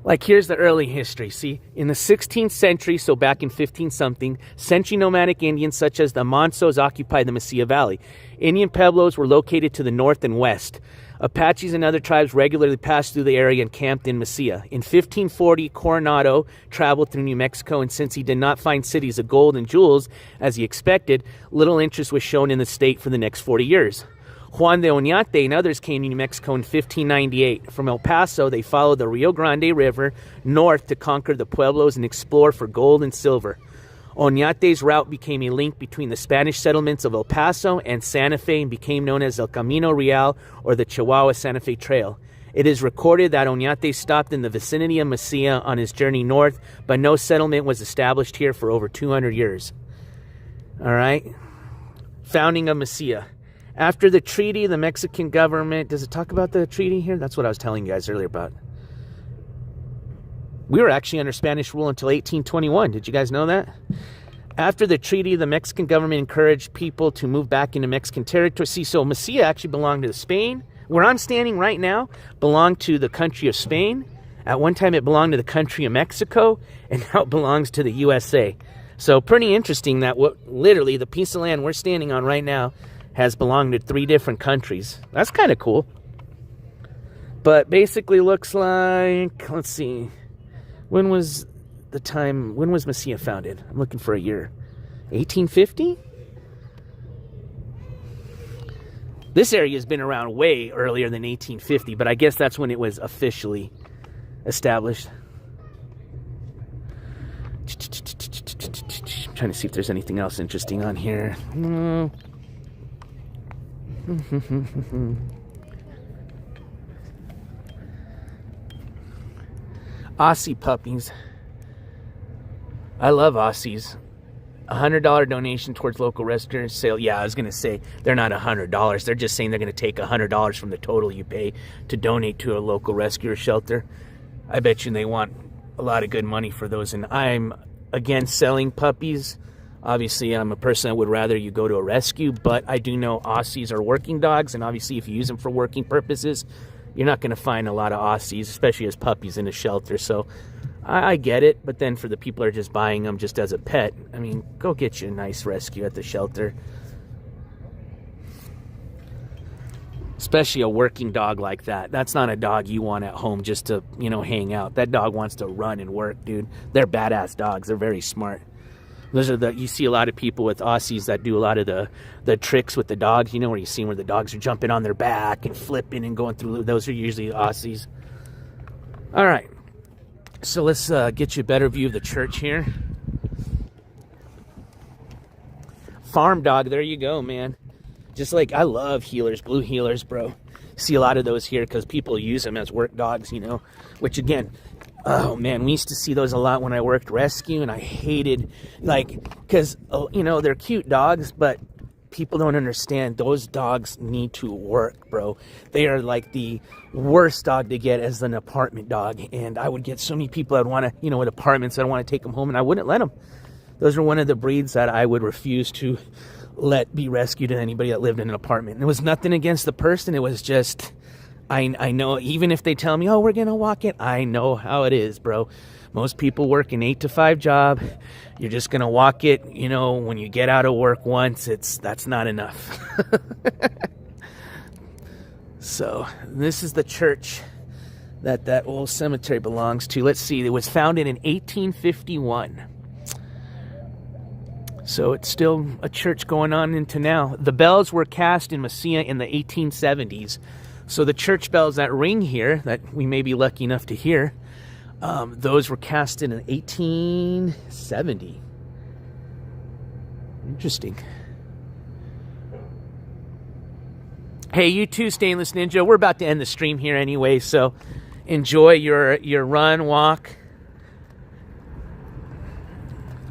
Like, here's the early history. See, in the 16th century, so back in 15-something, century nomadic Indians such as the Mansos occupied the Mesilla Valley. Indian Pueblos were located to the north and west. Apaches and other tribes regularly passed through the area and camped in Mesilla. In 1540, Coronado traveled through New Mexico, and since he did not find cities of gold and jewels as he expected, little interest was shown in the state for the next 40 years. Juan de Oñate and others came to New Mexico in 1598. From El Paso, they followed the Rio Grande River north to conquer the pueblos and explore for gold and silver. Oñate's route became a link between the Spanish settlements of El Paso and Santa Fe and became known as El Camino Real, or the Chihuahua-Santa Fe Trail. It is recorded that Oñate stopped in the vicinity of Mesilla on his journey north, but no settlement was established here for over 200 years. All right. Founding of Mesilla. After the treaty, the Mexican government... Does it talk about the treaty here? That's what I was telling you guys earlier about. We were actually under Spanish rule until 1821. Did you guys know that? After the treaty, the Mexican government encouraged people to move back into Mexican territory. See, so Mesilla actually belonged to Spain. Where I'm standing right now belonged to the country of Spain. At one time, it belonged to the country of Mexico. And now it belongs to the USA. So pretty interesting that literally the piece of land we're standing on right now has belonged to 3 different countries. That's kind of cool. But basically looks like, let's see, when was Mesilla founded? I'm looking for a year. 1850? This area has been around way earlier than 1850, but I guess that's when it was officially established. I'm trying to see if there's anything else interesting on here. Aussie puppies. I love Aussies. $100 donation towards local rescue sale. Yeah, I was going to say they're not $100. They're just saying they're going to take $100 from the total you pay to donate to a local rescue shelter. I bet you they want a lot of good money for those. And I'm against selling puppies. Obviously, I'm a person that would rather you go to a rescue, but I do know Aussies are working dogs, and obviously if you use them for working purposes, you're not going to find a lot of Aussies, especially as puppies, in a shelter. So I get it, but then for the people that are just buying them just as a pet, I mean, go get you a nice rescue at the shelter. Especially a working dog like that. That's not a dog you want at home just to, you know, hang out. That dog wants to run and work, dude. They're badass dogs. They're very smart. Those are you see a lot of people with Aussies that do a lot of the tricks with the dogs, you know, where you see where the dogs are jumping on their back and flipping and going through. Those are usually Aussies. All right. So let's get you a better view of the church here. Farm dog, there you go, man. Just like, I love healers, blue healers, bro. See a lot of those here because people use them as work dogs, you know. Which, again, oh, man, we used to see those a lot when I worked rescue, and I hated, like, because, you know, they're cute dogs, but people don't understand those dogs need to work, bro. They are like the worst dog to get as an apartment dog, and I would get so many people that want to, you know, with apartments, I'd want to take them home, and I wouldn't let them. Those are one of the breeds that I would refuse to let be rescued in anybody that lived in an apartment. And it was nothing against the person. It was just, I know, even if they tell me, oh, we're going to walk it, I know how it is, bro. Most people work an 8 to 5 job. You're just going to walk it, you know, when you get out of work once, that's not enough. So, this is the church that old cemetery belongs to. Let's see, it was founded in 1851. So it's still a church going on into now. The bells were cast in Mesilla in the 1870s. So the church bells that ring here, that we may be lucky enough to hear, those were cast in 1870. Interesting. Hey, you too, Stainless Ninja. We're about to end the stream here anyway, so enjoy your run, walk.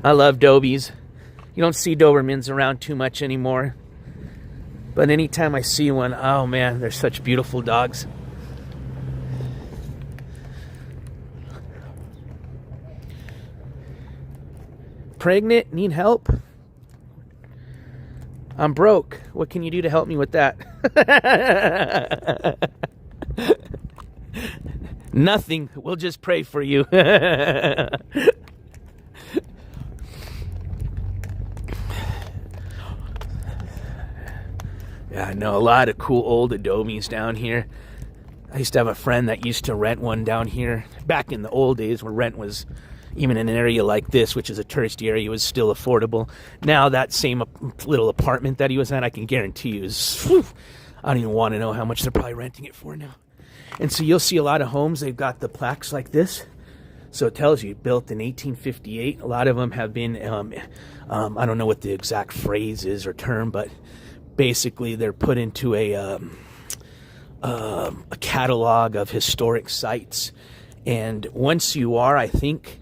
I love Dobies. You don't see Dobermans around too much anymore. But anytime I see one, oh man, they're such beautiful dogs. Pregnant? Need help? I'm broke. What can you do to help me with that? Nothing. We'll just pray for you. Yeah, I know a lot of cool old Adobes down here. I used to have a friend that used to rent one down here back in the old days where rent was, even in an area like this, which is a touristy area, was still affordable. Now that same little apartment that he was at, I can guarantee you is, whew, I don't even want to know how much they're probably renting it for now. And so you'll see a lot of homes, they've got the plaques like this. So it tells you, built in 1858. A lot of them have been, I don't know what the exact phrase is or term, but basically they're put into a catalog of historic sites. And once you are, I think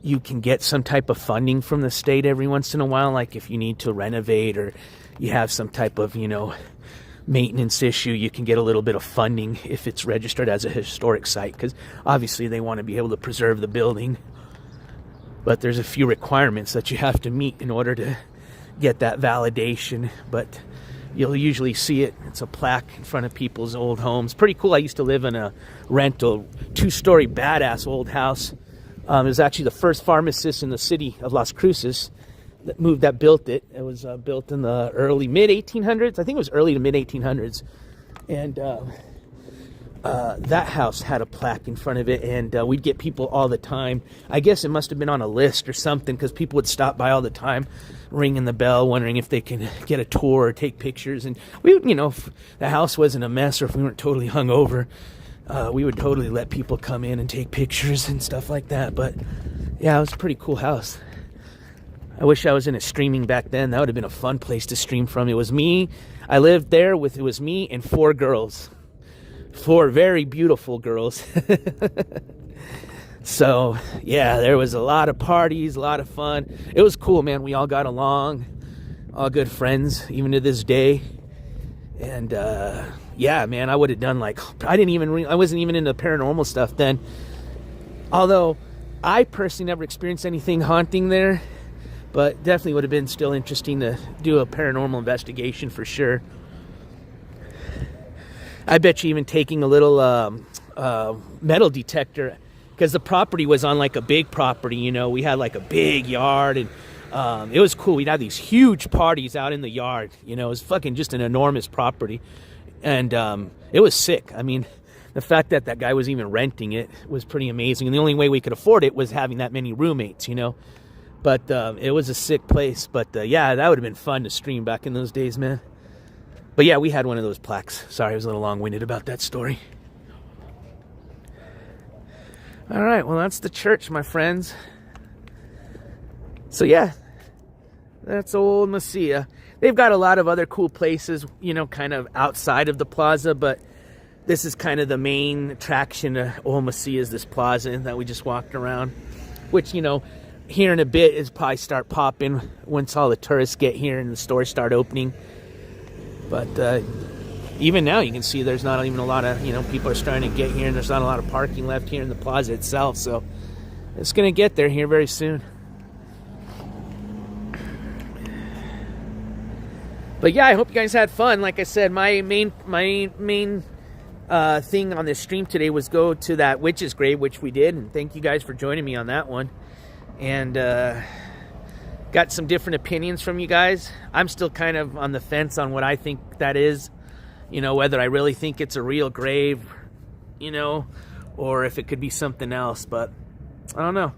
you can get some type of funding from the state every once in a while, like if you need to renovate or you have some type of, you know, maintenance issue, you can get a little bit of funding if it's registered as a historic site, because obviously they want to be able to preserve the building. But there's a few requirements that you have to meet in order to get that validation. But you'll usually see it. It's a plaque in front of people's old homes. Pretty cool. I used to live in a rental 2-story badass old house. It was actually the first pharmacist in the city of Las Cruces that built it. It was built in the early mid-1800s. I think it was early to mid-1800s. And that house had a plaque in front of it, and we'd get people all the time. I guess it must have been on a list or something, because people would stop by all the time, ringing the bell, wondering if they can get a tour or take pictures. And we would, you know, if the house wasn't a mess or if we weren't totally hungover, we would totally let people come in and take pictures and stuff like that. But yeah, it was a pretty cool house. I wish I was in a streaming back then. That would have been a fun place to stream from. It was me. I lived there with, it was me and 4 girls. 4 very beautiful girls. So, yeah, there was a lot of parties, a lot of fun. It was cool, man. We all got along, all good friends, even to this day. And, yeah, man, I would have done like, I wasn't even into paranormal stuff then. Although, I personally never experienced anything haunting there. But definitely would have been still interesting to do a paranormal investigation for sure. I bet you even taking a little metal detector, because the property was on like a big property, you know. We had like a big yard, and it was cool. We'd have these huge parties out in the yard, you know. It was fucking just an enormous property, and it was sick. I mean, the fact that that guy was even renting it was pretty amazing, and the only way we could afford it was having that many roommates, you know. But it was a sick place. But yeah, that would have been fun to stream back in those days, man. But yeah, we had one of those plaques. Sorry, I was a little long-winded about that story. All right, well, that's the church, my friends. So yeah, that's old Mesilla. They've got a lot of other cool places, you know, kind of outside of the plaza, but this is kind of the main attraction to old Mesilla, is this plaza that we just walked around, which, you know, here in a bit is probably start popping once all the tourists get here and the stores start opening. But even now you can see there's not even a lot of, you know, people are starting to get here, and there's not a lot of parking left here in the plaza itself. So it's going to get there here very soon. But yeah, I hope you guys had fun. Like I said, my main thing on this stream today was go to that witch's grave, which we did. And thank you guys for joining me on that one. And got some different opinions from you guys. I'm still kind of on the fence on what I think that is. You know, whether I really think it's a real grave, you know, or if it could be something else. But I don't know.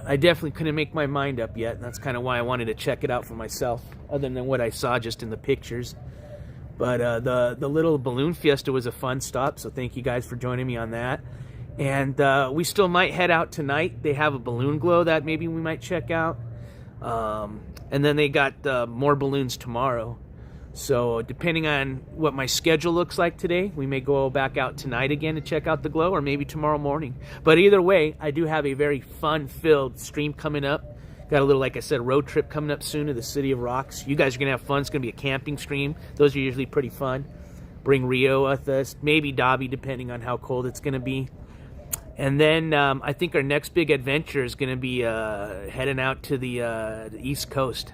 I definitely couldn't make my mind up yet. And that's kind of why I wanted to check it out for myself, other than what I saw just in the pictures. But the little balloon fiesta was a fun stop. So thank you guys for joining me on that. And we still might head out tonight. They have a balloon glow that maybe we might check out. And then they got more balloons tomorrow. So depending on what my schedule looks like today, we may go back out tonight again to check out the glow, or maybe tomorrow morning. But either way, I do have a very fun-filled stream coming up. Got a little, like I said, road trip coming up soon to the City of Rocks. You guys are going to have fun. It's going to be a camping stream. Those are usually pretty fun. Bring Rio with us. Maybe Dobby, depending on how cold it's going to be. And then I think our next big adventure is going to be heading out to the East Coast.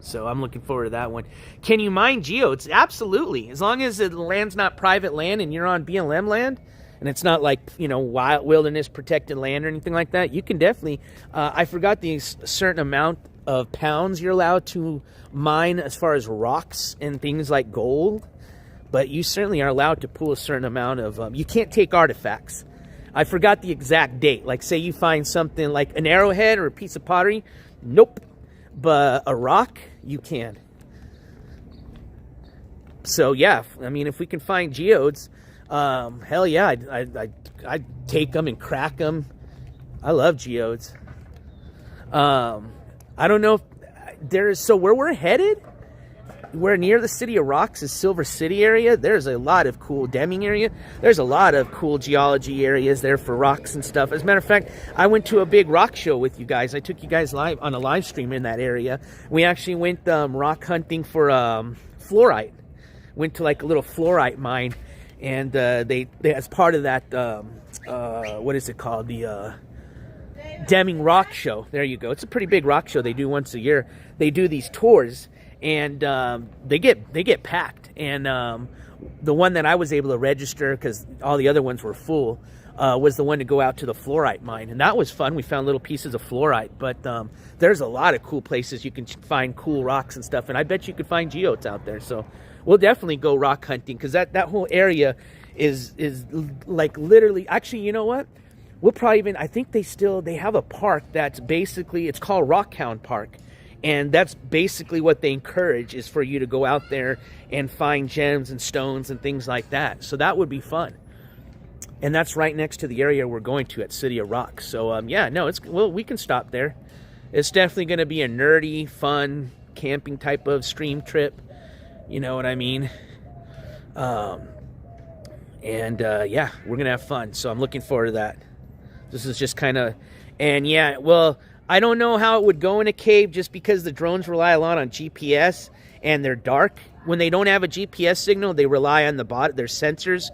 So I'm looking forward to that one. Can you mine geodes? Absolutely. As long as the land's not private land and you're on BLM land, and it's not like, you know, wild wilderness protected land or anything like that, you can definitely, I forgot the certain amount of pounds you're allowed to mine as far as rocks and things like gold, but you certainly are allowed to pull a certain amount of, you can't take artifacts. I forgot the exact date. Like, say you find something like an arrowhead or a piece of pottery. Nope. But a rock, you can. So, yeah. I mean, if we can find geodes, hell yeah, I'd take them and crack them. I love geodes. I don't know if there's... So, where we're headed... We're near the City of Rocks, is Silver City area. There's a lot of cool Deming area. There's a lot of cool geology areas there for rocks and stuff. As a matter of fact, I went to a big rock show with you guys. I took you guys live on a live stream in that area. We actually went rock hunting for fluorite. Went to like a little fluorite mine, and they as part of that, what is it called? The Deming Rock Show. There you go. It's a pretty big rock show they do once a year. They do these tours. And they get packed. And the one that I was able to register, because all the other ones were full, was the one to go out to the fluorite mine. And that was fun. We found little pieces of fluorite. But there's a lot of cool places you can find cool rocks and stuff. And I bet you could find geodes out there. So we'll definitely go rock hunting, because that whole area is like literally... Actually, you know what? We'll probably even... I think they have a park that's basically... It's called Rockhound Park. And that's basically what they encourage, is for you to go out there and find gems and stones and things like that. So that would be fun. And that's right next to the area we're going to at City of Rocks. So, yeah, no, we can stop there. It's definitely going to be a nerdy, fun, camping type of stream trip. You know what I mean? And yeah, we're gonna have fun. So I'm looking forward to that. This is just kind of, and yeah, well, I don't know how it would go in a cave just because the drones rely a lot on GPS and they're dark. When they don't have a GPS signal, they rely on the bottom. Their sensors.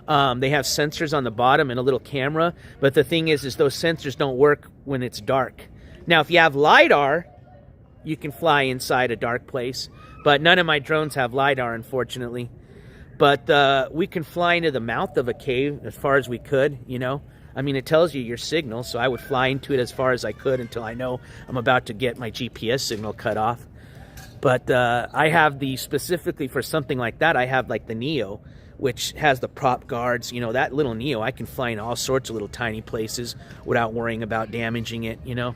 They have sensors on the bottom and a little camera. But the thing is those sensors don't work when it's dark. Now, if you have LiDAR, you can fly inside a dark place. But none of my drones have LiDAR, unfortunately. But we can fly into the mouth of a cave as far as we could, you know. I mean, it tells you your signal, so I would fly into it as far as I could until I know I'm about to get my GPS signal cut off. But I have specifically for something like that, I have like the Neo, which has the prop guards. You know, that little Neo, I can fly in all sorts of little tiny places without worrying about damaging it, you know.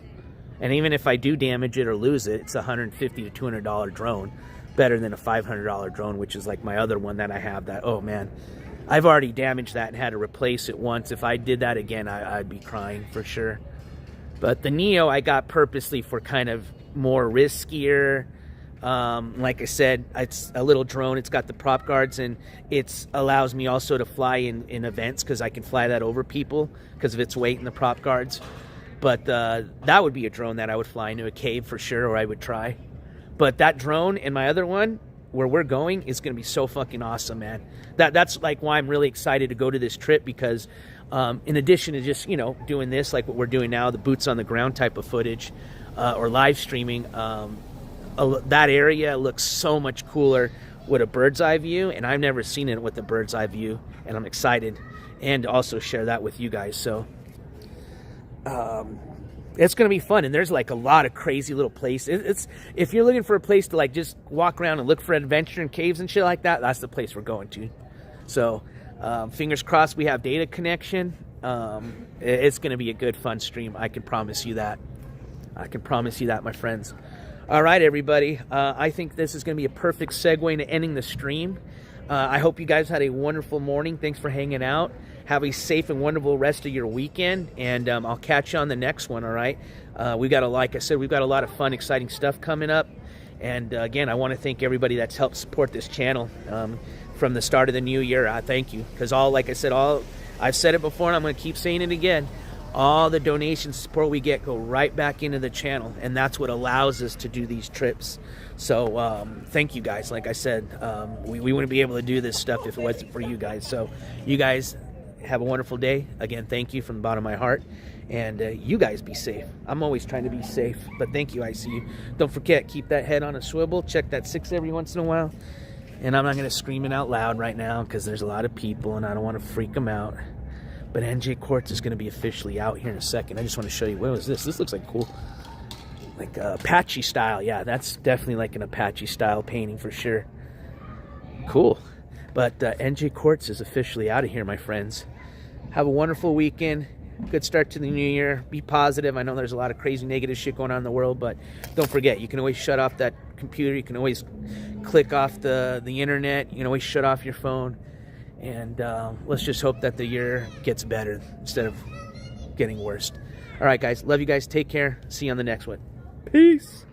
And even if I do damage it or lose it, it's a $150 to $200 drone. Better than a $500 drone, which is like my other one that I have that, oh man, I've already damaged that and had to replace it once. If I did that again, I'd be crying for sure. But the Neo I got purposely for kind of more riskier. Like I said, it's a little drone. It's got the prop guards, and it allows me also to fly in events because I can fly that over people because of its weight and the prop guards. But that would be a drone that I would fly into a cave for sure, or I would try. But that drone and my other one, where we're going, is going to be so fucking awesome, man. That's like why I'm really excited to go to this trip, because in addition to just, you know, doing this, like what we're doing now, the boots on the ground type of footage or live streaming, that area looks so much cooler with a bird's eye view, and I've never seen it with a bird's eye view, and I'm excited and to also share that with you guys. So it's going to be fun, and there's like a lot of crazy little places. It's if you're looking for a place to like just walk around and look for adventure in caves and shit like that, that's the place we're going to. So fingers crossed we have data connection. It's going to be a good fun stream. I can promise you that. I can promise you that, my friends. All right, everybody. I think this is going to be a perfect segue into ending the stream. I hope you guys had a wonderful morning. Thanks for hanging out. Have a safe and wonderful rest of your weekend, and I'll catch you on the next one, all right? Like I said, we've got a lot of fun, exciting stuff coming up. And again, I want to thank everybody that's helped support this channel from the start of the new year. I thank you, because like I said, I've said it before, and I'm going to keep saying it again. All the donation support we get go right back into the channel, and that's what allows us to do these trips. So thank you guys. Like I said, we wouldn't be able to do this stuff if it wasn't for you guys. So you guys have a wonderful day. Again, thank you from the bottom of my heart. And you guys be safe. I'm always trying to be safe, but thank you. I see you. Don't forget, keep that head on a swivel. Check that 6 every once in a while. And I'm not going to scream it out loud right now because there's a lot of people and I don't want to freak them out. But NJCourts is going to be officially out here in a second. I just want to show you. What was this? This looks like cool. Like Apache style. Yeah, that's definitely like an Apache style painting for sure. Cool. But NJCourts is officially out of here, my friends. Have a wonderful weekend. Good start to the new year. Be positive. I know there's a lot of crazy negative shit going on in the world, but don't forget, you can always shut off that computer. You can always click off the internet. You can always shut off your phone. And let's just hope that the year gets better instead of getting worse. All right, guys. Love you guys. Take care. See you on the next one. Peace.